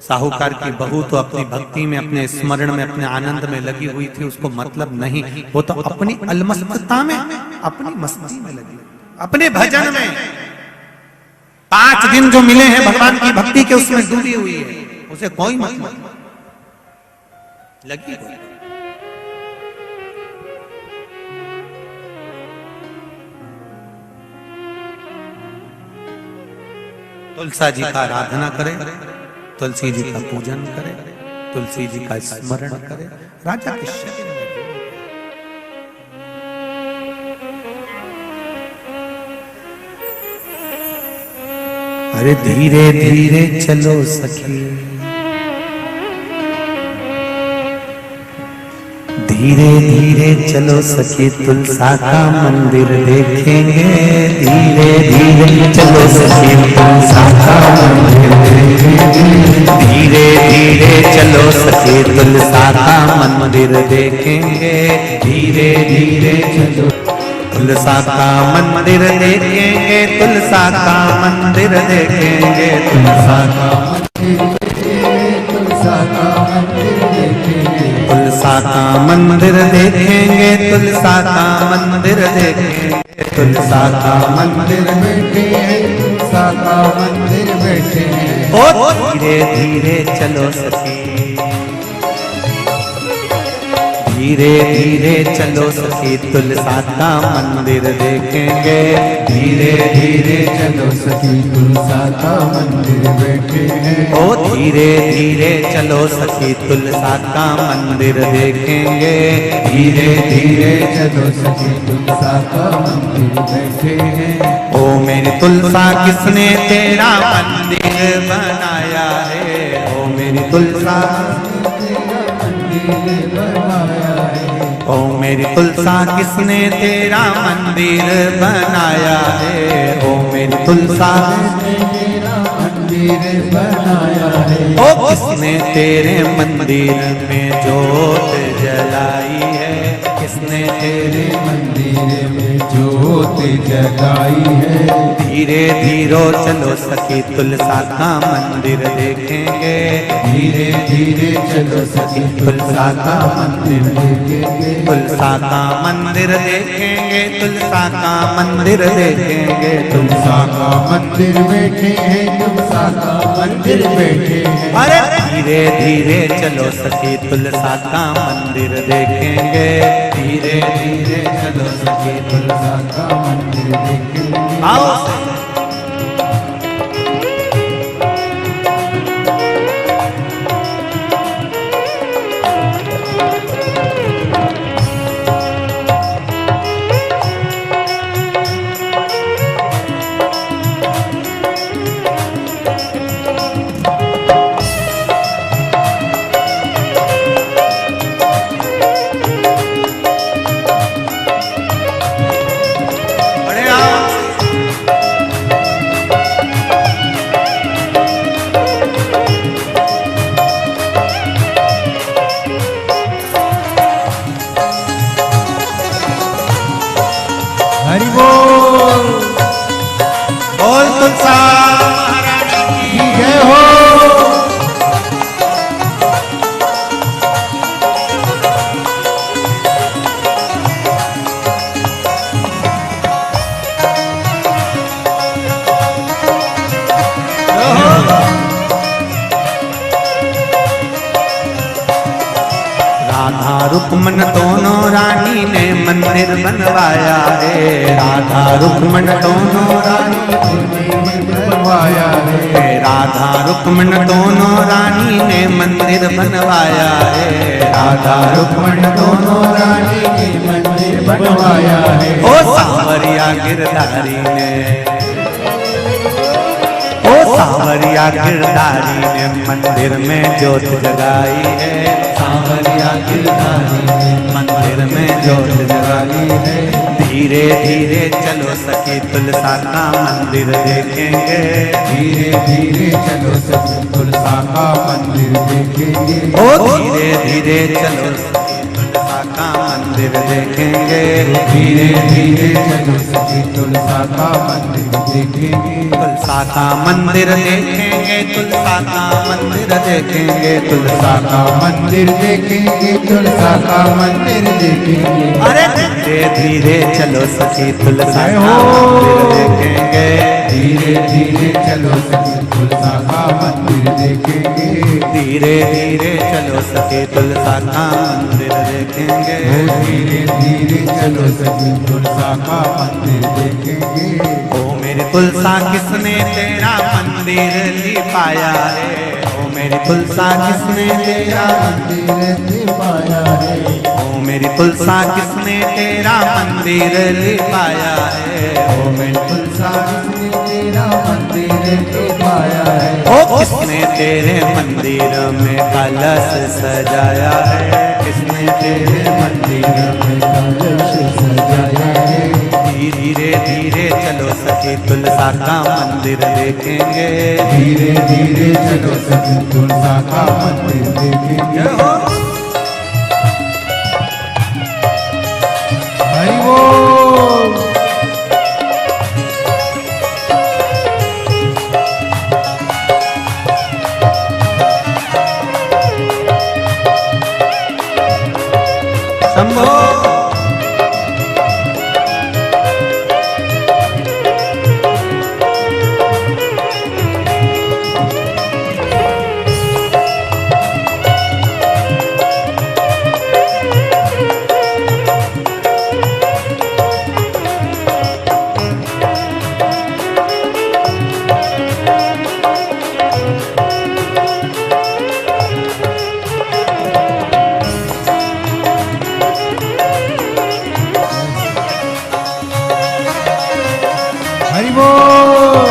साहूकार की बहू तो अपनी भक्ति में, अपने स्मरण में, अपने आनंद में लगी हुई थी, उसको मतलब नहीं, वो तो अपनी अलमस्तता में, अपनी मस्ती में लगी, अपने भजन में। 5 दिन जो मिले हैं भगवान की भक्ति के, उसमें डूबी हुई है, उसे कोई मतलब लगी हुई। तुलसा जी का आराधना करे, तुलसी जी का पूजन करे, तुलसी जी का स्मरण करे, राजा के शरीर में। अरे धीरे धीरे चलो सखी, धीरे धीरे चलो सखी, तुलसा का मंदिर देखेंगे। धीरे धीरे चलो सखी, तुलसा का मंदिर देखेंगे। धीरे धीरे चलो सखी, तुलसा का मंदिर देखेंगे। धीरे धीरे चलो, तुलसा का मंदिर देखेंगे, तुलसा का मंदिर देखेंगे, तुलसा का तुलसा का मंदिर देखेंगे, तुलसा का मंदिर देखेंगे, तुलसा का मंदिर देखेंगे, तुलसा का मंदिर बैठे हैं, तुलसा का मंदिर बैठे हैं। ओ धीरे धीरे चलो सखी, धीरे धीरे चलो सखी, तुलसा का मंदिर देखेंगे। धीरे धीरे चलो सखी, तुलसा का मंदिर बैठे हैं। ओ धीरे धीरे चलो सखी, तुलसा का मंदिर देखेंगे। धीरे धीरे चलो सखी, तुलसा का मंदिर बैठे हैं। ओ मेरी तुलसा किसने तेरा मंदिर बनाया है, ओ मेरी तुलसा मंदिर बनाया है। ओ मेरी तुलसा किसने तेरा मंदिर बनाया है, ओ मेरी तुलसा तेरा मंदिर बनाया है। ओ किसने तेरे मंदिर में जोत जलाई है, किसने तेरे मंदिर में जोत जगाई है। धीरे धीरे चलो सखी, तुलसा का मंदिर देखेंगे। धीरे धीरे चलो सखी, तुलसा का मंदिर देखेंगे। तुलसा का मंदिर देखेंगे, तुलसा का मंदिर देखेंगे, तुलसा का मंदिर बैठे हैं, तुलसा का मंदिर बैठे हैं। अरे धीरे धीरे चलो सखी, तुलसा का मंदिर देखेंगे। धीरे धीरे चलो सखी, तुलसा का मंदिर देखेंगे। आओ रुक्मन दोनों रानी ने मंदिर बनवाया है। राधा रुक्मन दोनों रानी बनवाया है। राधा रुक्मन दोनों रानी ने मंदिर बनवाया है। राधा रुक्मण दोनों रानी ने मंदिर बनवाया है। ओ सांवरिया गिरधारी ने, ओ सांवरिया गिरधारी ने मंदिर में ज्योत जगाई है। सांवरिया गिरधारी ने मंदिर में ज्योत जगाई है। धीरे धीरे चलो सखी तुलसा का मंदिर देखेंगे। धीरे धीरे चलो सखी तुलसा का मंदिर देखेंगे। ओ धीरे धीरे चलो सखी तुलसा का मंदिर देखेंगे। धीरे धीरे चलो सखी तुलसा का मंदिर देखेंगे। तुलसा का मंदिर देखेंगे, तुलसा का मंदिर देखेंगे, तुलसा तुलसा का मंदिर देखेंगे। तुलसा का मंदिर देखेंगे। अरे धीरे धीरे चलो सखी तुलसा का मंदिर देखेंगे। धीरे धीरे चलो सखी तुलसा का मंदिर देखेंगे। धीरे धीरे चलो सखी तुलसा का मंदिर देखेंगे। धीरे धीरे चलो सखी तुलसा का मंदिर देखेंगे। ओ मेरी तुलसा किसने तेरा मंदिर लिपाया है। ओ मेरी तुलसा किसने तेरा मंदिर लिपाया है। ओ मेरी तुलसा किसने तेरा मंदिर लिपाया है। ओ मेरी तुलसा किसने तेरा मंदिर लिपाया है। ओ किसने तेरे मंदिर में कलश सजाया है। किसने तेरे मंदिर में कलश सजाया है। धीरे धीरे चलो सखी तुलसा का मंदिर देखेंगे। धीरे धीरे चलो सखी तुलसा का मंदिर देखेंगे। हरि बोल। शंभो हरि बोल।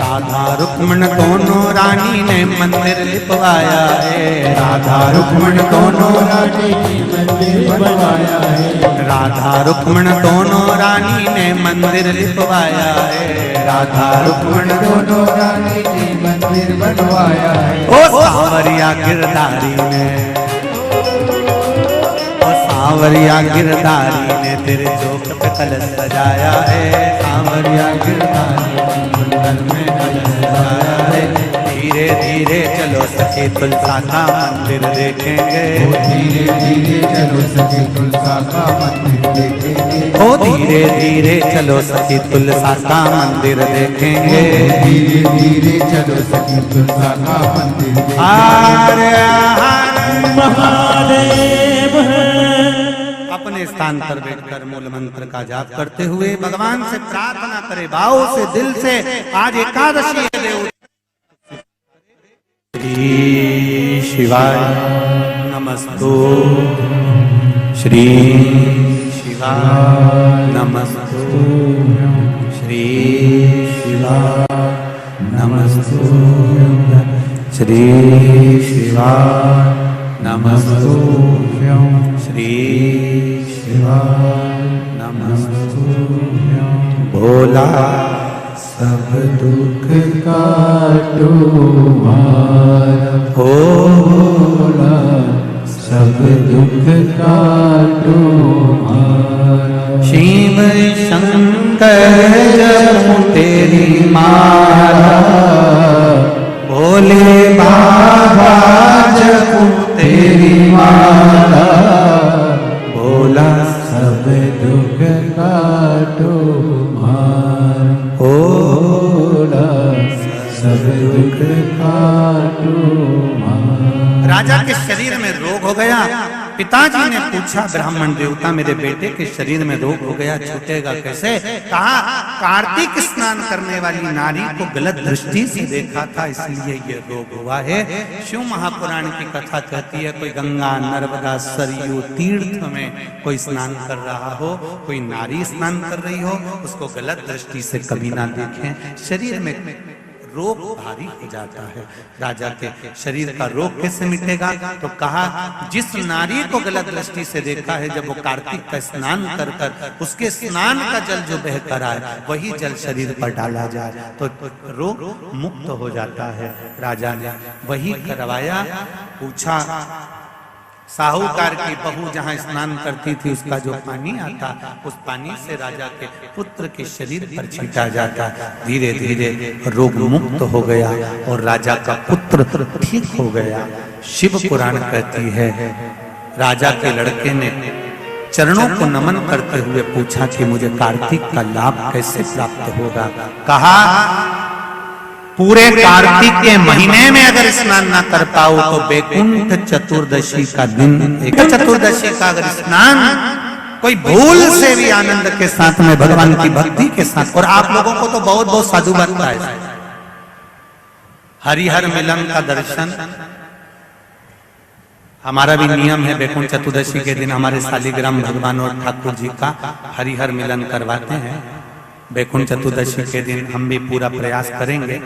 राधा रुक्मण दोनों रानी ने मंदिर लिपवाया है। राधा रुक्मण दोनों रानी ने मंदिर बनवाया है। राधा रुक्मण दोनों रानी ने मंदिर लिपवाया है। राधा रुक्मण दोनों रानी ने मंदिर बनवाया है। ओ सांवरिया गिरधारी ने, ओ सांवरिया गिरधारी ने तेरे चौक पे कलश सजाया है। सांवरिया गिरधारी ने मंदिर में कलश सजाया है। धीरे धीरे चलो सखी तुलसा का मंदिर देखेंगे। धीरे धीरे चलो सखी तुलसा का मंदिर देखेंगे। ओ धीरे धीरे चलो सखी तुलसा का मंदिर देखेंगे। धीरे धीरे चलो सखी तुलसा का मंदिर देखेंगे। हर हर महादेव। अपने स्थान पर बैठकर मूल मंत्र का जाप करते हुए भगवान से प्रार्थना करे, भाव से, दिल से। आज एकादशी है देव। श्री शिवाय नमस्तु, श्री शिवाय नमस्तु, श्री शिवाय नमस्तु, श्री शिवाय नमस्तु, श्री शिवाय नमस्तु। भोला सब दुख काटो मारा। भोला सब दुख काटो मारा। शिव शंकर जपूं तेरी माला। भोले बाबा जपूं तेरी माला। भोला सब दुख काटो मारा। भोला सब दुख काटो मारा। राजा के शरीर में रोग हो गया। पिताजी ने पूछा ब्राह्मण देवता मेरे बेटे के शरीर में रोग हो गया, छूटेगा कैसे? कहा कार्तिक स्नान करने वाली नारी को गलत दृष्टि से देखा था इसलिए ये रोग हुआ है। शिव महापुराण की कथा कहती है कोई गंगा नर्मदा सरयू तीर्थ में कोई स्नान कर रहा हो, कोई नारी स्नान कर रही हो, उसको गलत दृष्टि से कभी ना देखें। शरीर में रोग भारी हो जाता है। राजा के शरीर का रोग कैसे मिटेगा? तो कहा जिस नारी को गलत दृष्टि से देखा है, जब वो कार्तिक का स्नान कर कर उसके स्नान का जल जो बह कर आए वही जल शरीर पर डाला जाए तो रोग मुक्त हो जाता है। राजा ने वही करवाया। पूछा साहूकार की बहू जहाँ स्नान करती थी उसका जो पानी आता उस पानी से राजा के पुत्र के शरीर पर छींटा जाता। धीरे धीरे रोग मुक्त हो गया और राजा का पुत्र ठीक हो गया। शिव पुराण कहती है राजा के लड़के ने चरणों को नमन करते हुए पूछा कि मुझे कार्तिक का लाभ कैसे प्राप्त होगा? कहा पूरे कार्तिक के महीने में अगर स्नान ना कर पाओ तो बैकुंठ चतुर्दशी का दिन, एक चतुर्दशी का अगर स्नान कोई भूल से भी आनंद के साथ में भगवान की भक्ति के साथ, और आप लोगों को तो बहुत बहुत साधु बनता है। हरिहर मिलन का दर्शन हमारा भी नियम है। बैकुंठ चतुर्दशी के दिन हमारे शालिग्राम भगवान और ठाकुर जी का हरिहर मिलन करवाते हैं। बैकुंठ चतुर्दशी के दिन हम भी पूरा प्रयास करेंगे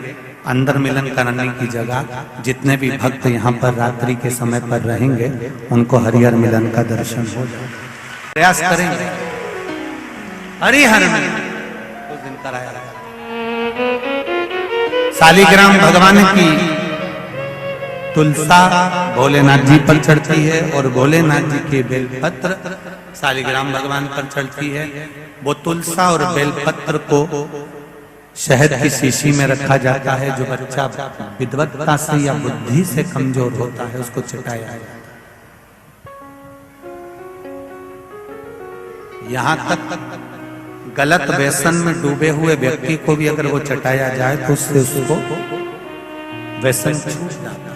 अंदर मिलन कराने की जगह जितने भी भक्त यहाँ पर रात्रि के समय पर रहेंगे उनको हरिहर मिलन का दर्शन हो जाए। प्रयास करेंगे हरिहर मिलन उस दिन कराया। शालिग्राम भगवान की तुलसा भोलेनाथ जी पर चढ़ती है और भोलेनाथ जी के बेलपत्र शालिग्राम भगवान पर चढ़ती है। वो तुलसा और बेलपत्र को शहद की शीशी में रखा जाता है। जो बच्चा विद्वत्ता से या बुद्धि से कमजोर होता है उसको चटाया जाता है। यहाँ तक गलत व्यसन में डूबे हुए व्यक्ति को भी अगर वो चटाया जाए तो उससे उसको व्यसन छूट जाता है।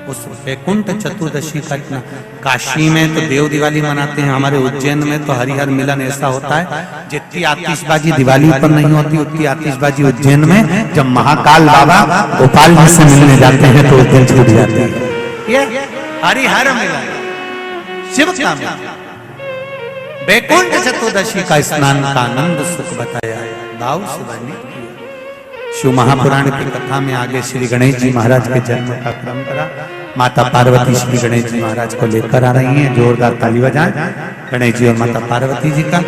उस बैकुंठ चतुर्दशी का इतना, काशी में तो देव दिवाली मनाते हैं, हमारे उज्जैन में तो हरिहर मिलन ऐसा होता है जितनी आतिशबाजी दिवाली पर नहीं होती उतनी आतिशबाजी उज्जैन में जब महाकाल बाबा गोपाल जी से मिलने जाते हैं तो उस दिन छूट जाती है। ये हरिहर मिलन शिव का मिलन। बैकुंठ चतुर्दशी का स्नान का आनंद सुख बताया भाव से वर्णित किया। शिव महापुराण की कथा में आगे श्री गणेश जी महाराज के जन्म का क्रम करा। माता पार्वती श्री गणेश जी महाराज को लेकर आ रही हैं। जोरदार ताली बजाएं गणेश जी और माता पार्वती जी का।